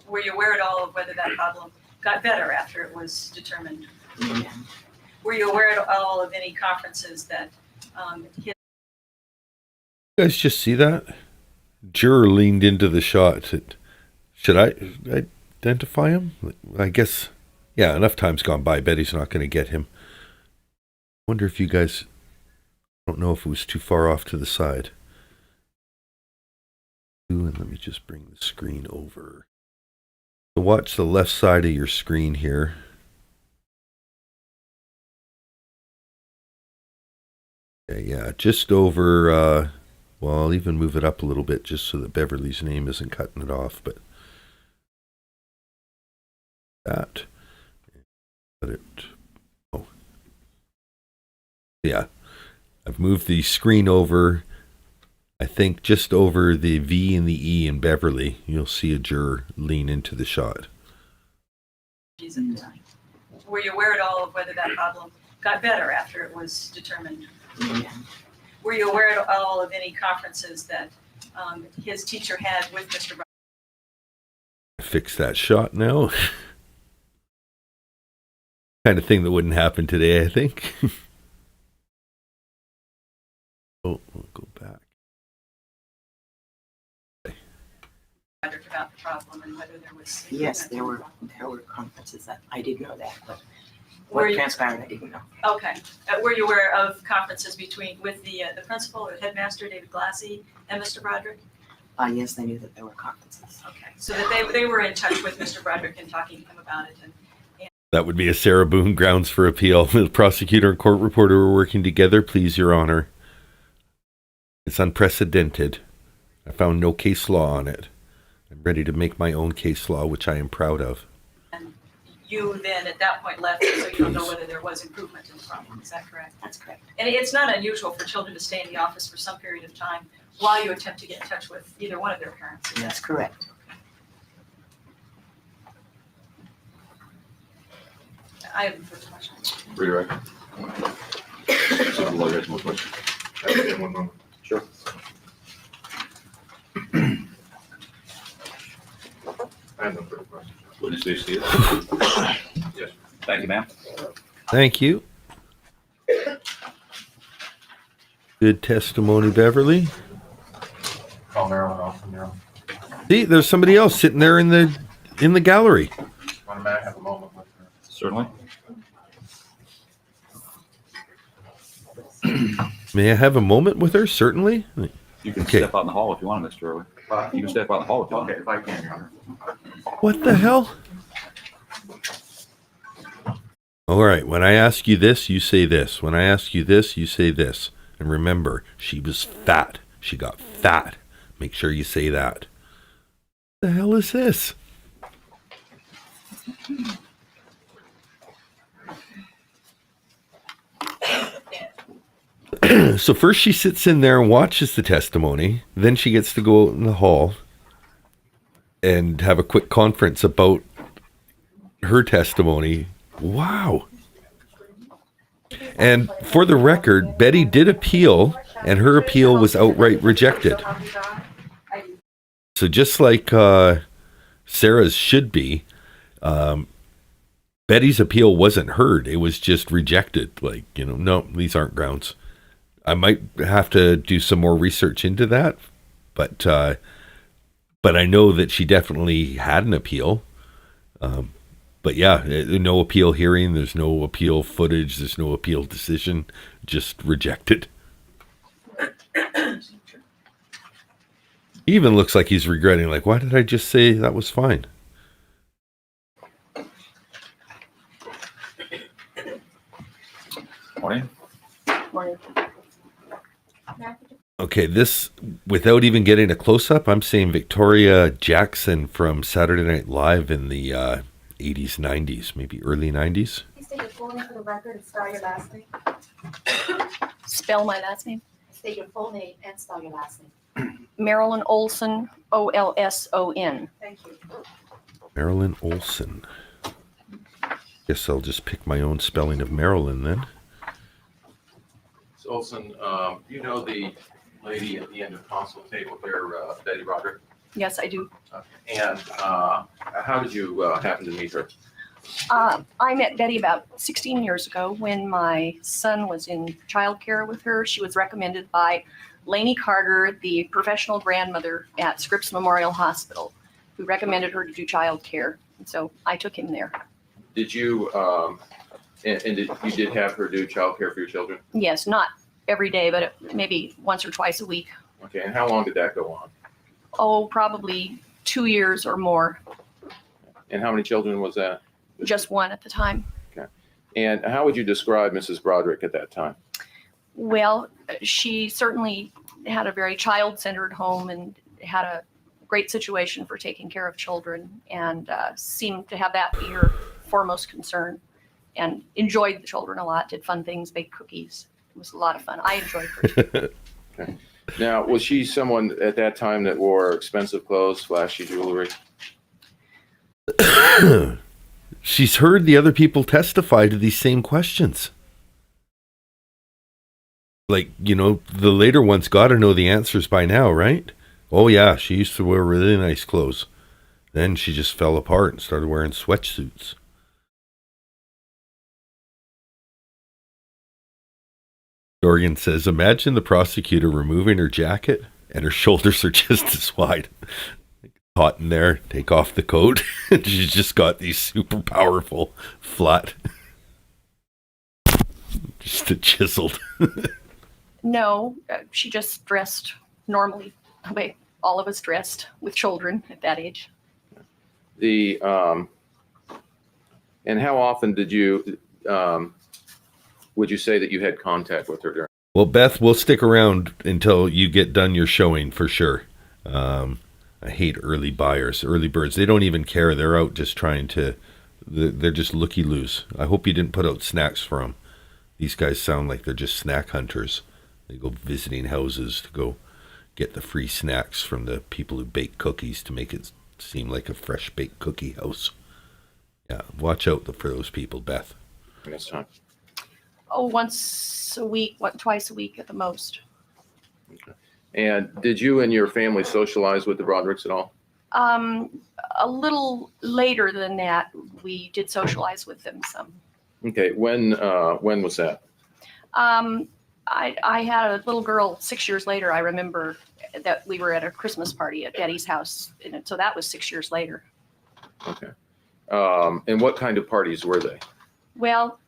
Were you aware at all of whether that problem got better after it was determined? Were you aware at all of any conferences that his You guys just see that? Juror leaned into the shot. Should I identify him? I guess, yeah, enough time's gone by. Betty's not going to get him. Wonder if you guys, I don't know if it was too far off to the side. And let me just bring the screen over. So watch the left side of your screen here. Okay, yeah, just over, well, I'll even move it up a little bit just so that Beverly's name isn't cutting it off, but that. Let it, oh. Yeah, I've moved the screen over, I think just over the V and the E in Beverly. You'll see a juror lean into the shot. Were you aware at all of whether that problem got better after it was determined? Were you aware at all of any conferences that his teacher had with Mr. Broderick? Fix that shot now. Kind of thing that wouldn't happen today, I think. Oh, we'll go back. About the problem and whether there was. Yes, there were conferences. I did know that, but Were what you- transpired, I didn't know. Okay. Were you aware of conferences with the principal or headmaster, David Glassy, and Mr. Broderick? Yes, I knew that there were conferences. Okay. So that they were in touch with Mr. Broderick and talking to him about it. And That would be a Sarah Boone grounds for appeal. The prosecutor and court reporter were working together, please, Your Honor. It's unprecedented. I found no case law on it. I'm ready to make my own case law, which I am proud of. you then at that point left, so you don't know whether there was improvement in the problem. Is that correct? That's correct. And it's not unusual for children to stay in the office for some period of time while you attempt to get in touch with either one of their parents. Is That's that correct. I have a first question. Redirect. So the lawyer has more questions. Okay, one moment. Sure. I have no further questions. Witness, do you see it? Yes. Thank you, ma'am. Thank you. Good testimony, Beverly. Call Marilyn Olsen now. See, there's somebody else sitting there in the gallery. Want to have a moment with her? Certainly. May I have a moment with her? Certainly. You can Okay. step out in the hall if you want, Mr. Early. You can step out in the hall if you want. Okay, if I can, Your Honor. What the hell? All right. When I ask you this, you say this. When I ask you this, you say this. And remember, she was fat. She got fat. Make sure you say that. What the hell is this? So first she sits in there and watches the testimony. Then she gets to go out in the hall and have a quick conference about her testimony. Wow. And for the record, Betty did appeal, and her appeal was outright rejected. So just like Sarah's should be, Betty's appeal wasn't heard. It was just rejected. Like, no, these aren't grounds. I might have to do some more research into that, but I know that she definitely had an appeal. But yeah, no appeal hearing, there's no appeal footage, there's no appeal decision, just rejected. He even looks like he's regretting, like, why did I just say that was fine? Morning. Okay, this, without even getting a close-up, I'm saying Victoria Jackson from Saturday Night Live in the 80s, 90s, maybe early 90s. Please state your full name for the record and spell your last name. Spell my last name. State your full name and spell your last name. Marilyn Olsen, Olson. Thank you. Marilyn Olsen. Guess I'll just pick my own spelling of Marilyn then. So Olson, you know the lady at the end of the console table there, Betty Broderick? Yes, I do. And how did you happen to meet her? I met Betty about 16 years ago when my son was in childcare with her. She was recommended by Lainey Carter, the professional grandmother at Scripps Memorial Hospital, who recommended her to do childcare. And so I took him there. Did you, you did have her do childcare for your children? Yes, not every day, but maybe once or twice a week. Okay, and how long did that go on? Oh, probably 2 years or more. And how many children was that? Just one at the time. Okay. And how would you describe Mrs. Broderick at that time? Well, she certainly had a very child-centered home and had a great situation for taking care of children, and seemed to have that be her foremost concern, and enjoyed the children a lot, did fun things, baked cookies. It was a lot of fun. I enjoyed her. Okay. Now, was she someone at that time that wore expensive clothes, flashy jewelry? She's heard the other people testify to these same questions. Like, you know, the later ones got to know the answers by now, right? Oh, yeah, she used to wear really nice clothes. Then she just fell apart and started wearing sweatsuits. Dorgan says, imagine the prosecutor removing her jacket and her shoulders are just as wide. Hot in there, take off the coat. She's just got these super powerful, flat, just a chiseled. No, she just dressed normally, the way all of us dressed with children at that age. The and how often did you would you say that you had contact with her during? Well, Beth, we'll stick around until you get done your showing for sure. I hate early buyers, early birds. They don't even care. They're out just trying to, they're just looky-loos. I hope you didn't put out snacks for them. These guys sound like they're just snack hunters. They go visiting houses to go get the free snacks from the people who bake cookies to make it seem like a fresh baked cookie house. Yeah, watch out for those people, Beth. Next time. Oh, once a week, twice a week at the most. Okay. And did you and your family socialize with the Brodericks at all? A little later than that, we did socialize with them some. Okay, when was that? I had a little girl 6 years later. I remember that we were at a Christmas party at Betty's house, and so that was 6 years later. Okay. And what kind of parties were they? Well,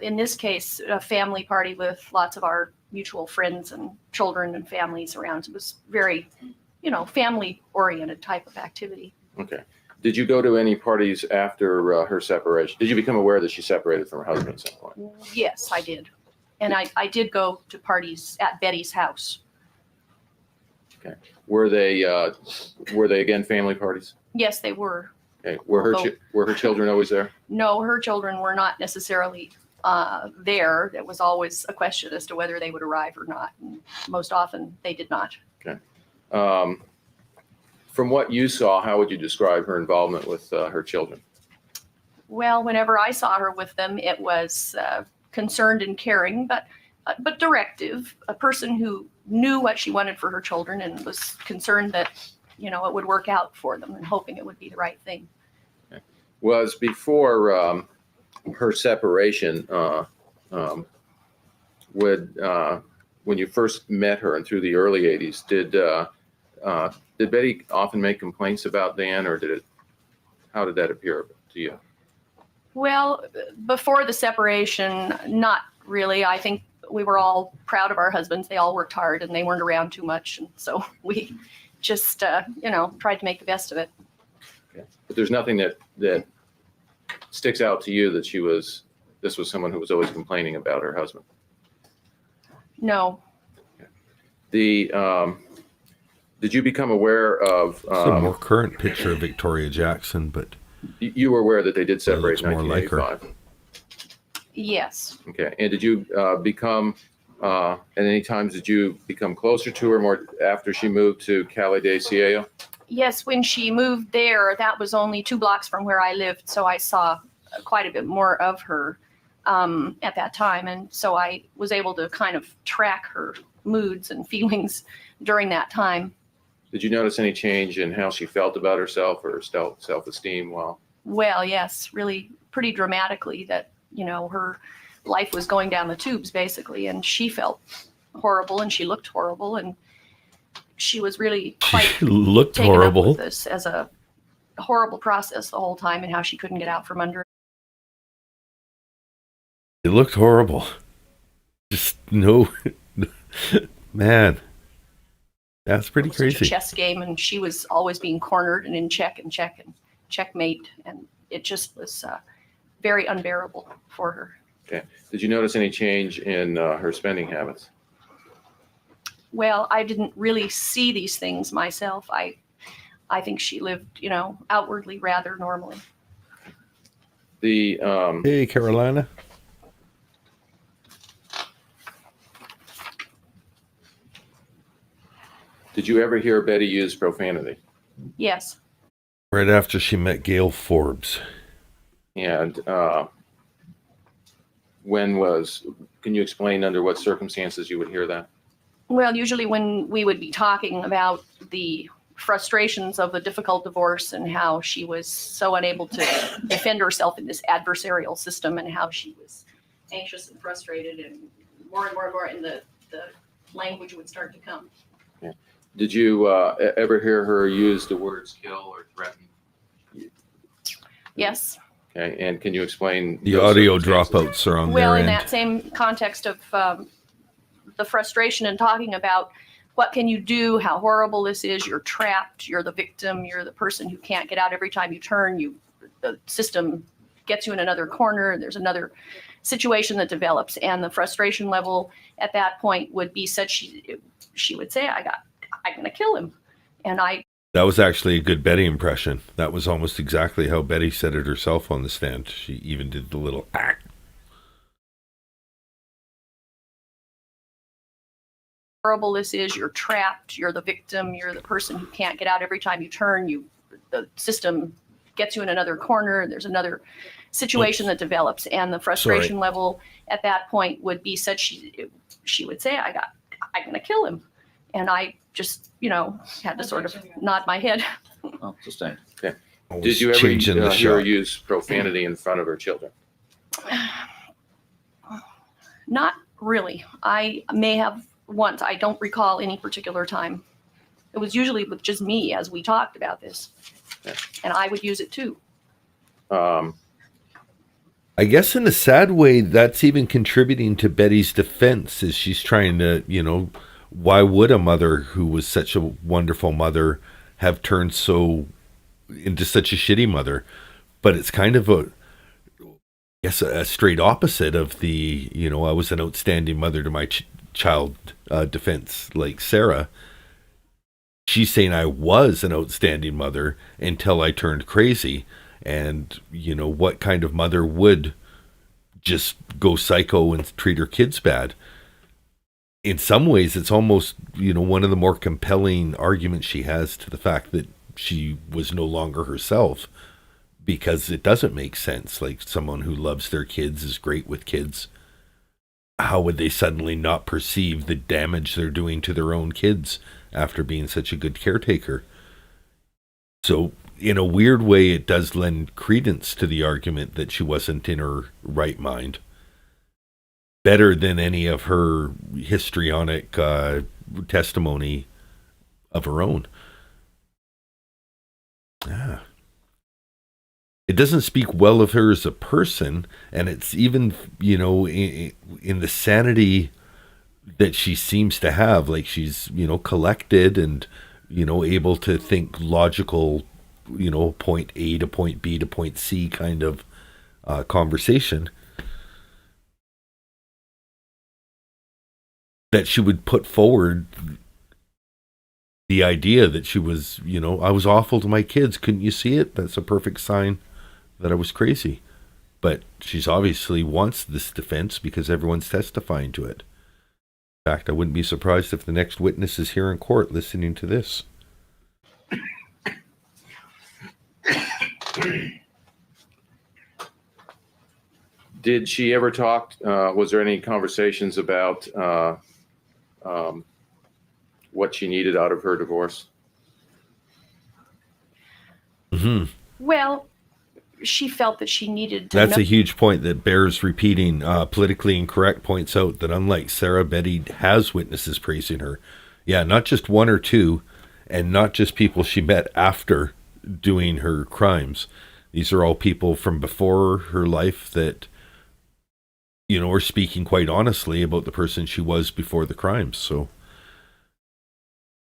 in this case, a family party with lots of our mutual friends and children and families around. It was very, family-oriented type of activity. Okay. Did you go to any parties after her separation? Did you become aware that she separated from her husband at some point? Yes, I did. And I did go to parties at Betty's house. Okay. Were they again family parties? Yes, they were. Okay. Were her children always there? No, her children were not necessarily there. It was always a question as to whether they would arrive or not. And most often they did not. Okay. From what you saw, how would you describe her involvement with her children? Well, whenever I saw her with them, it was concerned and caring, but directive. A person who knew what she wanted for her children and was concerned that, it would work out for them and hoping it would be the right thing. Okay. Was before her separation, when you first met her and through the early 80s, did Betty often make complaints about Dan, or how did that appear to you? Well, before the separation, not really. I think we were all proud of our husbands. They all worked hard and they weren't around too much. And so we just, tried to make the best of it. Okay. But there's nothing that sticks out to you that this was someone who was always complaining about her husband? No. Okay. Did you become aware of? It's a more current picture of Victoria Jackson, but You were aware that they did That separate looks in more like her. 1985. Yes. Okay. And did you become, at any times, did you become closer to her more after she moved to Cali de Cielo? Yes, when she moved there, that was only 2 blocks from where I lived, so I saw quite a bit more of her at that time, and so I was able to kind of track her moods and feelings during that time. Did you notice any change in how she felt about herself or self-esteem while? Well, yes, really pretty dramatically that, you know, her life was going down the tubes basically, and she felt horrible and she looked horrible, and she was really quite She looked taken up horrible. with this as a horrible process the whole time and how she couldn't get out from under it. It looked horrible. Just no, man. That's pretty It was such a crazy. chess game, and she was always being cornered and in check and checkmate, and it just was very unbearable for her. Okay. Did you notice any change in her spending habits? Well, I didn't really see these things myself. I think she lived, you know, outwardly rather normally. The Hey, Carolina. Did you ever hear Betty use profanity? Yes. Right after she met Gail Forbes. And can you explain under what circumstances you would hear that? Well, usually when we would be talking about the frustrations of the difficult divorce and how she was so unable to defend herself in this adversarial system and how she was anxious and frustrated and more, and the language would start to come. Yeah. Did you ever hear her use the words kill or threaten? Yes. Okay, and can you explain The those audio circumstances? dropouts are on Well, their in end. that same context of the frustration and talking about what can you do, how horrible this is, you're trapped, you're the victim, you're the person who can't get out every time you turn, the system gets you in another corner, there's another situation that develops, and the frustration level at that point would be such she would say, I'm gonna kill him. And That was actually a good Betty impression. That was almost exactly how Betty said it herself on the stand. She even did the little act. horrible this is, you're trapped, you're the victim, you're the person who can't get out every time you turn, the system gets you in another corner, there's another situation that develops, and the frustration level at that point would be such she would say, I'm gonna kill him. And I just, had to sort of nod my head. Oh, sustained. Okay. Always Did you ever changing the hear her shot. use profanity in front of her children? Not really. I may have once. I don't recall any particular time. It was usually with just me as we talked about this. Yeah. And I would use it too. I guess in a sad way, that's even contributing to Betty's defense as she's trying to, why would a mother who was such a wonderful mother have turned into such a shitty mother? But it's kind of a straight opposite of the, I was an outstanding mother to my child defense, like Sarah. She's saying I was an outstanding mother until I turned crazy. And, what kind of mother would just go psycho and treat her kids bad? In some ways, it's almost, one of the more compelling arguments she has to the fact that she was no longer herself, because it doesn't make sense. Like, someone who loves their kids is great with kids. How would they suddenly not perceive the damage they're doing to their own kids after being such a good caretaker? So, in a weird way, it does lend credence to the argument that she wasn't in her right mind. Better than any of her histrionic testimony of her own. Yeah. It doesn't speak well of her as a person, and it's even, in the sanity that she seems to have, like she's, collected and, able to think logical, point A to point B to point C kind of conversation. That she would put forward the idea that she was, I was awful to my kids. Couldn't you see it? That's a perfect sign that I was crazy. But she's obviously wants this defense because everyone's testifying to it. In fact, I wouldn't be surprised if the next witness is here in court listening to this. Did she ever talk, was there any conversations about what she needed out of her divorce? Mm-hmm. Well, she felt that she needed to That's know. a huge point that bears repeating. Politically Incorrect points out that unlike Sarah, Betty has witnesses praising her. Yeah, not just one or two, and not just people she met after doing her crimes. These are all people from before her life that, you know, are speaking quite honestly about the person she was before the crimes. So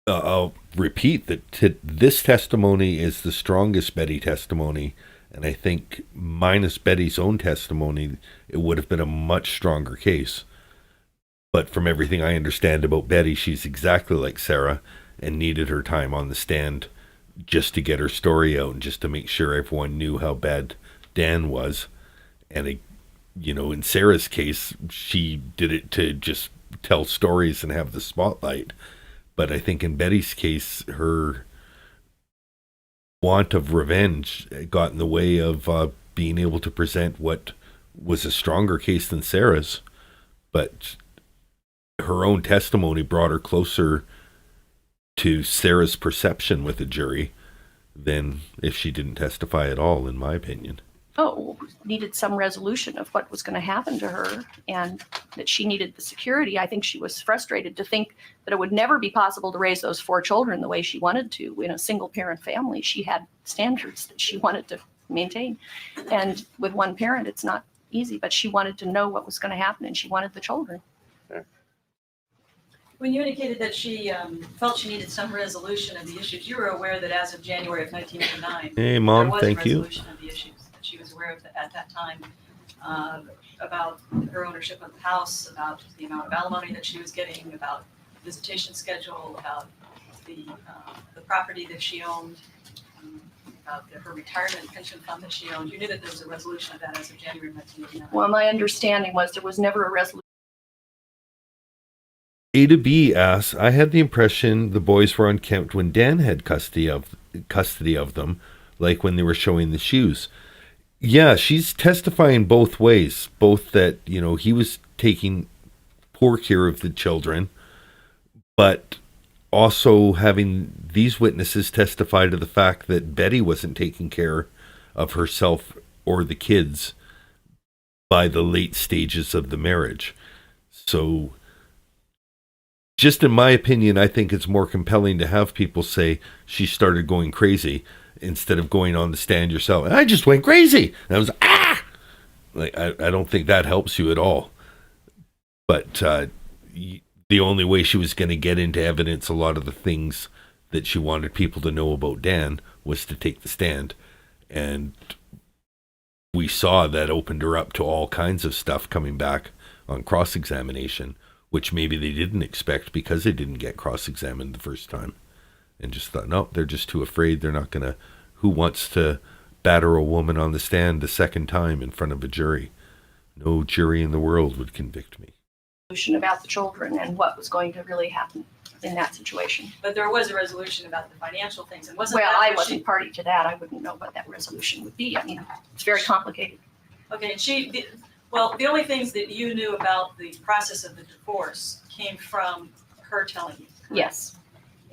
I'll repeat that this testimony is the strongest Betty testimony. And I think minus Betty's own testimony, it would have been a much stronger case. But from everything I understand about Betty, she's exactly like Sarah and needed her time on the stand just to get her story out and just to make sure everyone knew how bad Dan was. And, you know, in Sarah's case, she did it to just tell stories and have the spotlight. But I think in Betty's case, her want of revenge got in the way of being able to present what was a stronger case than Sarah's, but her own testimony brought her closer to Sarah's perception with the jury than if she didn't testify at all, in my opinion. Needed some resolution of what was going to happen to her, and that she needed the security. I think she was frustrated to think that it would never be possible to raise those 4 children the way she wanted to in a single parent family. She had standards that she wanted to maintain. And with one parent, it's not easy, but she wanted to know what was going to happen, and she wanted the children. When you indicated that she felt she needed some resolution of the issues, you were aware that as of January of 1989, Hey, Mom, there was thank a you. resolution of the issues that she was aware of at that time, about her ownership of the house, about the amount of alimony that she was getting, about visitation schedule, about the property that she owned, about her retirement pension fund that she owned. You knew that there was a resolution of that as of January of 1989. Well, my understanding was there was never a resolution. A to B asks, I had the impression the boys were unkempt when Dan had custody of them, like when they were showing the shoes. Yeah, she's testifying both ways, both that, you know, he was taking poor care of the children, but also having these witnesses testify to the fact that Betty wasn't taking care of herself or the kids by the late stages of the marriage. So just in my opinion, I think it's more compelling to have people say she started going crazy instead of going on the stand yourself. I just went crazy. And I was, like, I don't think that helps you at all. But the only way she was going to get into evidence a lot of the things that she wanted people to know about Dan was to take the stand. And we saw that opened her up to all kinds of stuff coming back on cross-examination, which maybe they didn't expect because they didn't get cross-examined the first time. And just thought, no, they're just too afraid. They're not going to, who wants to batter a woman on the stand the second time in front of a jury? No jury in the world would convict me. About the children and what was going to really happen in that situation. But there was a resolution about the financial things, and wasn't Well, that I what wasn't party to that. I wouldn't know what that resolution would be. I mean, it's very complicated. Okay, and the only things that you knew about the process of the divorce came from her telling you. Correct? Yes.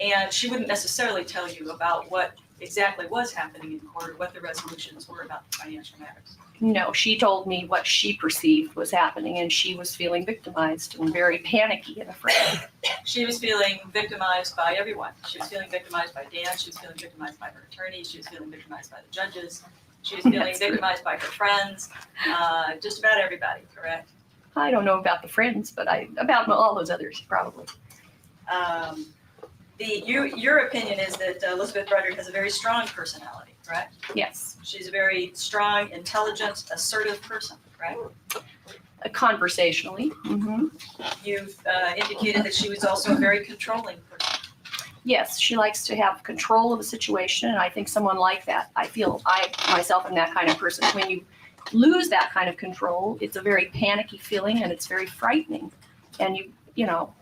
And she wouldn't necessarily tell you about what exactly was happening in court or what the resolutions were about the financial matters. No, she told me what she perceived was happening, and she was feeling victimized and very panicky and afraid. She was feeling victimized by everyone. She was feeling victimized by Dan. She was feeling victimized by her attorney. She was feeling victimized by the judges. She was feeling victimized by her friends. Just about everybody, correct? I don't know about the friends, but about all those others, probably. Your opinion is that Elizabeth Broderick has a very strong personality, correct? Yes. She's a very strong, intelligent, assertive person, right? Conversationally. Mm-hmm. You've indicated that she was also a very controlling person. Yes, she likes to have control of the situation, and I think someone like that, I myself am that kind of person. When you lose that kind of control, it's a very panicky feeling and it's very frightening. And you know,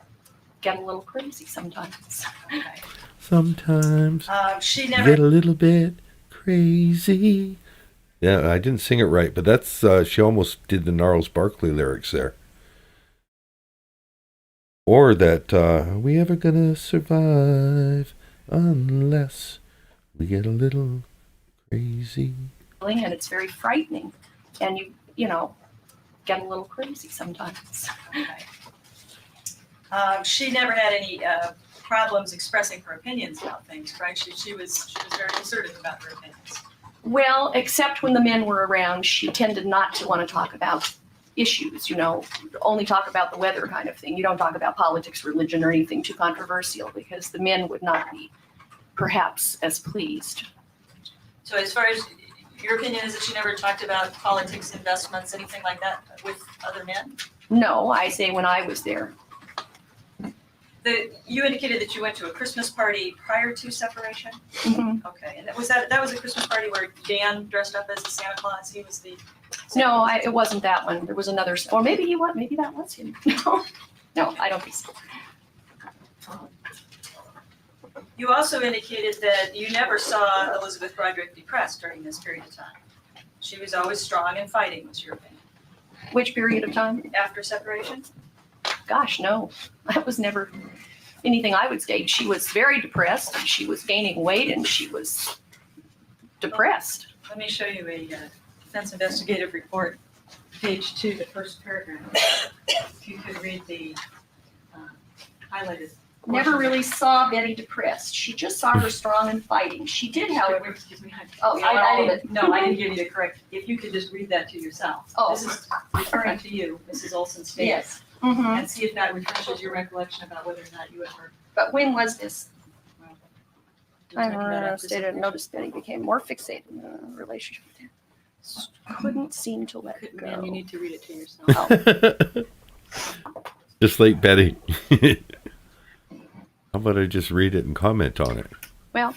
get a little crazy sometimes. Okay. Sometimes She get never, a little bit crazy. Yeah, I didn't sing it right, but that's she almost did the Gnarls Barkley lyrics there. Or that, are we ever gonna survive unless we get a little crazy? And it's very frightening. And you know, get a little crazy sometimes. okay. She never had any problems expressing her opinions about things, right? She was very assertive about her opinions. Well, except when the men were around, she tended not to want to talk about issues, you know, only talk about the weather kind of thing. You don't talk about politics, religion, or anything too controversial because the men would not be perhaps as pleased. So as far as your opinion is that she never talked about politics, investments, anything like that with other men? No, I say when I was there. You indicated that you went to a Christmas party prior to separation? Mhm. Okay, and that was a Christmas party where Dan dressed up as the Santa Claus? He was the No, it wasn't that one. There was another, or maybe maybe that was him. No, I don't think so. You also indicated that you never saw Elizabeth Broderick depressed during this period of time. She was always strong and fighting, was your opinion. Which period of time? After separation? Gosh, no. That was never anything I would state. She was very depressed, and she was gaining weight, and she was depressed. Let me show you a defense investigative report, page 2, the first paragraph. If you could read the highlighted. Never really saw Betty depressed. She just saw her strong and fighting. She did, however. Excuse me. Oh, you want all of it? I didn't give you the correct. If you could just read that to yourself. Oh. This is referring to you, Mrs. Olsen's statement. Yes. Mm-hmm. And see if that refreshes your recollection about whether or not you ever. But when was this? You're talking about I after stated separation. noticed Betty became more fixated in the relationship with him. Couldn't seem to let it go. Man, you need to read it to yourself. Just like Betty. How about I just read it and comment on it? Well,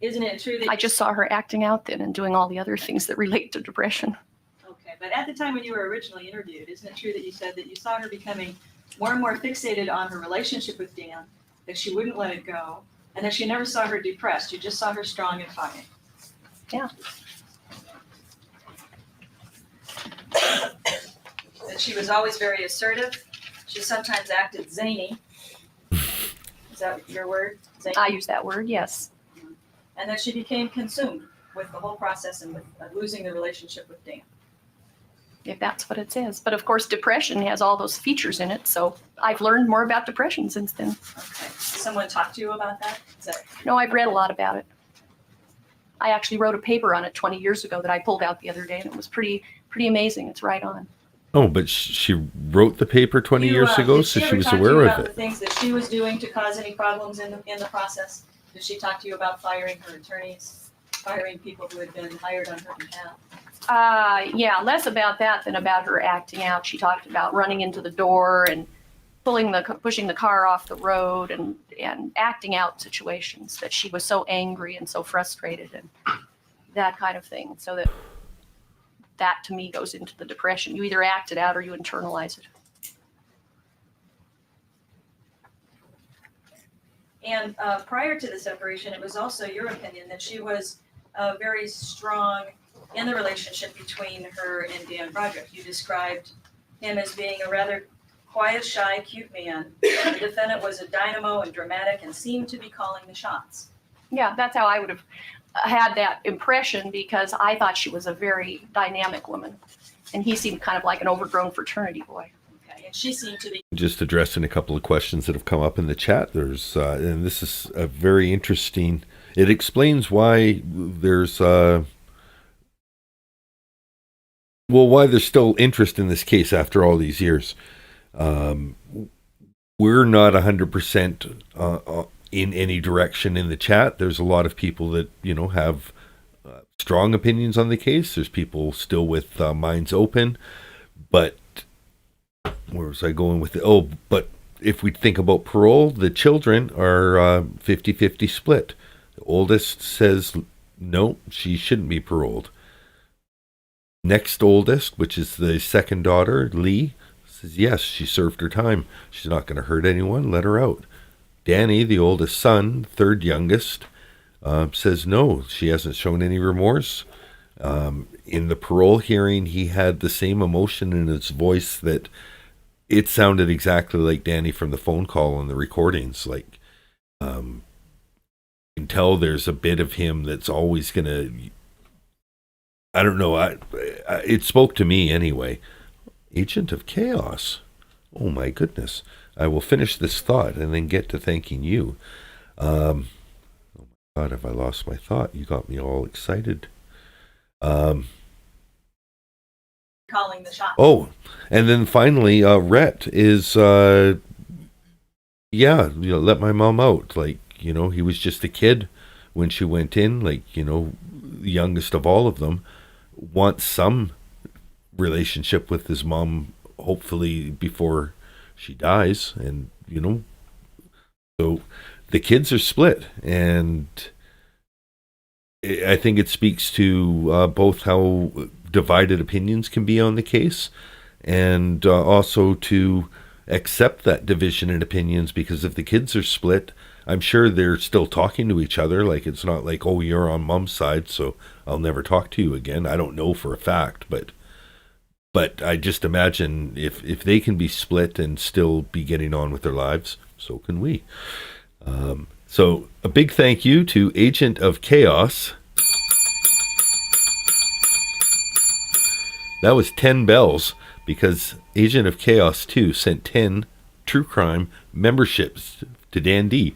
Isn't it true that? I just saw her acting out then and doing all the other things that relate to depression. Okay, but at the time when you were originally interviewed, isn't it true that you said that you saw her becoming more and more fixated on her relationship with Dan, that she wouldn't let it go, and that you never saw her depressed, you just saw her strong and fighting? Yeah. That she was always very assertive, she sometimes acted zany. Is that your word? Zany? I use that word, yes. And that she became consumed with the whole process and with losing the relationship with Dan. If that's what it says. But of course, depression has all those features in it. So I've learned more about depression since then. Okay. Someone talked to you about that? Is that? No, I've read a lot about it. I actually wrote a paper on it 20 years ago that I pulled out the other day, and it was pretty amazing. It's right on. Oh, but she wrote the paper 20 years ago, Did so she ever was talk to you aware about of the it. things that she was doing to cause any problems in the process? Did she talk to you about firing her attorneys, firing people who had been hired on her behalf? Yeah, less about that than about her acting out. She talked about running into the door and pushing the car off the road and acting out situations that she was so angry and so frustrated and that kind of thing. So that to me goes into the depression. You either act it out or you internalize it. And prior to the separation, it was also your opinion that she was very strong in the relationship between her and Dan Broderick. You described him as being a rather quiet, shy, cute man. The defendant was a dynamo and dramatic and seemed to be calling the shots. Yeah, that's how I would have had that impression because I thought she was a very dynamic woman. And he seemed kind of like an overgrown fraternity boy. Okay, and she seemed to be. Just addressing a couple of questions that have come up in the chat. There's, and this is a very interesting. It explains why there's, why there's still interest in this case after all these years. We're not 100% in any direction in the chat. There's a lot of people that, have strong opinions on the case. There's people still with minds open. But where was I going with it? Oh, but if we think about parole, the children are 50-50 split. The oldest says no, she shouldn't be paroled. Next oldest, which is the second daughter, Lee, says yes, she served her time. She's not going to hurt anyone. Let her out. Danny, the oldest son, third youngest, says no, she hasn't shown any remorse. In the parole hearing, he had the same emotion in his voice that it sounded exactly like Danny from the phone call and the recordings. Like, you can tell there's a bit of him that's always going to, I don't know, it spoke to me anyway. Agent of Chaos. Oh my goodness. I will finish this thought and then get to thanking you. Oh my God, have I lost my thought? You got me all excited. Calling the shot. Oh, and then finally, Rhett is, let my mom out. Like, he was just a kid when she went in, like, the youngest of all of them, wants some relationship with his mom, hopefully before she dies. And, so the kids are split. And I think it speaks to both how divided opinions can be on the case, and also to accept that division in opinions, because if the kids are split, I'm sure they're still talking to each other. Like, it's not like, oh, you're on mom's side, so I'll never talk to you again. I don't know for a fact, but I just imagine if they can be split and still be getting on with their lives, so can we. So a big thank you to Agent of Chaos. That was 10 bells, because Agent of Chaos 2 sent 10 true crime memberships to Dan D.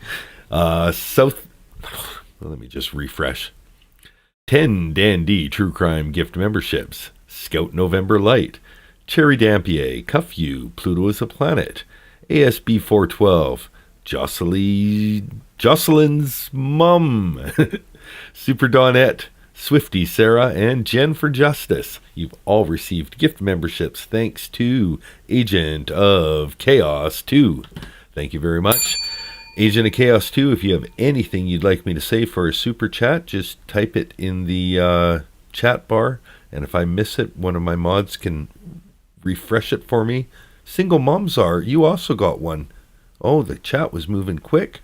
Let me just refresh. 10 Dan D true crime gift memberships. Scout November Light, Cherry Dampier, Cuff You, Pluto is a Planet, ASB 412, Jocelyn's Mum, Super Dawnette, Swifty Sarah, and Jen for Justice. You've all received gift memberships thanks to Agent of Chaos 2. Thank you very much. Agent of Chaos 2, if you have anything you'd like me to say for a super chat, just type it in the chat bar, and if I miss it, one of my mods can refresh it for me. Single Moms are, you also got one. Oh, the chat was moving quick.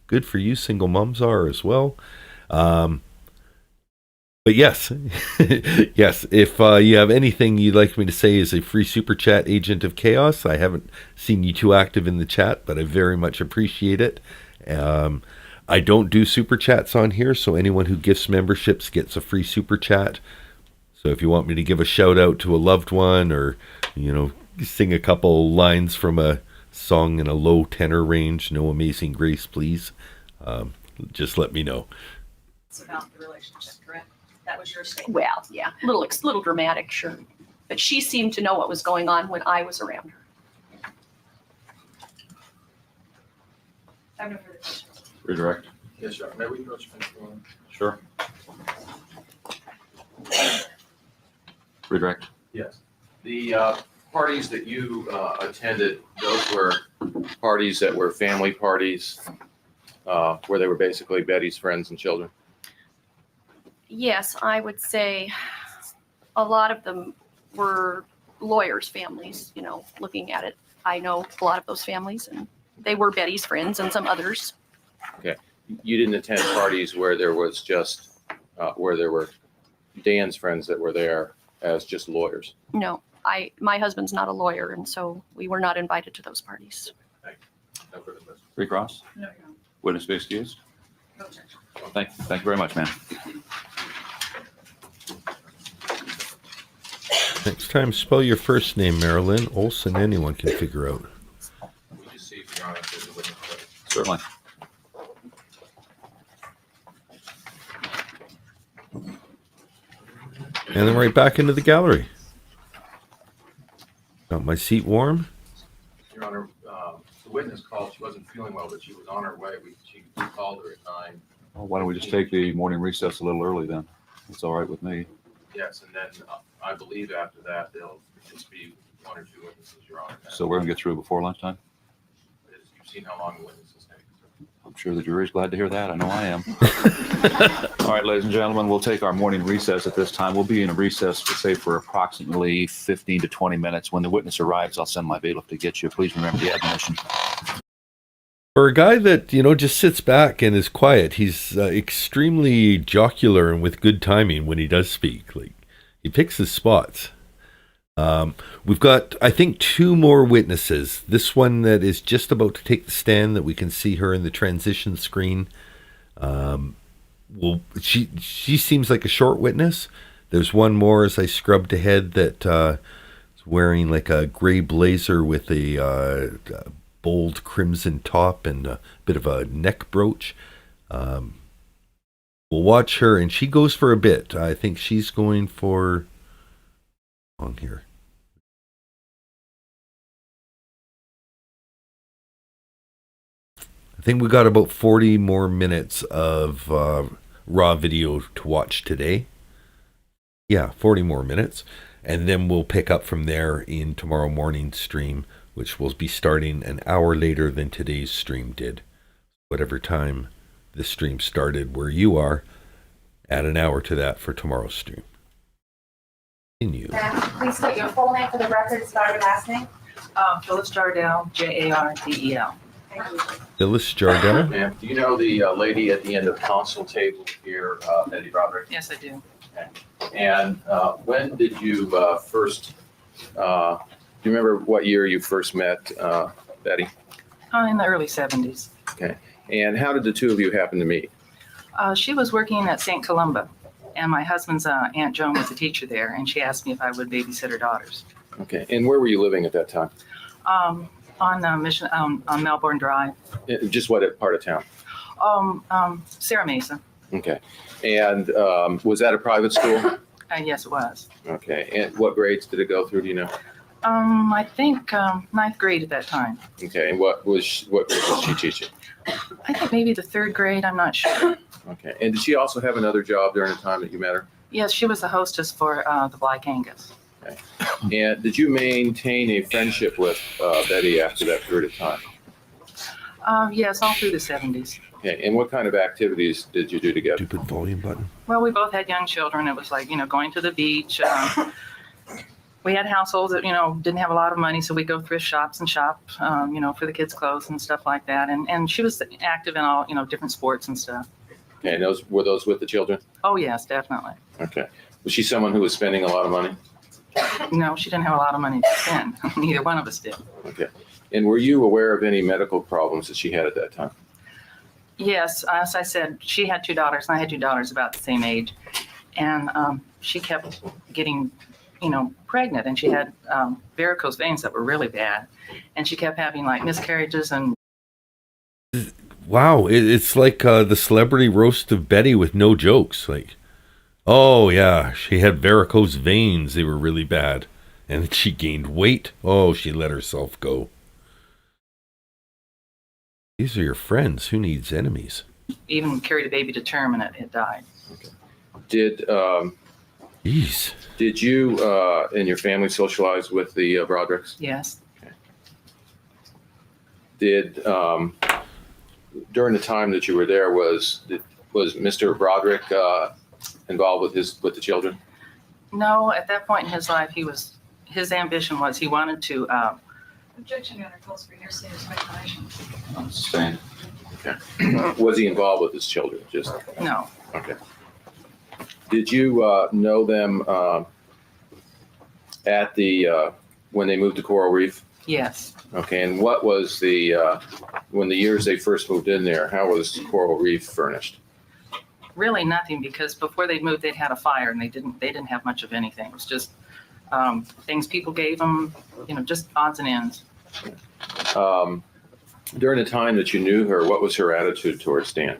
Good for you, Single Moms are as well. But yes, yes, if you have anything you'd like me to say as a free super chat, Agent of Chaos, I haven't seen you too active in the chat, but I very much appreciate it. I don't do super chats on here, so anyone who gifts memberships gets a free super chat. So if you want me to give a shout out to a loved one, or, sing a couple lines from a song in a low tenor range, no Amazing Grace, please, just let me know. It's about the relationship, correct? That was your statement. Well, yeah, little dramatic, sure. But she seemed to know what was going on when I was around her. I have no further questions. Redirect. Yes, sir. May we go to Sure. Redirect. Yes. The parties that you attended, those were parties that were family parties, where they were basically Betty's friends and children. Yes, I would say a lot of them were lawyers' families, looking at it. I know a lot of those families, and they were Betty's friends and some others. Okay. You didn't attend parties where there was just, where there were Dan's friends that were there as just lawyers? No, my husband's not a lawyer, and so we were not invited to those parties. No further questions. Recross. No, Witness be excused. no objection. Thank you very much, ma'am. Next time, spell your first name, Marilyn. Olsen, anyone can figure out. Would you see if you're on it, there's a witness present? Certainly. And then right back into the gallery. Got my seat warm. Your Honor, the witness called. She wasn't feeling well, but she was on her way. She called her at 9. Well, why don't we just take the morning recess a little early then? It's all right with me. Yes, and then I believe after that, there'll just be 1 or 2 witnesses, Your Honor. So we're gonna get through before lunchtime? seen how long the witnesses take. I'm sure the jury's glad to hear that. I know I am. All right, ladies and gentlemen, we'll take our morning recess at this time. We'll be in a recess, say, for approximately 15 to 20 minutes. When the witness arrives, I'll send my bailiff to get you. Please remember the admonition. For a guy that, just sits back and is quiet, he's extremely jocular and with good timing when he does speak. Like, he picks his spots. We've got, I think, 2 more witnesses. This one that is just about to take the stand, that we can see her in the transition screen. She seems like a short witness. There's one more as I scrubbed ahead that is wearing like a gray blazer with a bold crimson top and a bit of a neck brooch. We'll watch her, and she goes for a bit. I think she's going for on here. I think we got about 40 more minutes of raw video to watch today. Yeah, 40 more minutes. And then we'll pick up from there in tomorrow morning's stream, which will be starting an hour later than today's stream did. Whatever time the stream started where you are, add an hour to that for tomorrow's stream. Continue. Please state your full name for the record, start and last name. Phyllis Jardell, Jardel. Thank you. Phyllis Jardell. Ma'am, do you know the lady at the end of the console table here, Betty Broderick? Yes, I do. And when did you first, do you remember what year you first met Betty? In the early 70s. Okay. And how did the two of you happen to meet? She was working at St. Columba, and my husband's Aunt Joan was a teacher there, and she asked me if I would babysit her daughters. Okay. And where were you living at that time? On Mission, on Melbourne Drive. Just what part of town? Sarah Mesa. Okay. And was that a private school? Yes, it was. Okay. And what grades did it go through? Do you know? I think ninth grade at that time. Okay. And what was she teaching? I think maybe the 3rd grade. I'm not sure. Okay. And did she also have another job during the time that you met her? Yes, she was a hostess for the Black Angus. Okay. And did you maintain a friendship with Betty after that period of time? Yes, all through the 70s. Okay. And what kind of activities did you do together? Stupid volume button. Well, we both had young children. It was like, going to the beach. We had households that, didn't have a lot of money, so we'd go thrift shops and shop, for the kids' clothes and stuff like that. And she was active in all, different sports and stuff. Okay. And were those with the children? Oh, yes, definitely. Okay. Was she someone who was spending a lot of money? No, she didn't have a lot of money to spend. Neither one of us did. Okay. And were you aware of any medical problems that she had at that time? Yes, as I said, she had 2 daughters, and I had 2 daughters about the same age. And she kept getting, pregnant, and she had varicose veins that were really bad. And she kept having like miscarriages and. Wow, it's like the celebrity roast of Betty with no jokes. Like, oh yeah, she had varicose veins. They were really bad. And she gained weight. Oh, she let herself go. These are your friends. Who needs enemies? Even carried a baby to term, and it died. Okay. Did you and your family socialize with the Brodericks? Yes. Okay. Did during the time that you were there, was Mr. Broderick involved with the children? No, at that point in his life, his ambition was he wanted to. Objection, Your Honor, calls for hearsay or speculation. I'm saying. Okay. Was he involved with his children? Just No. okay. Did you know them at the when they moved to Coral Reef? Yes. Okay. And what was when the years they first moved in there? How was Coral Reef furnished? Really nothing, because before they moved, they'd had a fire, and they didn't have much of anything. It was just things people gave them, just odds and ends. During the time that you knew her, what was her attitude towards Dan?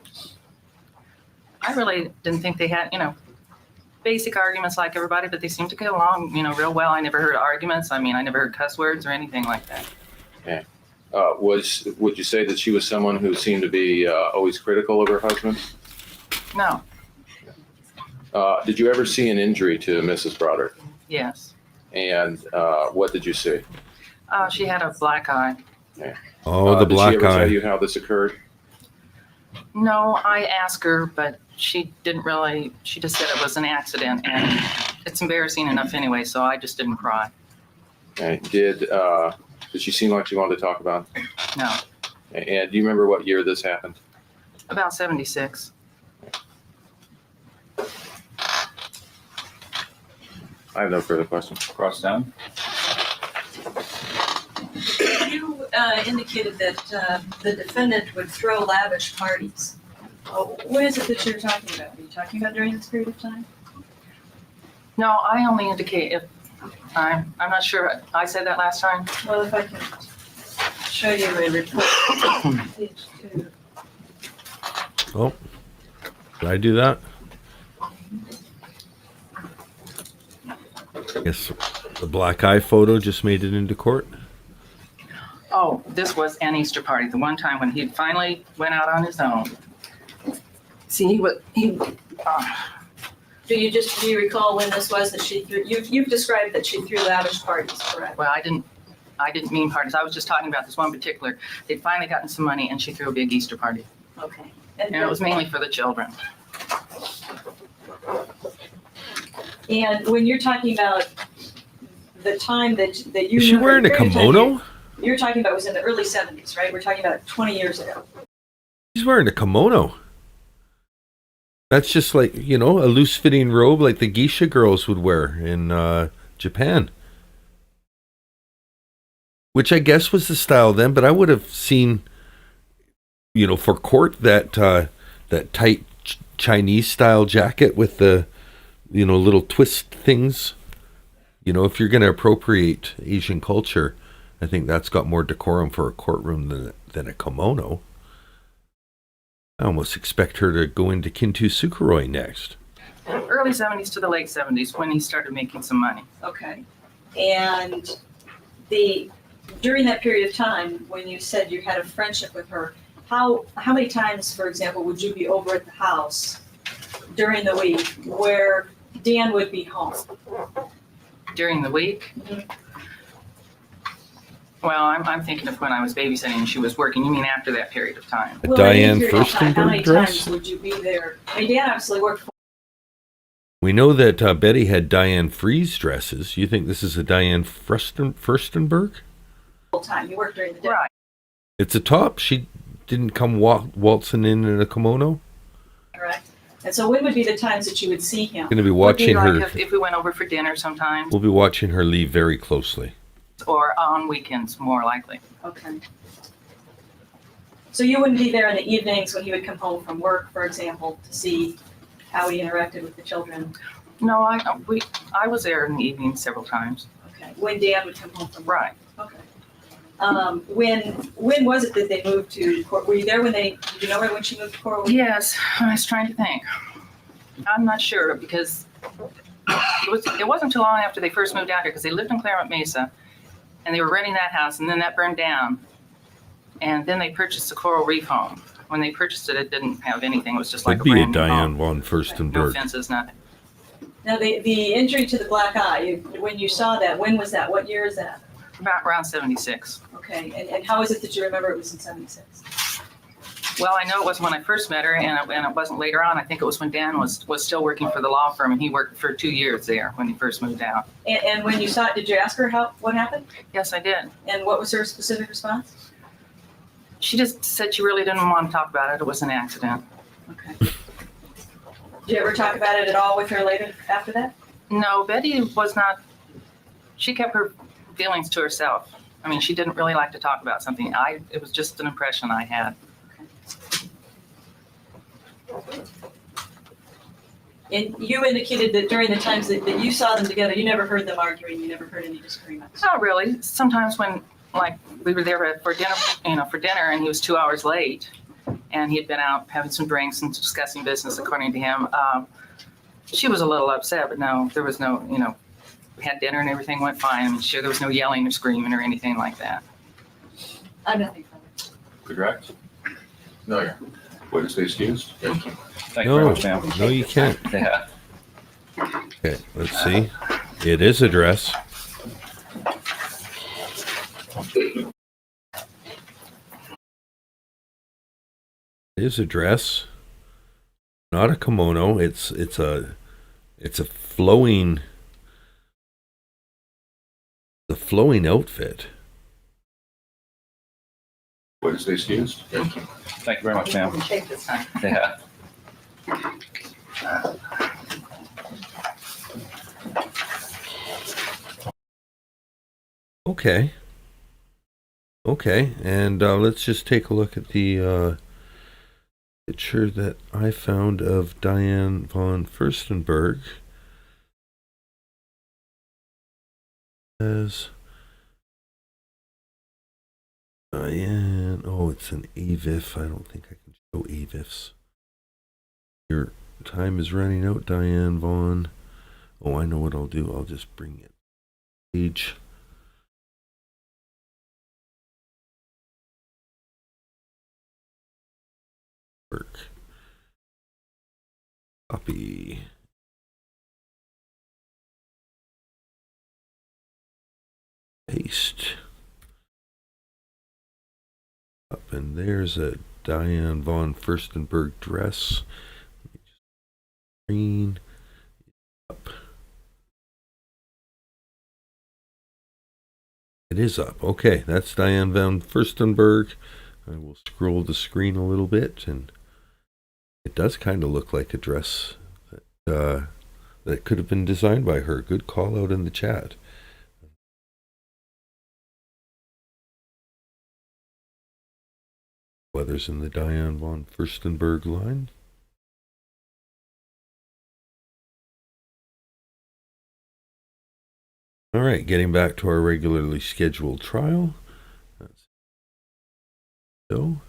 I really didn't think they had, basic arguments like everybody, but they seemed to get along, real well. I never heard arguments. I never heard cuss words or anything like that. Okay. Would you say that she was someone who seemed to be always critical of her husband? No. Did you ever see an injury to Mrs. Broderick? Yes. And what did you see? She had a black eye. Oh, the Did she black ever tell eye. you how this occurred? No, I asked her, but she didn't really, she just said it was an accident and it's embarrassing enough anyway, so I just didn't cry. Okay. Did she seem like she wanted to talk about it? No, And do you remember what year this happened? about 76. I have no further questions. Cross down. You indicated that the defendant would throw lavish parties. What is it that you're talking about? Are you talking about during this period of time? No, I only indicate if, I'm not sure, I said that last time. Well, if I can show you a report. Page 2. Oh, did I do that? Guess the black eye photo just made it into court. Oh, this was an Easter party, the one time when he finally went out on his own. See, Do you recall when this was that she threw? You've described that she threw lavish parties, correct? well, I didn't mean parties. I was just talking about this one particular. They'd finally gotten some money and she threw a big Easter party. Okay. And it was mainly for the children. And when you're talking about the time that you Is she remember, wearing a the period of time kimono? You're talking about was in the early 70s, right? We're talking about 20 years ago. She's wearing a kimono. That's just like, you know, a loose-fitting robe like the geisha girls would wear in Japan. Which I guess was the style then, but I would have seen, you know, for court that that tight Chinese-style jacket with the, you know, little twist things. You know, if you're going to appropriate Asian culture, I think that's got more decorum for a courtroom than a kimono. I almost expect her to go into Kintu Sukuroi next. Early 70s to the late 70s when he started making some money. Okay. And during that period of time, when you said you had a friendship with her, how many times, for example, would you be over at the house during the week where Dan would be home? During the week? Mhm. Well, I'm thinking of when I was babysitting and she was working. You mean after that period of time? A Well, Diane in a period of time, how many Furstenberg dress? times would you be there? I mean, Dan obviously worked We know that Betty had Diane Freeze dresses. You think this is a Diane Furstenberg? full time. You worked during the day. Right. It's a top. She didn't come waltzing in a kimono. Correct. And so when would be the times that you would see him? Going to be Would be watching like her. if we went over for dinner sometimes, We'll be watching her leave very closely. or on weekends, more likely. Okay. So you wouldn't be there in the evenings when he would come home from work, for example, to see how he interacted with the children? No, I was there in the evening several times. Okay. When Dan would come home from work? Right. Okay. When was it that they moved to Coral? Were you there when did you know when she moved to Coral Reef? Yes, I was trying to think. I'm not sure because it wasn't too long after they first moved out here because they lived in Claremont Mesa and they were renting that house and then that burned down. And then they purchased the Coral Reef home. When they purchased it, it didn't have anything. It was just like It'd a be a brand new Diane home. von No Furstenberg. fences, nothing. Now, the injury to the black eye, when you saw that, when was that? What year is that? About around 76. Okay, and how is it that you remember it was in 76? Well, I know it wasn't when I first met her, and it wasn't later on. I think it was when Dan was still working for the law firm, and he worked for 2 years there when he first moved out. And when you saw it, did you ask her what happened? Yes, I did. And what was her specific response? She just said she really didn't want to talk about it. It was an accident. Okay. Did you ever talk about it at all with her later after that? No, Betty was not. She kept her feelings to herself. I mean, she didn't really like to talk about something. It was just an impression I had. And you indicated that during the times that you saw them together, you never heard them arguing, you never heard any disagreements. Not really. Sometimes when, like, we were there for dinner, and he was 2 hours late, and he had been out having some drinks and discussing business, according to him. She was a little upset, but no, there was no, we had dinner and everything went fine. I mean, sure, there was no yelling or screaming or anything like that. I have nothing further. Correct? No, you're. Witness be excused. Thank you. Thank you No, very much, ma'am. no, you can't. Yeah. Okay, let's see. It is a dress. It is a dress, not a kimono. It's a flowing outfit. What is excused? Thank you very much, ma'am. Shape this time. Yeah. Okay. Okay, and let's just take a look at the picture that I found of Diane von Furstenberg. As Diane, oh, it's an AVIF. I don't think I can show AVIFs. Your time is running out, Diane von. Oh, I know what I'll do. I'll just bring it. Page. Work. Copy. Paste. Up, and there's a Diane von Furstenberg dress. Green. Up. It is up. Okay, that's Diane von Furstenberg. I will scroll the screen a little bit, and it does kind of look like a dress that could have been designed by her. Good call out in the chat. Others in the Diane von Furstenberg line. All right, getting back to our regularly scheduled trial. That's so.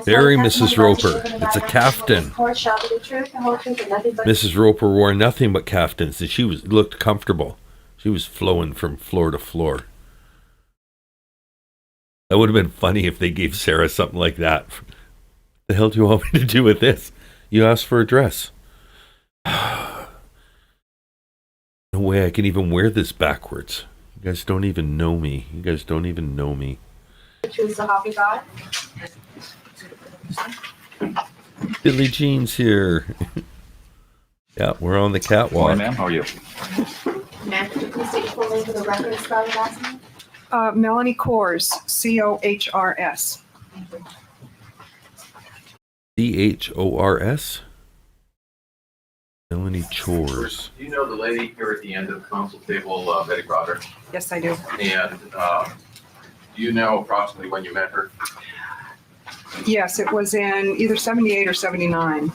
Very Mrs. Roper. It's a caftan. Mrs. Roper wore nothing but caftans, and she looked comfortable. She was flowing from floor to floor. That would have been funny if they gave Sarah something like that. The hell do you want me to do with this? You asked for a dress. No way I can even wear this backwards. You guys don't even know me. You guys don't even know me. Choose the hobby god. Billie Jean's here. Yeah, we're on the catwalk. Morning, ma'am. How are you? Ma'am, could you please state your full name for the record and spell your last name? Melanie Coors, Cohrs. CHORS? Melanie Chores. Do you know the lady here at the end of the council table, Betty Broderick? Yes, I do. And do you know approximately when you met her? Yes, it was in either 78 or 79.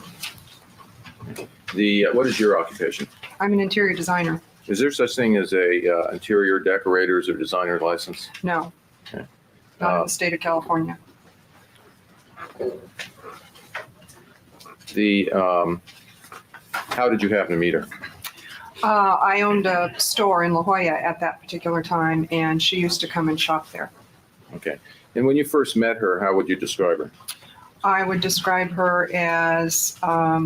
What is your occupation? I'm an interior designer. Is there such thing as a interior decorators or designer license? No, Okay. not in the state of California. How did you happen to meet her? I owned a store in La Jolla at that particular time, and she used to come and shop there. Okay. And when you first met her, how would you describe her? I would describe her as a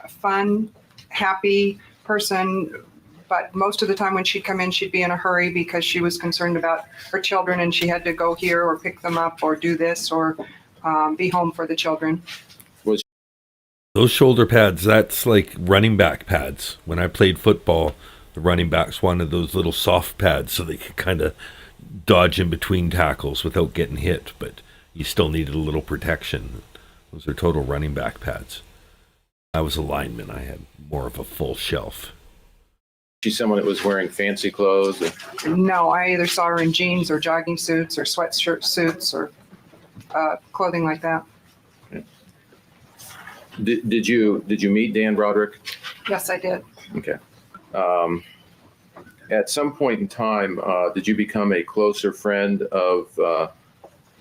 fun, happy person, but most of the time when she'd come in, she'd be in a hurry because she was concerned about her children and she had to go here or pick them up or do this or be home for the children. Those shoulder pads, that's like running back pads. When I played football, the running backs wanted those little soft pads so they could kind of dodge in between tackles without getting hit, but you still needed a little protection. Those are total running back pads. I was a lineman. I had more of a full shelf. She's someone that was wearing fancy clothes? No, I either saw her in jeans or jogging suits or sweatshirt suits or clothing like that. Did you meet Dan Broderick? Yes, I did. Okay. At some point in time, did you become a closer friend of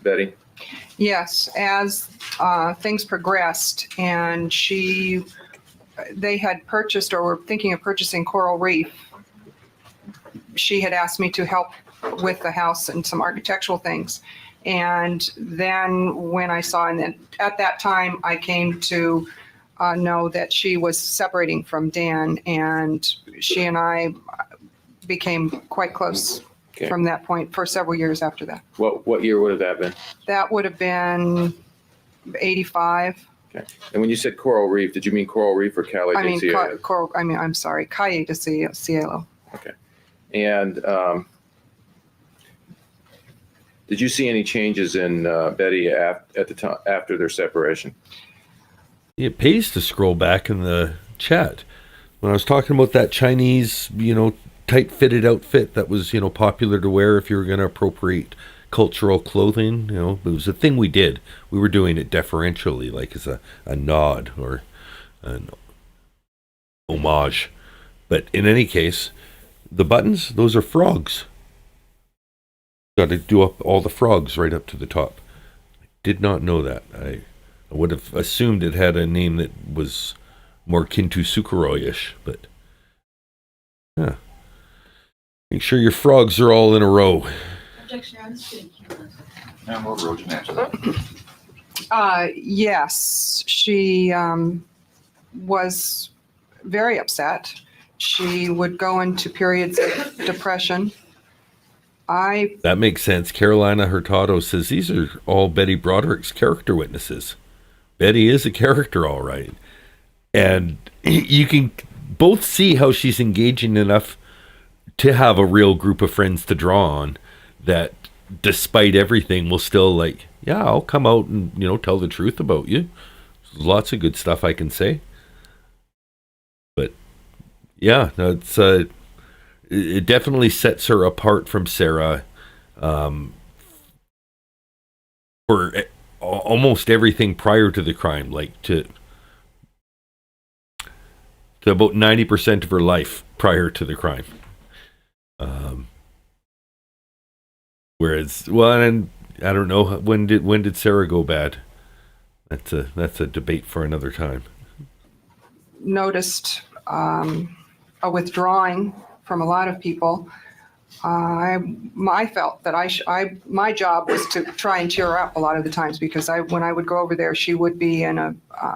Betty? Yes, as things progressed and they had purchased or were thinking of purchasing Coral Reef, she had asked me to help with the house and some architectural things. And then when I saw, and then at that time I came to know that she was separating from Dan, and she and I became quite close Okay. from that point for several years after that. What year would have that been? That would have been 85. Okay. And when you said Coral Reef, did you mean Coral Reef or Calle I de mean, Cielo? I'm sorry, Calle de Cielo. Okay. And did you see any changes in Betty at the time after their separation? It pays to scroll back in the chat. When I was talking about that Chinese, tight fitted outfit that was, popular to wear if you were going to appropriate cultural clothing, it was a thing we did. We were doing it deferentially, like as a nod or an homage. But in any case, the buttons, those are frogs. Got to do up all the frogs right up to the top. Did not know that. I would have assumed it had a name that was more akin to Sukuroi-ish, but yeah. Make sure your frogs are all in a row. Now, what road you answer that? Yes, she was very upset. She would go into periods of depression. That makes sense. Carolina Hurtado says these are all Betty Broderick's character witnesses. Betty is a character, all right. And you can both see how she's engaging enough to have a real group of friends to draw on that despite everything will still like, yeah, I'll come out and, tell the truth about you. There's lots of good stuff I can say. But yeah, no, it definitely sets her apart from Sarah for almost everything prior to the crime, like to about 90% of her life prior to the crime. Whereas, and I don't know, when did Sarah go bad? That's a debate for another time. Noticed a withdrawing from a lot of people. I felt that my job was to try and cheer her up a lot of the times because when I would go over there, she would be in a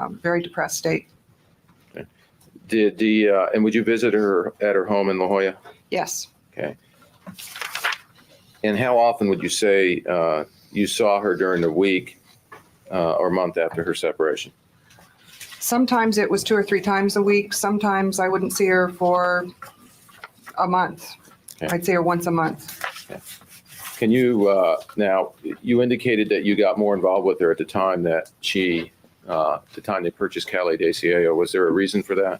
very depressed state. Okay. And would you visit her at her home in La Jolla? Yes. Okay. And how often would you say you saw her during the week or month after her separation? Sometimes it was 2 or 3 times a week. Sometimes I wouldn't see her for a month. Okay. I'd see her once a month. Okay. Can you, now, you indicated that you got more involved with her at the time that the time they purchased Calle de Cielo. Was there a reason for that?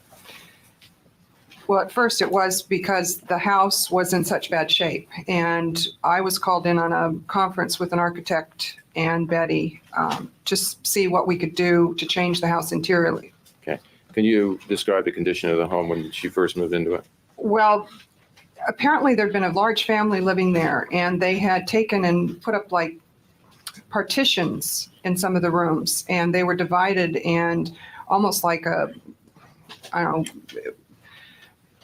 Well, at first it was because the house was in such bad shape. And I was called in on a conference with an architect and Betty to see what we could do to change the house interiorly. Okay. Can you describe the condition of the home when she first moved into it? Well, apparently there'd been a large family living there and they had taken and put up like partitions in some of the rooms and they were divided and almost like I don't know,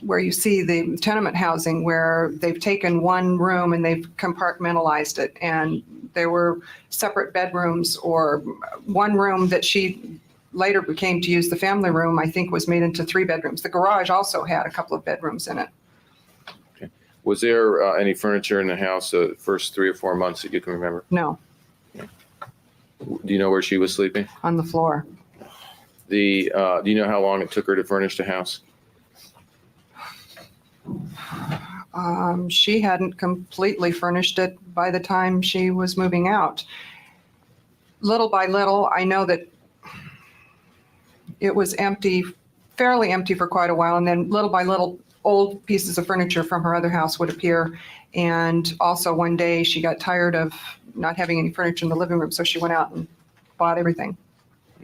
where you see the tenement housing where they've taken one room and they've compartmentalized it and there were separate bedrooms or one room that she later became to use the family room, I think was made into 3 bedrooms. The garage also had a couple of bedrooms in it. Okay. Was there any furniture in the house the first 3 or 4 months that you can remember? No. Okay. Do you know where she was sleeping? On the floor. Do you know how long it took her to furnish the house? She hadn't completely furnished it by the time she was moving out. Little by little, I know that it was empty, fairly empty for quite a while, and then little by little, old pieces of furniture from her other house would appear. And also one day she got tired of not having any furniture in the living room, so she went out and bought everything.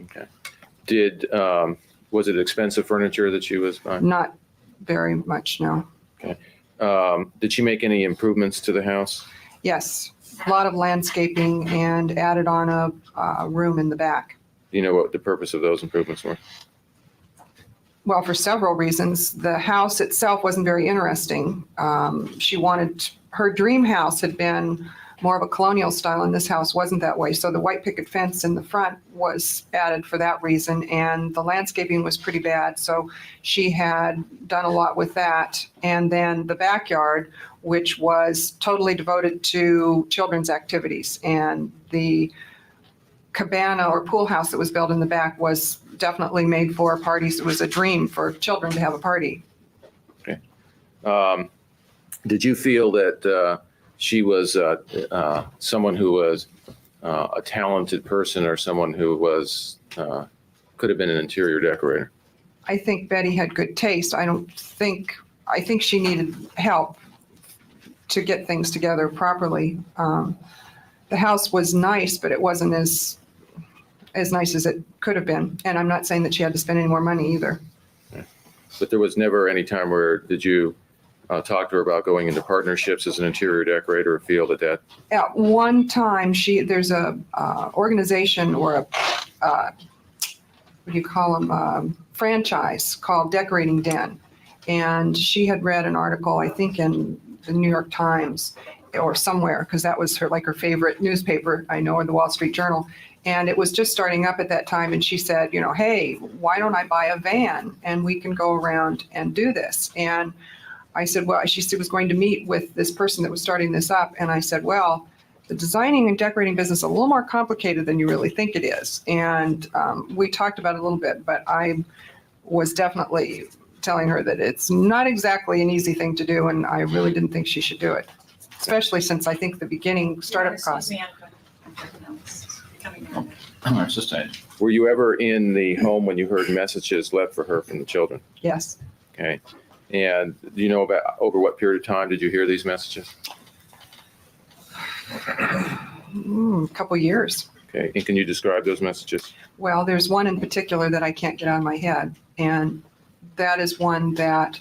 Okay. Was it expensive furniture that she was buying? Not very much, no. Okay. Did she make any improvements to the house? Yes, a lot of landscaping and added on a room in the back. Do you know what the purpose of those improvements were? Well, for several reasons. The house itself wasn't very interesting. Her dream house had been more of a colonial style, and this house wasn't that way. So the white picket fence in the front was added for that reason, and the landscaping was pretty bad. So she had done a lot with that. And then the backyard, which was totally devoted to children's activities. And the cabana or pool house that was built in the back was definitely made for parties. It was a dream for children to have a party. Okay. Did you feel that she was someone who was a talented person, or someone who was could have been an interior decorator? I think Betty had good taste. I think she needed help to get things together properly. The house was nice, but it wasn't as nice as it could have been. And I'm not saying that she had to spend any more money either. Okay. But there was never any time where did you talk to her about going into partnerships as an interior decorator, or feel that? At one time, there's a organization or a what do you call them, franchise called Decorating Den. And she had read an article, I think in the New York Times or somewhere, because that was her favorite newspaper, I know, or the Wall Street Journal. And it was just starting up at that time. And she said, hey, why don't I buy a van and we can go around and do this? And I said, well, she was going to meet with this person that was starting this up. And I said, well, the designing and decorating business is a little more complicated than you really think it is. And we talked about it a little bit, but I was definitely telling her that it's not exactly an easy thing to do. And I really didn't think she should do it, especially since I think the beginning startup costs. Sustained. Were you ever in the home when you heard messages left for her from the children? Yes. Okay. And do you know about over what period of time did you hear these messages? A couple years. Okay. And can you describe those messages? Well, there's one in particular that I can't get out of my head. And that is one that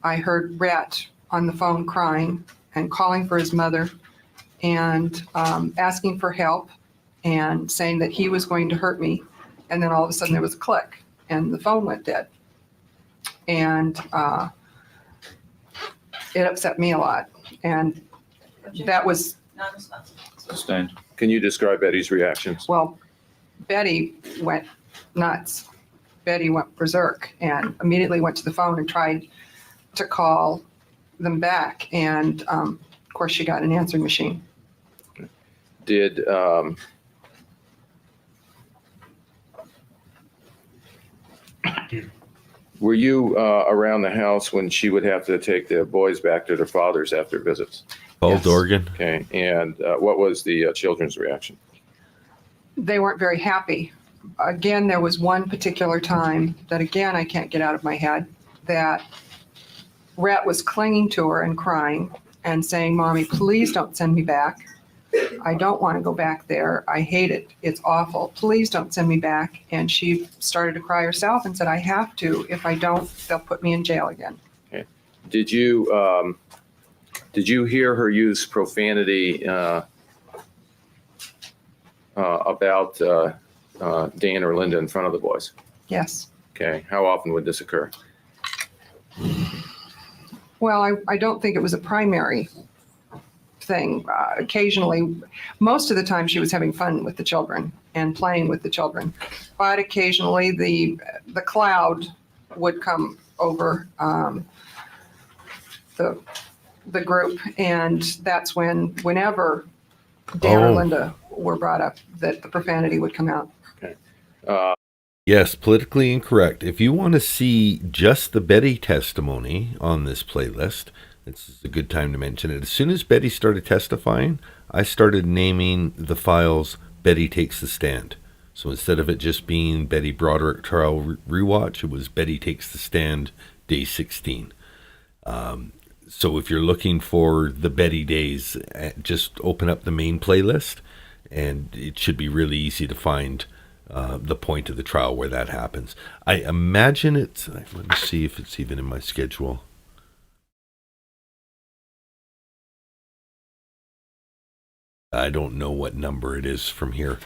I heard Rhett on the phone crying and calling for his mother and asking for help and saying that he was going to hurt me. And then all of a sudden there was a click and the phone went dead. And it upset me a lot. And that was... Sustained. Can you describe Betty's reactions? Well, Betty went nuts. Betty went berserk and immediately went to the phone and tried to call them back. And of course, she got an answering machine. Did were you around the house when she would have to take the boys back to their fathers after visits? Bald Oregon. Okay. And what was the children's reaction? They weren't very happy. Again, there was one particular time that, again, I can't get out of my head, that Rhett was clinging to her and crying and saying, Mommy, please don't send me back. I don't want to go back there. I hate it. It's awful. Please don't send me back. And she started to cry herself and said, I have to. If I don't, they'll put me in jail again. Okay. Did you hear her use profanity about Dan or Linda in front of the boys? Yes. Okay. How often would this occur? Well, I don't think it was a primary thing. Occasionally, most of the time she was having fun with the children and playing with the children. But occasionally the cloud would come over the group, and that's whenever Dan or Linda were brought up, that the profanity would come out. Okay. Yes, politically incorrect. If you want to see just the Betty testimony on this playlist, this is a good time to mention it. As soon as Betty started testifying, I started naming the files Betty Takes the Stand. So instead of it just being Betty Broderick trial rewatch, it was Betty Takes the Stand day 16. So if you're looking for the Betty days, just open up the main playlist, and it should be really easy to find the point of the trial where that happens. I imagine it's, let me see if it's even in my schedule. I don't know what number it is from here,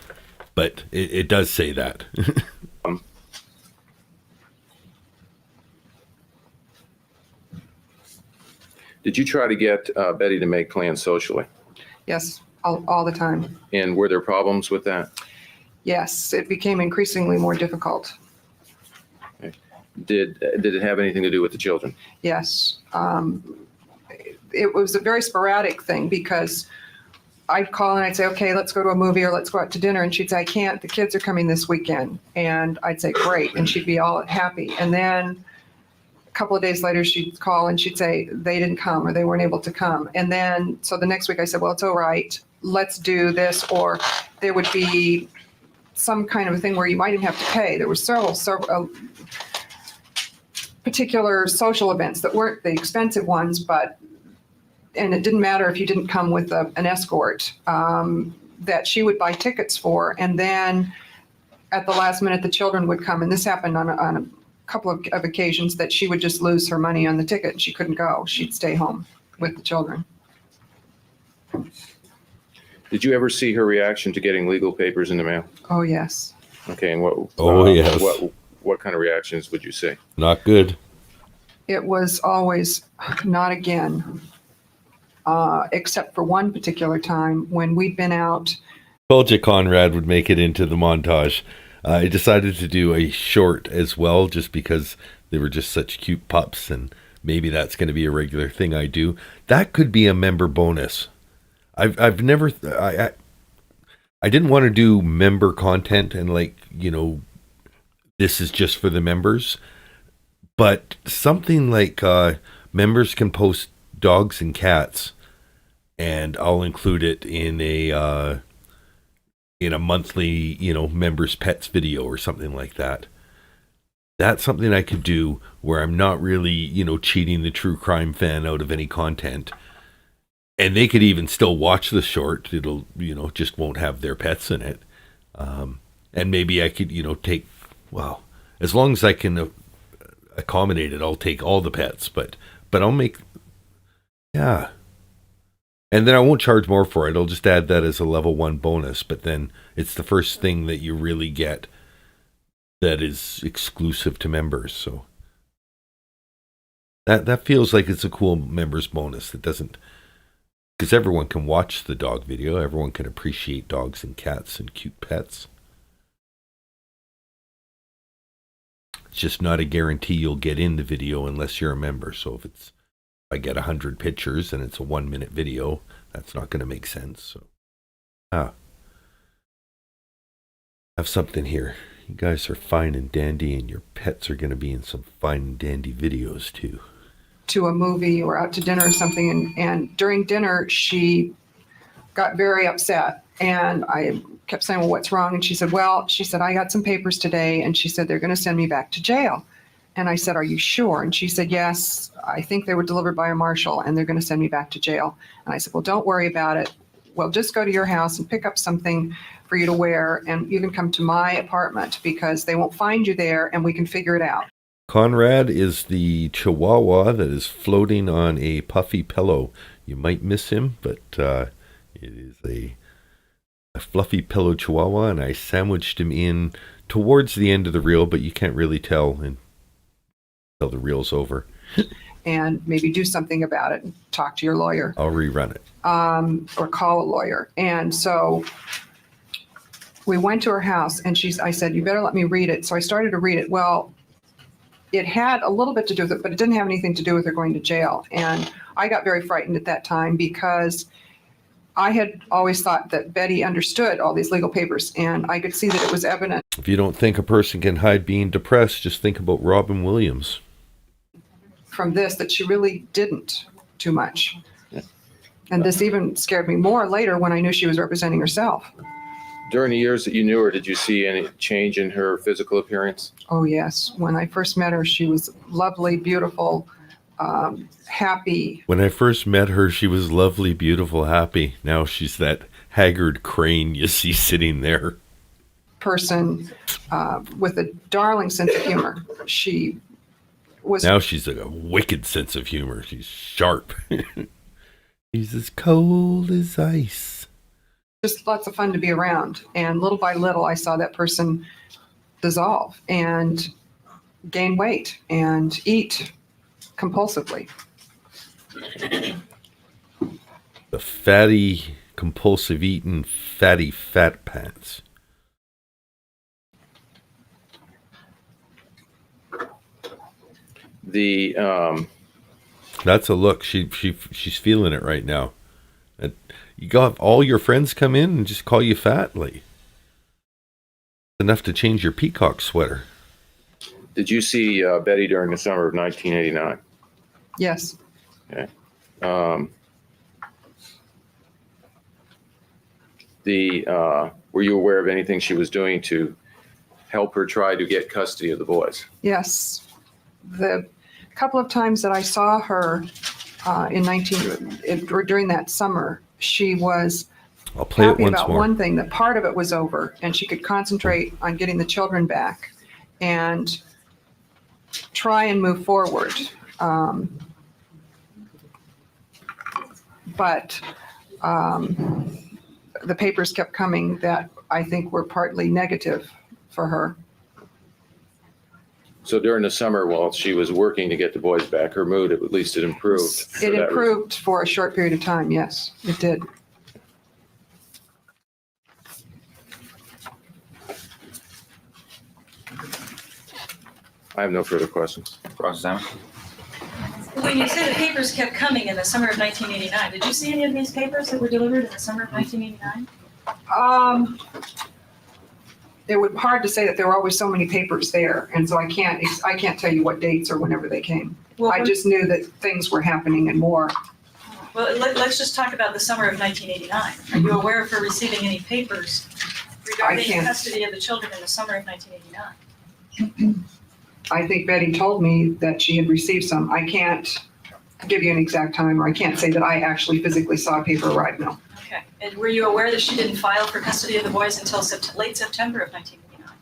but it does say that. Did you try to get Betty to make plans socially? Yes, all the time. And were there problems with that? Yes, it became increasingly more difficult. Did it have anything to do with the children? Yes. It was a very sporadic thing because I'd call and I'd say, okay, let's go to a movie or let's go out to dinner. And she'd say, I can't, the kids are coming this weekend. And I'd say, great. And she'd be all happy. And then a couple of days later, she'd call and she'd say, they didn't come or they weren't able to come. And then, so the next week I said, well, it's all right. Let's do this. Or there would be some kind of a thing where you might even have to pay. There were several particular social events that weren't the expensive ones, and it didn't matter if you didn't come with an escort, that she would buy tickets for. And then at the last minute, the children would come. And this happened on a couple of occasions that she would just lose her money on the ticket and she couldn't go. She'd stay home with the children. Did you ever see her reaction to getting legal papers in the mail? Oh, yes. Okay, and what? Yes. What kind of reactions would you say? Not good. It was always not again, except for one particular time when we'd been out. Told you Conrad would make it into the montage. I decided to do a short as well, just because they were just such cute pups, and maybe that's going to be a regular thing I do. That could be a member bonus. I've never I didn't want to do member content and this is just for the members, but something like members can post dogs and cats, and I'll include it in a monthly members pets video or something like that. That's something I could do where I'm not really cheating the true crime fan out of any content. And they could even still watch the short. It'll, just won't have their pets in it. And maybe I could, as long as I can accommodate it, I'll take all the pets. But I'll make, yeah. And then I won't charge more for it. I'll just add that as a level 1 bonus. But then it's the first thing that you really get that is exclusive to members. So that feels like it's a cool members bonus that doesn't. Because everyone can watch the dog video. Everyone can appreciate dogs and cats and cute pets. It's just not a guarantee you'll get in the video unless you're a member. So if I get 100 pictures and it's a 1-minute video, that's not going to make sense. So, I have something here. You guys are fine and dandy, and your pets are going to be in some fine and dandy videos too. To a movie or out to dinner or something. And during dinner, she got very upset. And I kept saying, well, what's wrong? And she said, I got some papers today. And she said, they're going to send me back to jail. And I said, are you sure? And she said, yes, I think they were delivered by a marshal and they're going to send me back to jail. And I said, well, don't worry about it. Well, just go to your house and pick up something for you to wear. And you can come to my apartment because they won't find you there and we can figure it out. Conrad is the Chihuahua that is floating on a puffy pillow. You might miss him, but it is a fluffy pillow Chihuahua, and I sandwiched him in towards the end of the reel, but you can't really tell until the reel's over. And maybe do something about it and talk to your lawyer. I'll rerun it. Or call a lawyer. And so we went to her house, and I said, you better let me read it. So I started to read it. Well, it had a little bit to do with it, but it didn't have anything to do with her going to jail. And I got very frightened at that time because I had always thought that Betty understood all these legal papers, and I could see that it was evident. If you don't think a person can hide being depressed, just think about Robin Williams. From this, that she really didn't too much. And this even scared me more later when I knew she was representing herself. During the years that you knew her, did you see any change in her physical appearance? Oh, yes. When I first met her, she was lovely, beautiful, happy. When I first met her, she was lovely, beautiful, happy. Now she's that haggard crane you see sitting there. Person with a darling sense of humor. She was. Now she's a wicked sense of humor. She's sharp. She's as cold as ice. Just lots of fun to be around. And little by little, I saw that person dissolve and gain weight and eat compulsively. The fatty compulsive eating, fatty fat pants. That's a look. She's feeling it right now. And you got all your friends come in and just call you fat, like enough to change your peacock sweater. Did you see Betty during the summer of 1989? Yes. Okay. Were you aware of anything she was doing to help her try to get custody of the boys? Yes. The couple of times that I saw her during that summer, she was I'll play happy it once about more. one thing, that part of it was over and she could concentrate on getting the children back and try and move forward. But the papers kept coming that I think were partly negative for her. So during the summer, while she was working to get the boys back, her mood, at least it improved. It improved for a short period of time, yes, it did. I have no further questions. Cross-examine. When you say the papers kept coming in the summer of 1989, did you see any of these papers that were delivered in the summer of 1989? It would be hard to say that there were always so many papers there, and so I can't tell you what dates or whenever they came. Well, I just knew that things were happening and more. Well, let's just talk about the summer of 1989. Are you aware of her receiving any papers regarding can't. custody of the children in the summer of 1989? I think Betty told me that she had received some. I can't give you an exact time, or I can't say that I actually physically saw a paper arrive, no. Okay. And were you aware that she didn't file for custody of the boys until late September of 1989?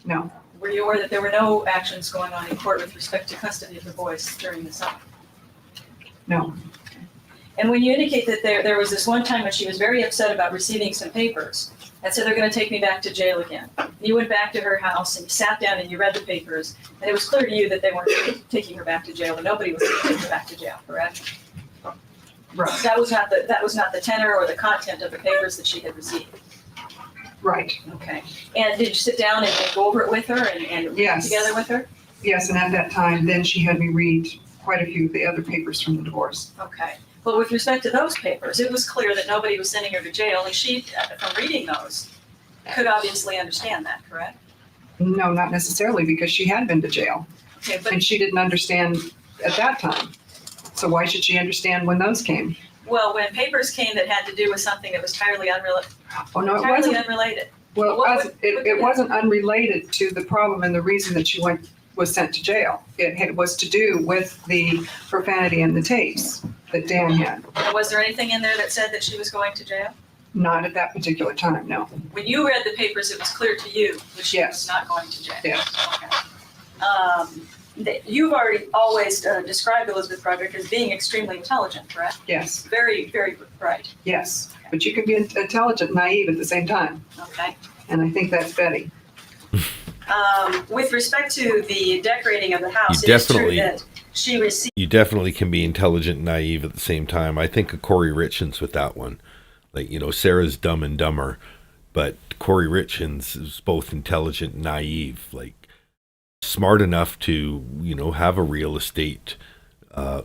No. Were you aware that there were no actions going on in court with respect to custody of the boys during the summer? No. And when you indicate that there was this one time when she was very upset about receiving some papers and said, they're going to take me back to jail again. You went back to her house and you sat down and you read the papers, and it was clear to you that they weren't taking her back to jail, and nobody was going to take her back to jail, correct? Right. That was not the tenor or the content of the papers that she had received. Right. Okay. And did you sit down and go over it with her and read Yes. together with her? Yes, and at that time, then she had me read quite a few of the other papers from the divorce. Okay. But with respect to those papers, it was clear that nobody was sending her to jail, and she, from reading those, could obviously understand that, correct? No, not necessarily, because she had been to jail, Okay, but and she didn't understand at that time. So why should she understand when those came? well, when papers came that had to do with something that was entirely unrelated. Oh, no, it Entirely wasn't. unrelated. Well, What- it wasn't unrelated to the problem and the reason that she was sent to jail. It was to do with the profanity in the tapes that Dan had. And was there anything in there that said that she was going to jail? Not at that particular time, no. When you read the papers, it was clear to you that she was Yes. not going to jail. Yes. Okay. You've always described Elizabeth Broderick as being extremely intelligent, correct? Yes, Very, very bright. yes. But you can be intelligent and naive at the same time, Okay. and I think that's Betty. With respect to the decorating of the house, You it is true definitely- that she received. You definitely can be intelligent and naive at the same time. I think of Corey Richins with that one. Like, Sarah's Dumb and Dumber, but Corey Richins is both intelligent and naive, like smart enough to, have a real estate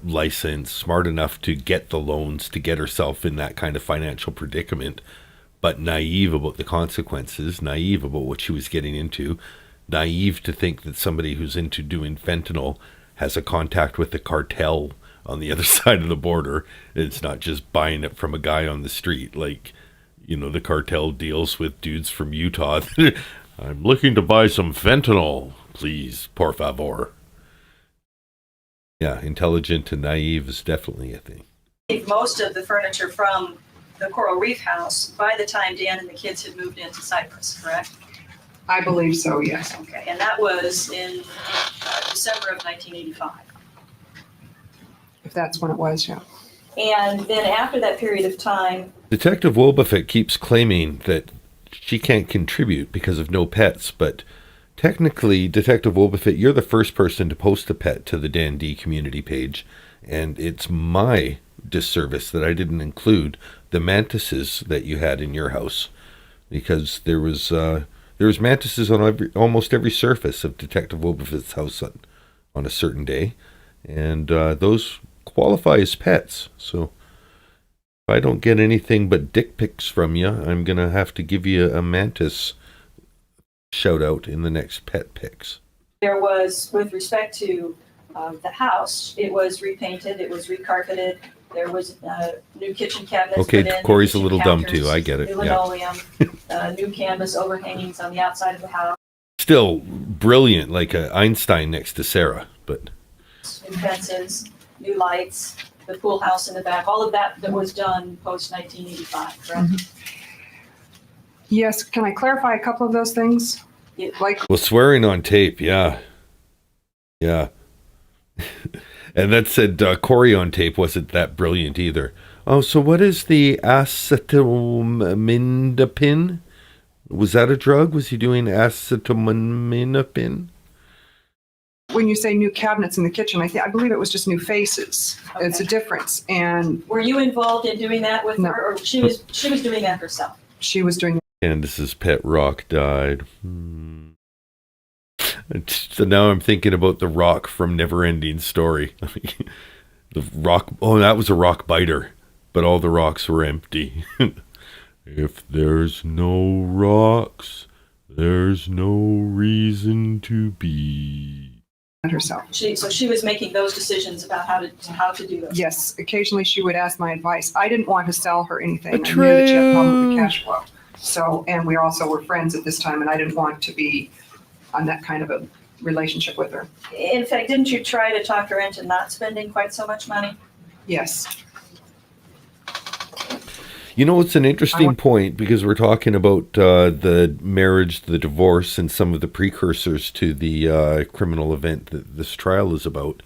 license, smart enough to get the loans to get herself in that kind of financial predicament, but naive about the consequences, naive about what she was getting into, naive to think that somebody who's into doing fentanyl has a contact with the cartel on the other side of the border. It's not just buying it from a guy on the street. Like, the cartel deals with dudes from Utah. I'm looking to buy some fentanyl, please, por favor. Yeah, intelligent and naive is definitely a thing. Most of the furniture from the Coral Reef house by the time Dan and the kids had moved into Cyprus, correct? I believe so, yes. Okay, and that was in December of 1985. If that's when it was, yeah. And then after that period of time, Detective Wolbafet keeps claiming that she can't contribute because of no pets, but Technically, Detective Wolbefit, you're the first person to post a pet to the Dan D community page, and it's my disservice that I didn't include the mantises that you had in your house, because there was mantises on almost every surface of Detective Wolbefit's house on a certain day, and those qualify as pets. So if I don't get anything but dick pics from you, I'm gonna have to give you a mantis shout out in the next pet pics. There was, with respect to the house, it was repainted, it was recarpeted, there was new kitchen cabinets Okay, put in, Corey's a kitchen little dumb counters, too, I get it. new Yeah. linoleum, new canvas overhangings on the outside of the house, Still brilliant, like a Einstein next to Sarah, but new fences, new lights, the pool house in the back, all of that was done post 1985, correct? Yes, can I clarify a couple of those things? Like, well, swearing on tape, yeah. And that said, Corey on tape wasn't that brilliant either. Oh, so what is the acetaminophen? Was that a drug? Was he doing acetaminophen? when you say new cabinets in the kitchen, I believe it was just new faces. Okay. It's a difference. And Were you involved in doing that with No. her, or she was doing that herself? she was doing Candace's pet rock died. So now I'm thinking about the rock from Neverending Story. The rock, oh, that was a rock biter, but all the rocks were empty. If there's no rocks, there's no reason to be. herself. So she was making those decisions about how to do those. Yes, occasionally she would ask my advice. I didn't want to sell her anything. I knew Betrayal. that she had a problem with the cash flow. So, and we also were friends at this time, and I didn't want to be on that kind of a relationship with her. In fact, didn't you try to talk her into not spending quite so much money? Yes. You know, it's an interesting point because we're talking about the marriage, the divorce, and some of the precursors to the criminal event that this trial is about.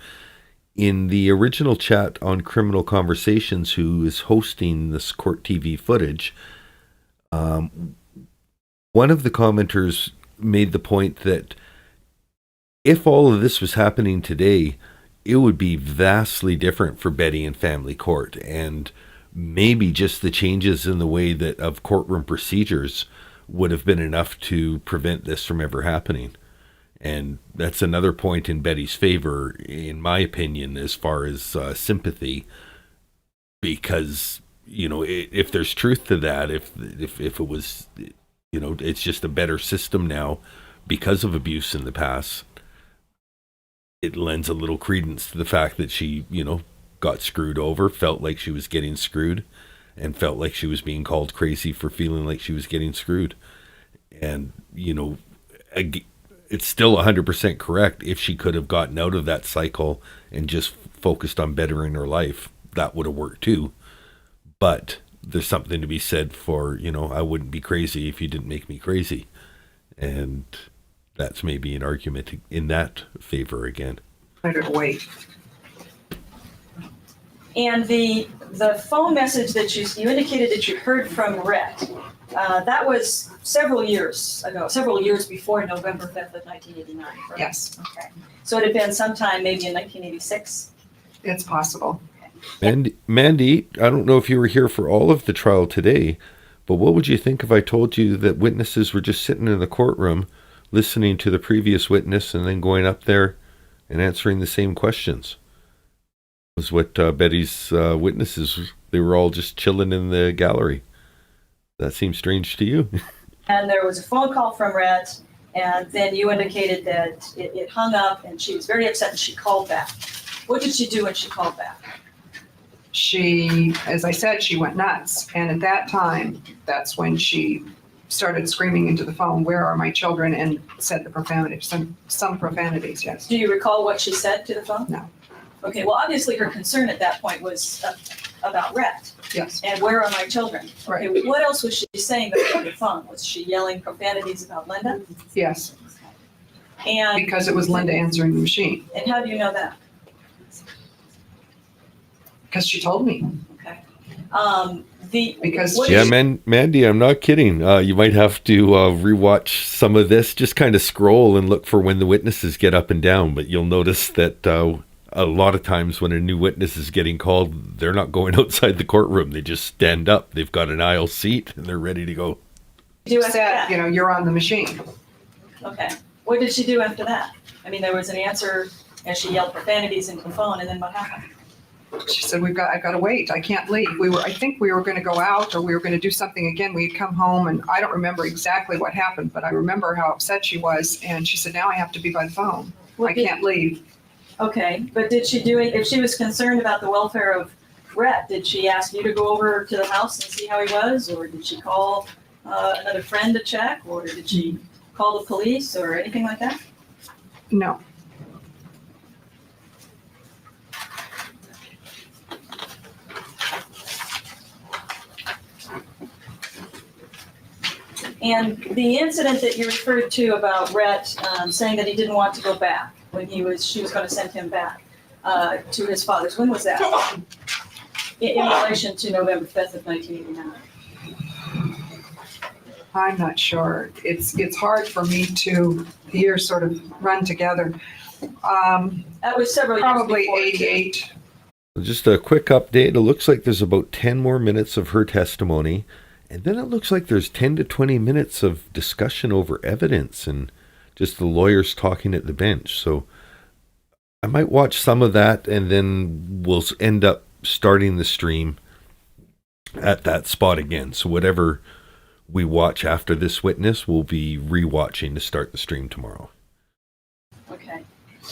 In the original chat on Criminal Conversations, who is hosting this court TV footage, one of the commenters made the point that if all of this was happening today, it would be vastly different for Betty and family court, and maybe just the changes in the way that of courtroom procedures would have been enough to prevent this from ever happening. And that's another point in Betty's favor, in my opinion, as far as sympathy, because, you know, if there's truth to that, if it was, you know, it's just a better system now because of abuse in the past, it lends a little credence to the fact that she, you know, got screwed over, felt like she was getting screwed, and felt like she was being called crazy for feeling like she was getting screwed. And, you know, it's still 100% correct. If she could have gotten out of that cycle and just focused on bettering her life, that would have worked too. But there's something to be said for, you know, I wouldn't be crazy if you didn't make me crazy. And that's maybe an argument in that favor again. Let her wait. And the phone message that you indicated that you heard from Rhett, that was several years ago, several years before November 5th of 1989, correct? Yes, Okay. So it had been sometime maybe in 1986? it's possible. And Mandy, I don't know if you were here for all of the trial today, but what would you think if I told you that witnesses were just sitting in the courtroom listening to the previous witness and then going up there and answering the same questions? Was what Betty's witnesses, they were all just chilling in the gallery. That seems strange to you. And there was a phone call from Rhett, and then you indicated that it hung up and she was very upset and she called back. What did she do when she called back? She, as I said, she went nuts. And at that time, that's when she started screaming into the phone, "Where are my children?" and said the profanity, some profanities, yes. Do you recall what she said to the phone? No. Okay, well, obviously her concern at that point was about Rhett. Yes. And where are my children? Right. Okay, what else was she saying over the phone? Was she yelling profanities about Linda? Yes, And because it was Linda answering the machine, And how do you know that? because she told me. Okay. Because what Yeah, is- Mandy, I'm not kidding. You might have to rewatch some of this. Just kind of scroll and look for when the witnesses get up and down. But you'll notice that a lot of times when a new witness is getting called, they're not going outside the courtroom. They just stand up. They've got an aisle seat and they're ready to go. do after said, that? you know, you're on the machine. Okay. What did she do after that? I mean, there was an answer and she yelled profanities into the phone, and then what happened? She said, I've got to wait. I can't leave. I think we were going to go out or we were going to do something again. We'd come home and I don't remember exactly what happened, but I remember how upset she was. And she said, now I have to be by the phone. I can't leave. Okay, but did she do it, if she was concerned about the welfare of Rhett, did she ask you to go over to the house and see how he was? Or did she call another friend to check? Or did she call the police or anything like that? No. And the incident that you referred to about Rhett saying that he didn't want to go back when she was going to send him back to his father's, when was that? In relation to November 5th of 1989. I'm not sure. It's hard for me to, the years sort of run together. That was several years Probably before, too. 88. Just a quick update. It looks like there's about 10 more minutes of her testimony. And then it looks like there's 10 to 20 minutes of discussion over evidence and just the lawyers talking at the bench. So I might watch some of that and then we'll end up starting the stream at that spot again. So whatever we watch after this witness, we'll be rewatching to start the stream tomorrow. Okay.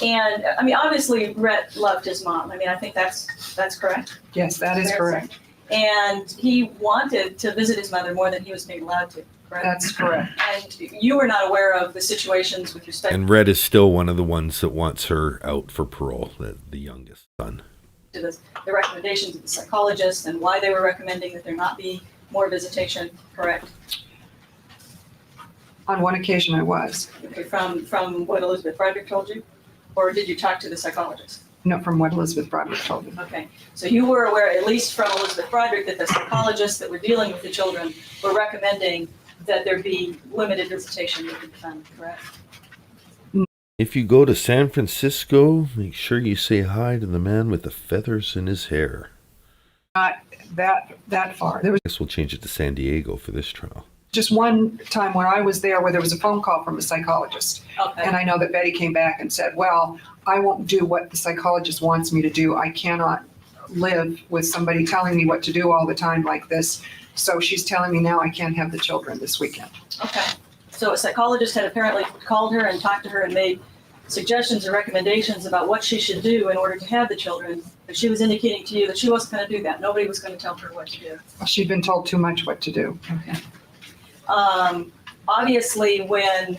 And I mean, obviously, Rhett loved his mom. I mean, I think that's correct. Yes, that is Fair correct. And he wanted to visit his mother more than he was being allowed to, correct? That's correct. And you were not aware of the situations with respect And Rhett is still one of the ones that wants her out for parole, the youngest son. to the recommendations of the psychologist and why they were recommending that there not be more visitation, correct? On one occasion I was. Okay, from what Elizabeth Broderick told you? Or did you talk to the psychologist? No, from what Elizabeth Broderick told me. Okay, so you were aware, at least from Elizabeth Broderick, that the psychologists that were dealing with the children were recommending that there be limited visitation with the defendant, correct? If you go to San Francisco, make sure you say hi to the man with the feathers in his hair. Not that far. There was I guess we'll change it to San Diego for this trial. just one time when I was there where there was a phone call from a psychologist. Okay. And I know that Betty came back and said, well, I won't do what the psychologist wants me to do. I cannot live with somebody telling me what to do all the time like this. So she's telling me now I can't have the children this weekend. Okay, so a psychologist had apparently called her and talked to her and made suggestions or recommendations about what she should do in order to have the children, but she was indicating to you that she wasn't going to do that. Nobody was going to tell her what to do. She'd been told too much what to do. Okay. Obviously, when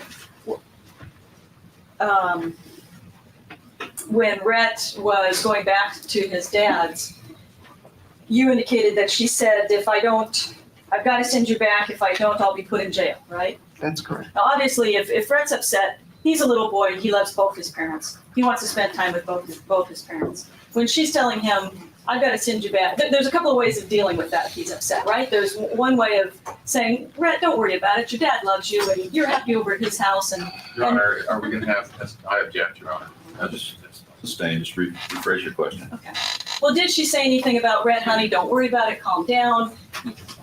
Rhett was going back to his dad's, you indicated that she said, if I don't, I've got to send you back. If I don't, I'll be put in jail, right? That's correct. Now, obviously, if Rhett's upset, he's a little boy. He loves both his parents. He wants to spend time with both his parents. When she's telling him, I've got to send you back, there's a couple of ways of dealing with that if he's upset, right? There's one way of saying, Rhett, don't worry about it. Your dad loves you, and you're happy over at his house. And Your Honor, are we going to have, I object, Your Honor. I'll just sustain, just rephrase your question. okay. Well, did she say anything about, Rhett, honey, don't worry about it, calm down.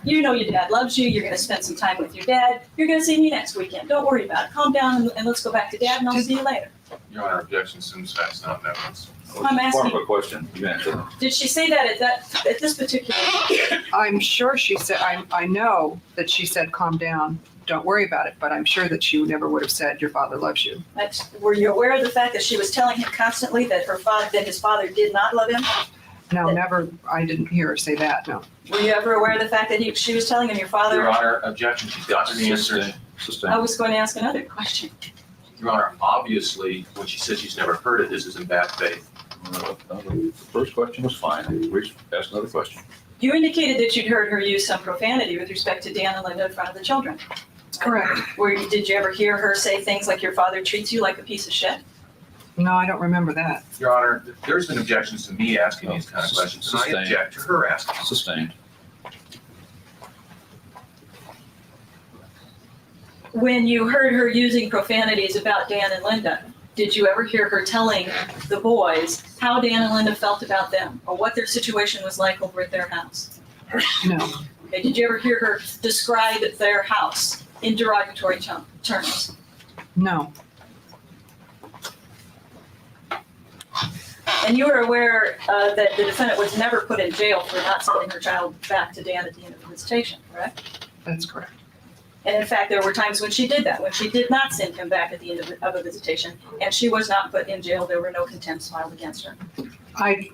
You know your dad loves you. You're going to spend some time with your dad. You're going to see me next weekend. Don't worry about it. Calm down and let's go back to dad, and I'll see you later. Your Honor, objection assumes facts, not evidence. I'm asking- Part of a question, you answer. Did she say that at this particular? I'm sure she said, I know that she said, calm down, don't worry about it, but I'm sure that she never would have said, your father loves you. Were you aware of the fact that she was telling him constantly that his father did not love him? No, never, I didn't hear her say that, no. Were you ever aware of the fact that she was telling him your father? Your Honor, objection, she's got an answer. I was going to ask another question. Your Honor, obviously, when she said she's never heard it, this is in bad faith. The first question was fine. Ask another question. You indicated that you'd heard her use some profanity with respect to Dan and Linda in front of the children. Correct. Did you ever hear her say things like your father treats you like a piece of shit? No, I don't remember that. Your Honor, there's been objections to me asking these kind of questions, and I Sustained. object to her asking. Sustained. When you heard her using profanities about Dan and Linda, did you ever hear her telling the boys how Dan and Linda felt about them or what their situation was like over at their house? No, Okay, did you ever hear her describe their house in derogatory terms? no, And you were aware that the defendant was never put in jail for not sending her child back to Dan at the end of the visitation, correct? that's correct. And in fact, there were times when she did that, when she did not send him back at the end of a visitation, and she was not put in jail. There were no contempts filed against her. I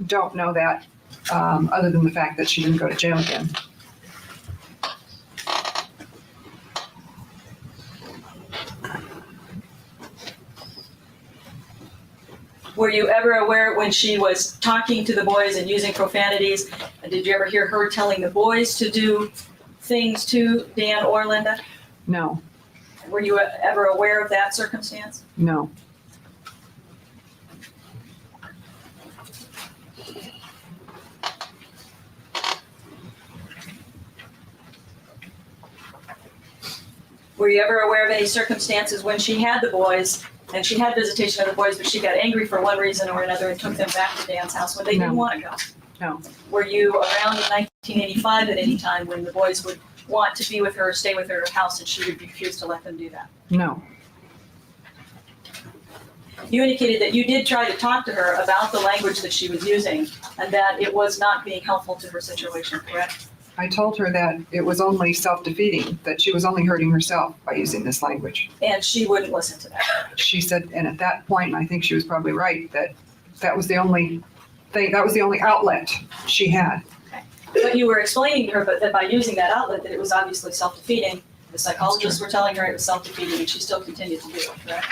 don't know that, other than the fact that she didn't go to jail again. Were you ever aware when she was talking to the boys and using profanities, did you ever hear her telling the boys to do things to Dan or Linda? No, Were you ever aware of that circumstance? no, Were you ever aware of any circumstances when she had the boys and she had visitation of the boys, but she got angry for one reason or another and took them back to Dan's house when they didn't No. want to go? no, Were you around in 1985 at any time when the boys would want to be with her, stay with her at her house, and she would refuse to let them do that? no, You indicated that you did try to talk to her about the language that she was using and that it was not being helpful to her situation, correct? I told her that it was only self-defeating, that she was only hurting herself by using this language. And she wouldn't listen to that. She said, and at that point, and I think she was probably right, that that was the only thing, that was the only outlet she had. But you were explaining to her that by using that outlet, that it was obviously self-defeating. The psychologists were telling her it was self-defeating, and she still continued to do it, correct?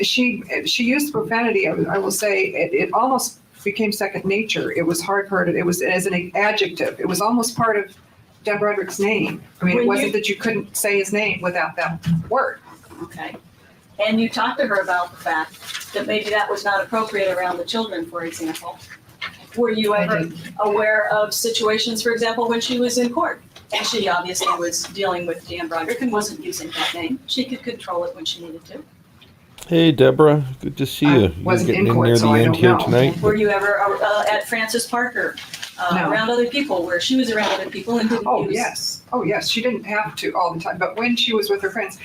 She used profanity, I will say, it almost became second nature. It was hard-hearted. It was as an adjective. It was almost part of Broderick's name. I mean, it wasn't that you couldn't say his name without that word. Okay. And you talked to her about the fact that maybe that was not appropriate around the children, for example. Were you ever aware of situations, for example, when she was in court? And she obviously was dealing with Dan Broderick and wasn't using that name. She could control it when she needed to. Hey, Deborah. Good to see you. wasn't You're getting in in court, near so the I end don't here know. tonight. Were you ever at Frances Parker, No. around other people, where she was around other people and didn't Oh, use? yes. Oh, yes. She didn't have to all the time, but when she was with her friends,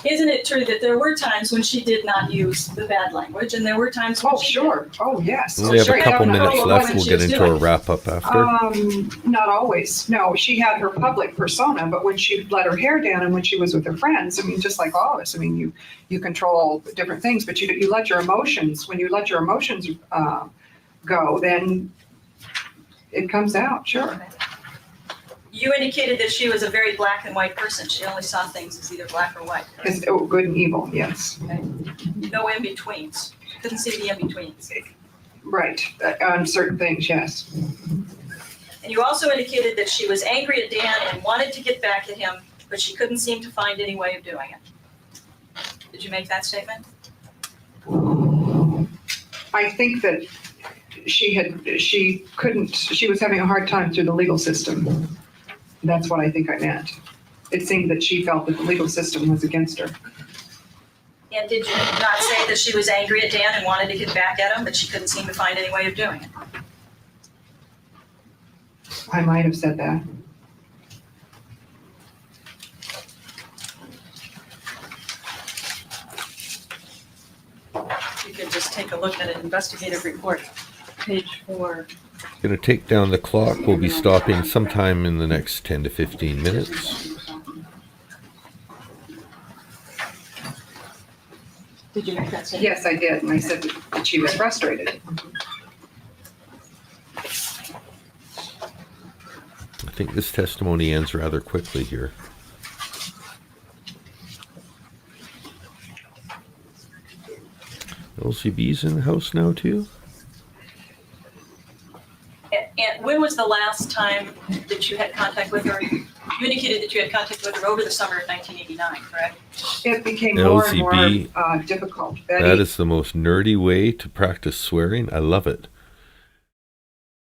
Isn't it true that there were times when she did not use the bad language, and there were times when oh, she sure. Oh, yes. We only have a Sure, couple yeah, minutes no, left. when We'll she get was into a doing it. wrap-up after. Not always. No, she had her public persona, but when she let her hair down and when she was with her friends, I mean, just like all of us, I mean, you control different things, but you let your emotions, when you let your emotions go, then it comes out, sure. You indicated that she was a very black and white person. She only saw things as either black or white. It's good and evil, yes. No in-betweens. Couldn't see the in-betweens. Right, on certain things, yes. And you also indicated that she was angry at Dan and wanted to get back at him, but she couldn't seem to find any way of doing it. Did you make that statement? I think that she was having a hard time through the legal system. That's what I think I meant. It seemed that she felt that the legal system was against her. And did you not say that she was angry at Dan and wanted to get back at him, but she couldn't seem to find any way of doing it? I might have said that. You could just take a look at an investigative report, page 4. Going to take down the clock. We'll be stopping sometime in the next 10 to 15 minutes. Did you make that statement? Yes, I did, and I said that she was frustrated. I think this testimony ends rather quickly here. LCB's in the house now too? And when was the last time that you had contact with her? You indicated that you had contact with her over the summer of 1989, correct? It became more and LCB, more difficult. That is the most nerdy way to practice swearing. I love it.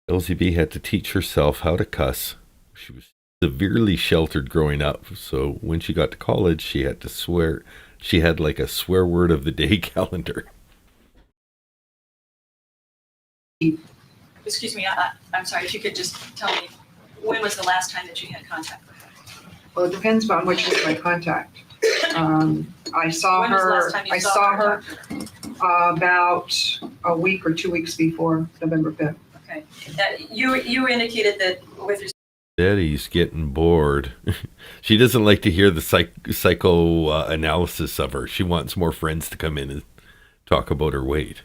LCB had to teach herself how to cuss. She was severely sheltered growing up. So when she got to college, she had to swear. She had like a swear word of the day calendar. Excuse me, I'm sorry, if you could just tell me, when was the last time that you had contact with her? Well, it depends on which is my contact. I saw When was the her, last time you I saw saw her her about a week or 2 weeks before November 5th. Okay. You indicated that with Betty's getting bored. She doesn't like to hear the psychoanalysis of her. She wants more friends to come in and talk about her weight.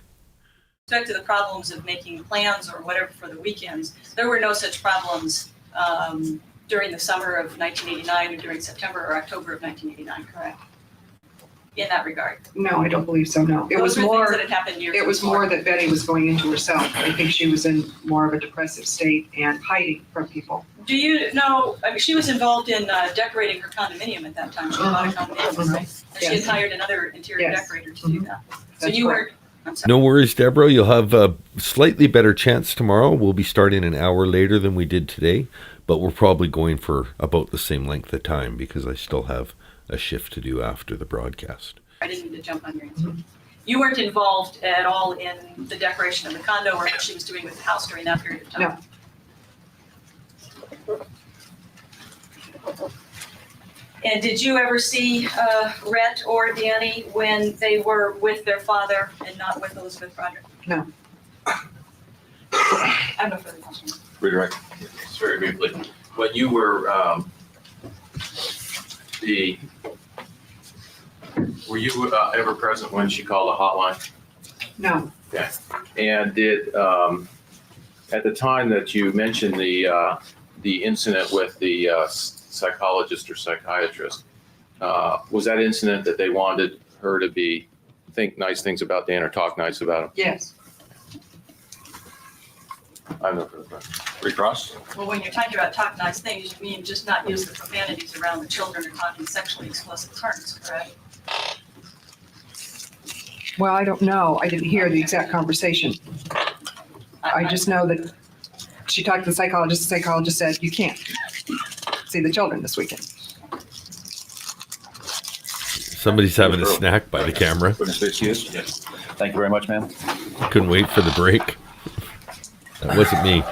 respect to the problems of making plans or whatever for the weekends, there were no such problems during the summer of 1989 or during September or October of 1989, correct? In that regard. No, I don't believe so, no. It Those was were more, things that had happened years it was before. more that Betty was going into herself. I think she was in more of a depressive state and hiding from people. Do you know, I mean, she was involved in decorating her condominium at that time. She bought a condominium, right? And she had Yes. hired another interior Yes. decorator to do that. So That's you correct. were, I'm sorry. No worries, Deborah. You'll have a slightly better chance tomorrow. We'll be starting an hour later than we did today, but we're probably going for about the same length of time because I still have a shift to do after the broadcast. I didn't mean to jump on your answer. You weren't involved at all in the decoration of the condo or what she was doing with the house during that period of time? No. And did you ever see Rhett or Danny when they were with their father and not with Elizabeth Broderick? No. I have no further questions. Redirect. Just very briefly, when you were were you ever present when she called the hotline? No. Okay. And did at the time that you mentioned the incident with the psychologist or psychiatrist, was that incident that they wanted her to think nice things about Dan or talk nice about him? Yes. I have no further questions. Recross. Well, when you're talking about talk nice things, you mean just not use the profanities around the children or talking sexually explicit terms, correct? Well, I don't know. I didn't hear the exact conversation. I just know that she talked to the psychologist said, you can't see the children this weekend. Somebody's having a snack by the camera. Thank you very much, ma'am. Couldn't wait for the break. That wasn't me.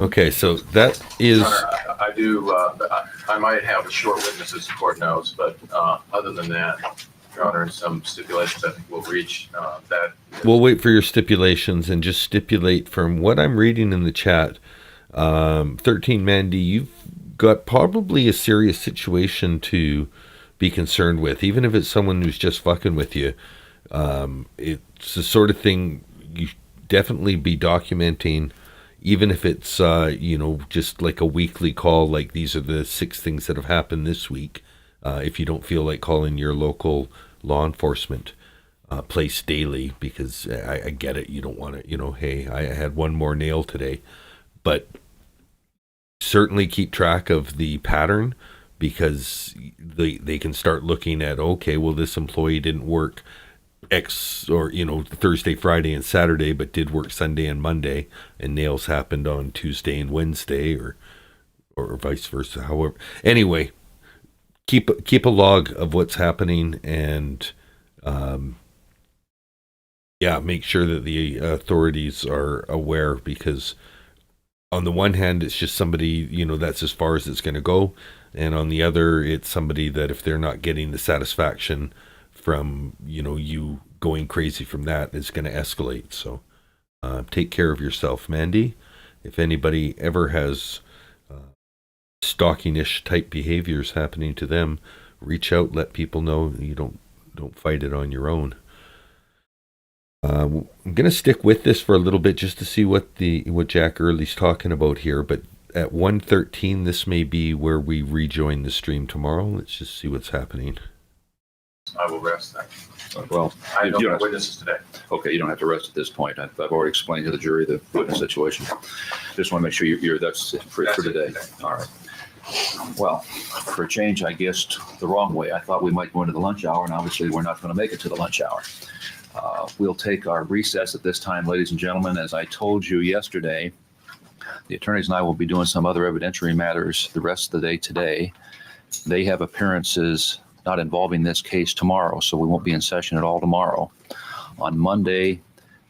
Okay, so that is... I do, I might have a short witness, as the court knows, but other than that, Your Honor, some stipulations I think we'll reach that. We'll wait for your stipulations and just stipulate from what I'm reading in the chat. 13 Mandy, you've got probably a serious situation to be concerned with, even if it's someone who's just fucking with you. It's the sort of thing you definitely be documenting, even if it's just like a weekly call, like these are the 6 things that have happened this week. If you don't feel like calling your local law enforcement place daily, because I get it, you don't want to, hey, I had one more nail today, but certainly keep track of the pattern, because they can start looking at, okay, well, this employee didn't work X or Thursday, Friday, and Saturday, but did work Sunday and Monday, and nails happened on Tuesday and Wednesday, or vice versa. However, anyway, keep a log of what's happening, and make sure that the authorities are aware, because on the one hand, it's just somebody, that's as far as it's going to go, and on the other, it's somebody that if they're not getting the satisfaction from you going crazy from that, is going to escalate. So take care of yourself, Mandy. If anybody ever has stalking-ish type behaviors happening to them, reach out, let people know. You don't fight it on your own. I'm going to stick with this for a little bit just to see what Jack Early's talking about here, but at 1:13 this may be where we rejoin the stream tomorrow. Let's just see what's happening. I will rest that. Well, I have you no don't- witnesses today. Okay, you don't have to rest at this point. I've already explained to the jury the witness situation. Just want to make sure that's it for today. All right. Well, for a change, I guessed the wrong way. I thought we might go into the lunch hour, and obviously we're not going to make it to the lunch hour. We'll take our recess at this time, ladies and gentlemen. As I told you yesterday, The attorneys and I will be doing some other evidentiary matters the rest of the day today. They have appearances not involving this case tomorrow, so we won't be in session at all tomorrow. On Monday,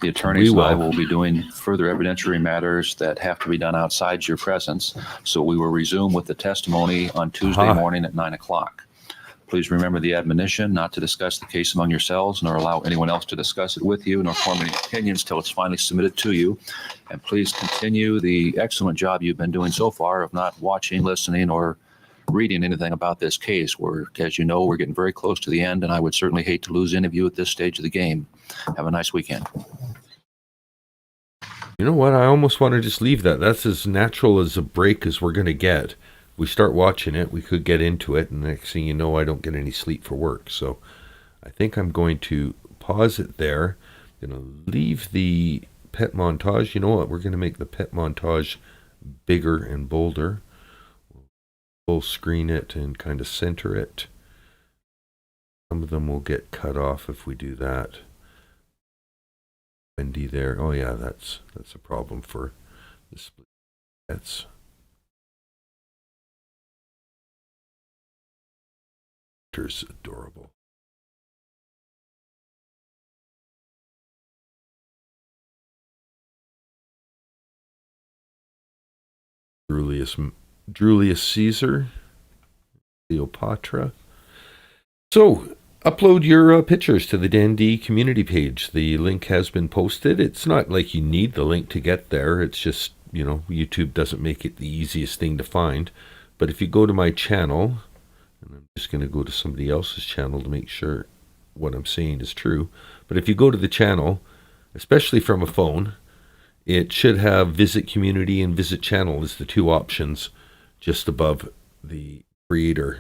the attorneys and I will be doing further evidentiary matters that have to be done outside your presence. So we will resume with the testimony on Tuesday morning at 9 o'clock. Please remember the admonition not to discuss the case among yourselves, nor allow anyone else to discuss it with you, nor form any opinions till it's finally submitted to you. And please continue the excellent job you've been doing so far of not watching, listening, or reading anything about this case. As you know, we're getting very close to the end, and I would certainly hate to lose any of you at this stage of the game. Have a nice weekend. You know what? I almost want to just leave that. That's as natural as a break as we're going to get. We start watching it, we could get into it, and next thing you know, I don't get any sleep for work. So I think I'm going to pause it there. I'm going to leave the pet montage. You know what? We're going to make the pet montage bigger and bolder. Full screen it and kind of center it. Some of them will get cut off if we do that. Wendy there. Oh yeah, that's a problem for the split pets. It's adorable. Julius Caesar, Cleopatra. So, upload your pictures to the Dan-D community page. The link has been posted. It's not like you need the link to get there. It's just, you know, YouTube doesn't make it the easiest thing to find. But if you go to my channel, and I'm just going to go to somebody else's channel to make sure what I'm saying is true. But if you go to the channel, especially from a phone, it should have Visit Community and Visit Channel as the two options just above the creator.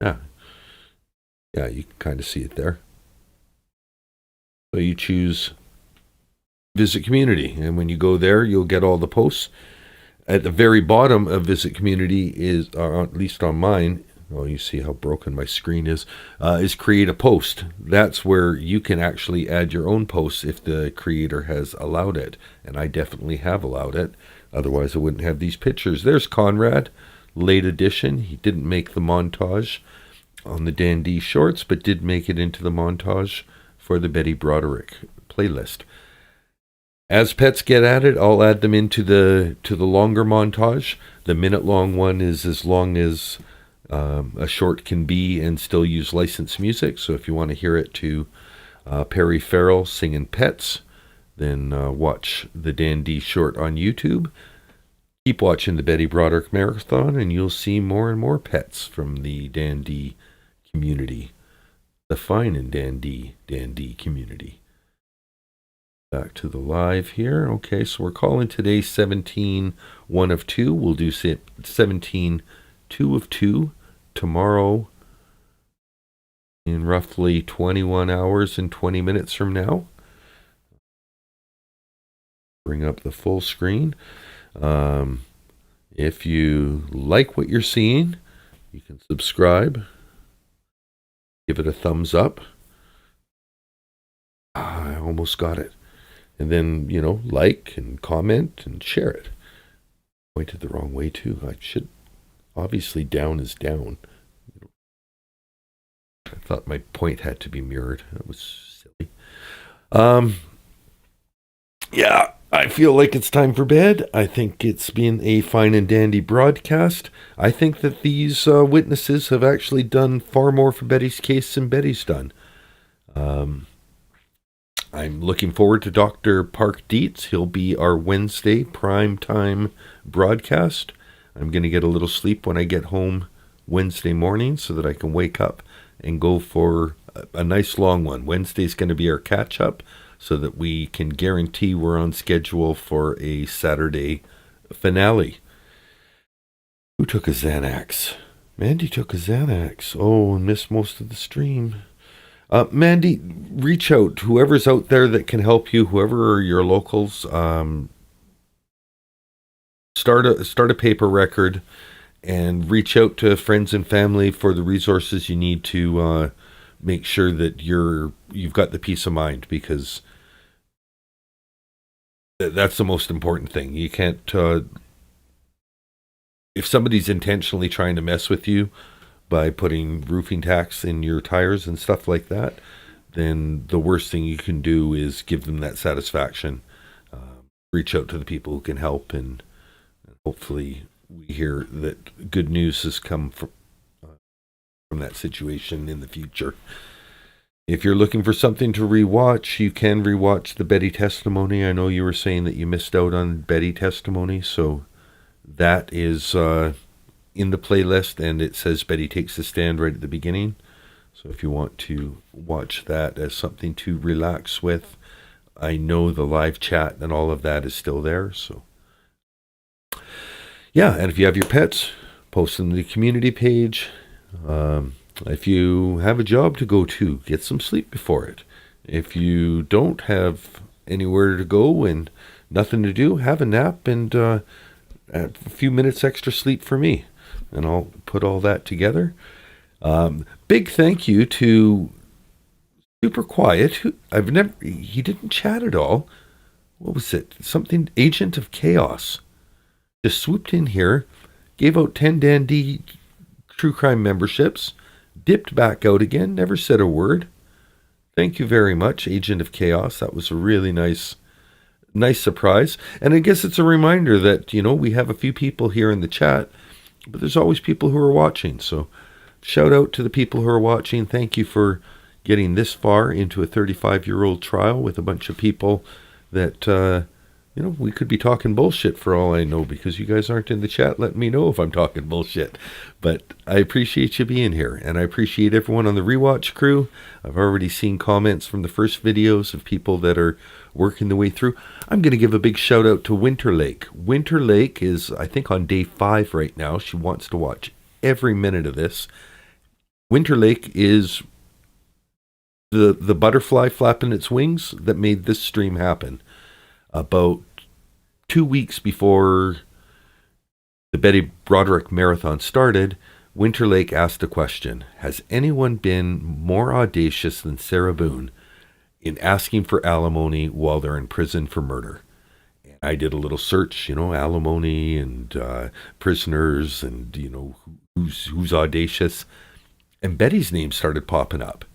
Yeah, you can kind of see it there. So you choose Visit Community, and when you go there, you'll get all the posts. At the very bottom of Visit Community is, or at least on mine, oh, you see how broken my screen is Create a Post. That's where you can actually add your own posts if the creator has allowed it. And I definitely have allowed it. Otherwise, I wouldn't have these pictures. There's Conrad, late edition. He didn't make the montage on the Dan-D shorts, but did make it into the montage for the Betty Broderick playlist. As pets get added, I'll add them into the longer montage. The minute-long one is as long as a short can be and still use licensed music. So if you want to hear it to Perry Farrell singing Pets, then watch the Dan-D short on YouTube. Keep watching the Betty Broderick Marathon, and you'll see more and more pets from the Dan-D community. The fine and Dan-D community. Back to the live here. Okay, so we're calling today 17 1 of 2. We'll do 17 2 of 2 tomorrow in roughly 21 hours and 20 minutes from now. Bring up the full screen. If you like what you're seeing, you can subscribe. Give it a thumbs up. I almost got it. And then, you know, like and comment and share it. Pointed the wrong way too. I should, obviously down is down. I thought my point had to be mirrored. That was silly. Yeah, I feel like it's time for bed. I think it's been a fine and dandy broadcast. I think that these witnesses have actually done far more for Betty's case than Betty's done. I'm looking forward to Dr. Park Dietz. He'll be our Wednesday primetime broadcast. I'm going to get a little sleep when I get home Wednesday morning so that I can wake up and go for a nice long one. Wednesday's going to be our catch-up so that we can guarantee we're on schedule for a Saturday finale. Who took a Xanax? Mandy took a Xanax. Oh, and missed most of the stream. Mandy, reach out. Whoever's out there that can help you, whoever are your locals, start a paper record and reach out to friends and family for the resources you need to make sure that you've got the peace of mind, because That's the most important thing. You can't, if somebody's intentionally trying to mess with you by putting roofing tacks in your tires and stuff like that, then the worst thing you can do is give them that satisfaction. Reach out to the people who can help, and hopefully we hear that good news has come from that situation in the future. If you're looking for something to rewatch, you can rewatch the Betty testimony. I know you were saying that you missed out on Betty testimony, so that is in the playlist, and it says Betty Takes a Stand right at the beginning. So if you want to watch that as something to relax with, I know the live chat and all of that is still there. So yeah, and if you have your pets, post them to the community page. If you have a job to go to, get some sleep before it. If you don't have anywhere to go and nothing to do, have a nap and a few minutes extra sleep for me. And I'll put all that together. Big thank you to Super Quiet. He didn't chat at all. What was it? Something, Agent of Chaos. Just swooped in here, gave out 10 Dandy True Crime memberships, dipped back out again, never said a word. Thank you very much, Agent of Chaos. That was a really nice surprise. And I guess it's a reminder that, we have a few people here in the chat, but there's always people who are watching. So shout out to the people who are watching. Thank you for getting this far into a 35-year-old trial with a bunch of people that, we could be talking bullshit for all I know, because you guys aren't in the chat letting me know if I'm talking bullshit. But I appreciate you being here, and I appreciate everyone on the Rewatch crew. I've already seen comments from the first videos of people that are working the way through. I'm going to give a big shout out to Winter Lake. Winter Lake is, I think, on day 5 right now. She wants to watch every minute of this. Winter Lake is the butterfly flapping its wings that made this stream happen. About 2 weeks before the Betty Broderick Marathon started, Winter Lake asked a question: has anyone been more audacious than Sarah Boone in asking for alimony while they're in prison for murder? And I did a little search, alimony and prisoners and, who's audacious. And Betty's name started popping up.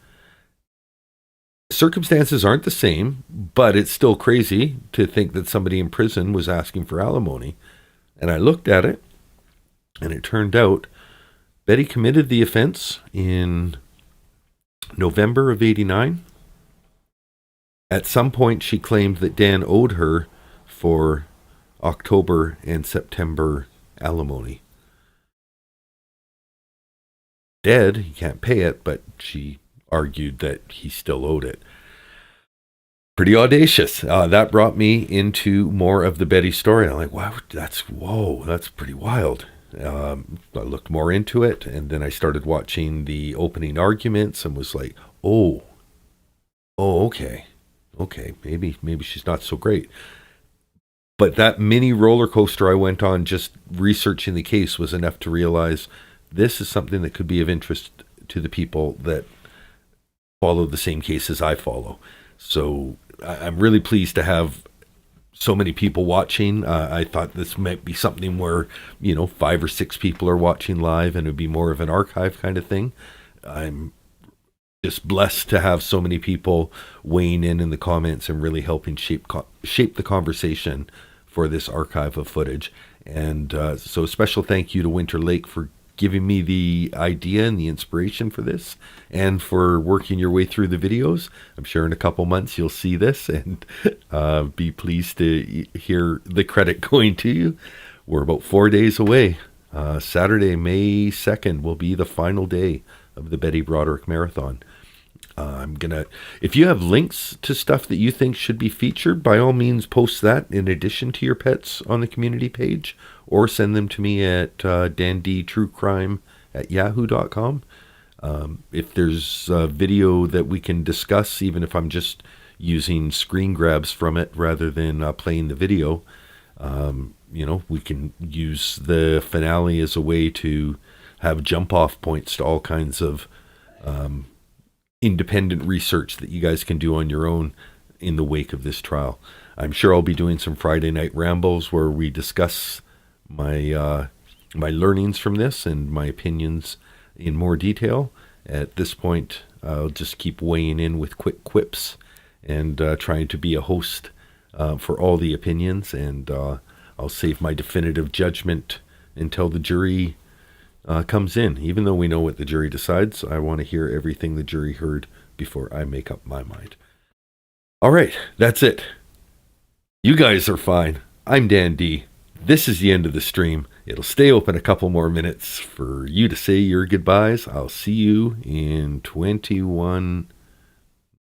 Circumstances aren't the same, but it's still crazy to think that somebody in prison was asking for alimony. And I looked at it, and it turned out Betty committed the offense in November of '89. At some point, she claimed that Dan owed her for October and September alimony. Dead, he can't pay it, but she argued that he still owed it. Pretty audacious. That brought me into more of the Betty story. I'm like, wow, that's pretty wild. I looked more into it, and then I started watching the opening arguments and was like, okay, maybe she's not so great. But that mini roller coaster I went on just researching the case was enough to realize this is something that could be of interest to the people that follow the same cases I follow. So I'm really pleased to have so many people watching. I thought this might be something where, 5 or 6 people are watching live and it would be more of an archive kind of thing. I'm just blessed to have so many people weighing in the comments and really helping shape the conversation for this archive of footage. And so a special thank you to Winter Lake for giving me the idea and the inspiration for this, and for working your way through the videos. I'm sure in a couple months you'll see this and be pleased to hear the credit going to you. We're about 4 days away. Saturday, May 2nd will be the final day of the Betty Broderick Marathon. If you have links to stuff that you think should be featured, by all means post that in addition to your pets on the community page, or send them to me at dandtruecrime@yahoo.com. If there's a video that we can discuss, even if I'm just using screen grabs from it rather than playing the video, we can use the finale as a way to have jump off points to all kinds of independent research that you guys can do on your own in the wake of this trial. I'm sure I'll be doing some Friday night rambles where we discuss my my learnings from this and my opinions in more detail. At this point, I'll just keep weighing in with quick quips and trying to be a host for all the opinions, and I'll save my definitive judgment until the jury comes in. Even though we know what the jury decides, I want to hear everything the jury heard before I make up my mind. All right, that's it. You guys are fine. I'm Dan D. This is the end of the stream. It'll stay open a couple more minutes for you to say your goodbyes. I'll see you in 21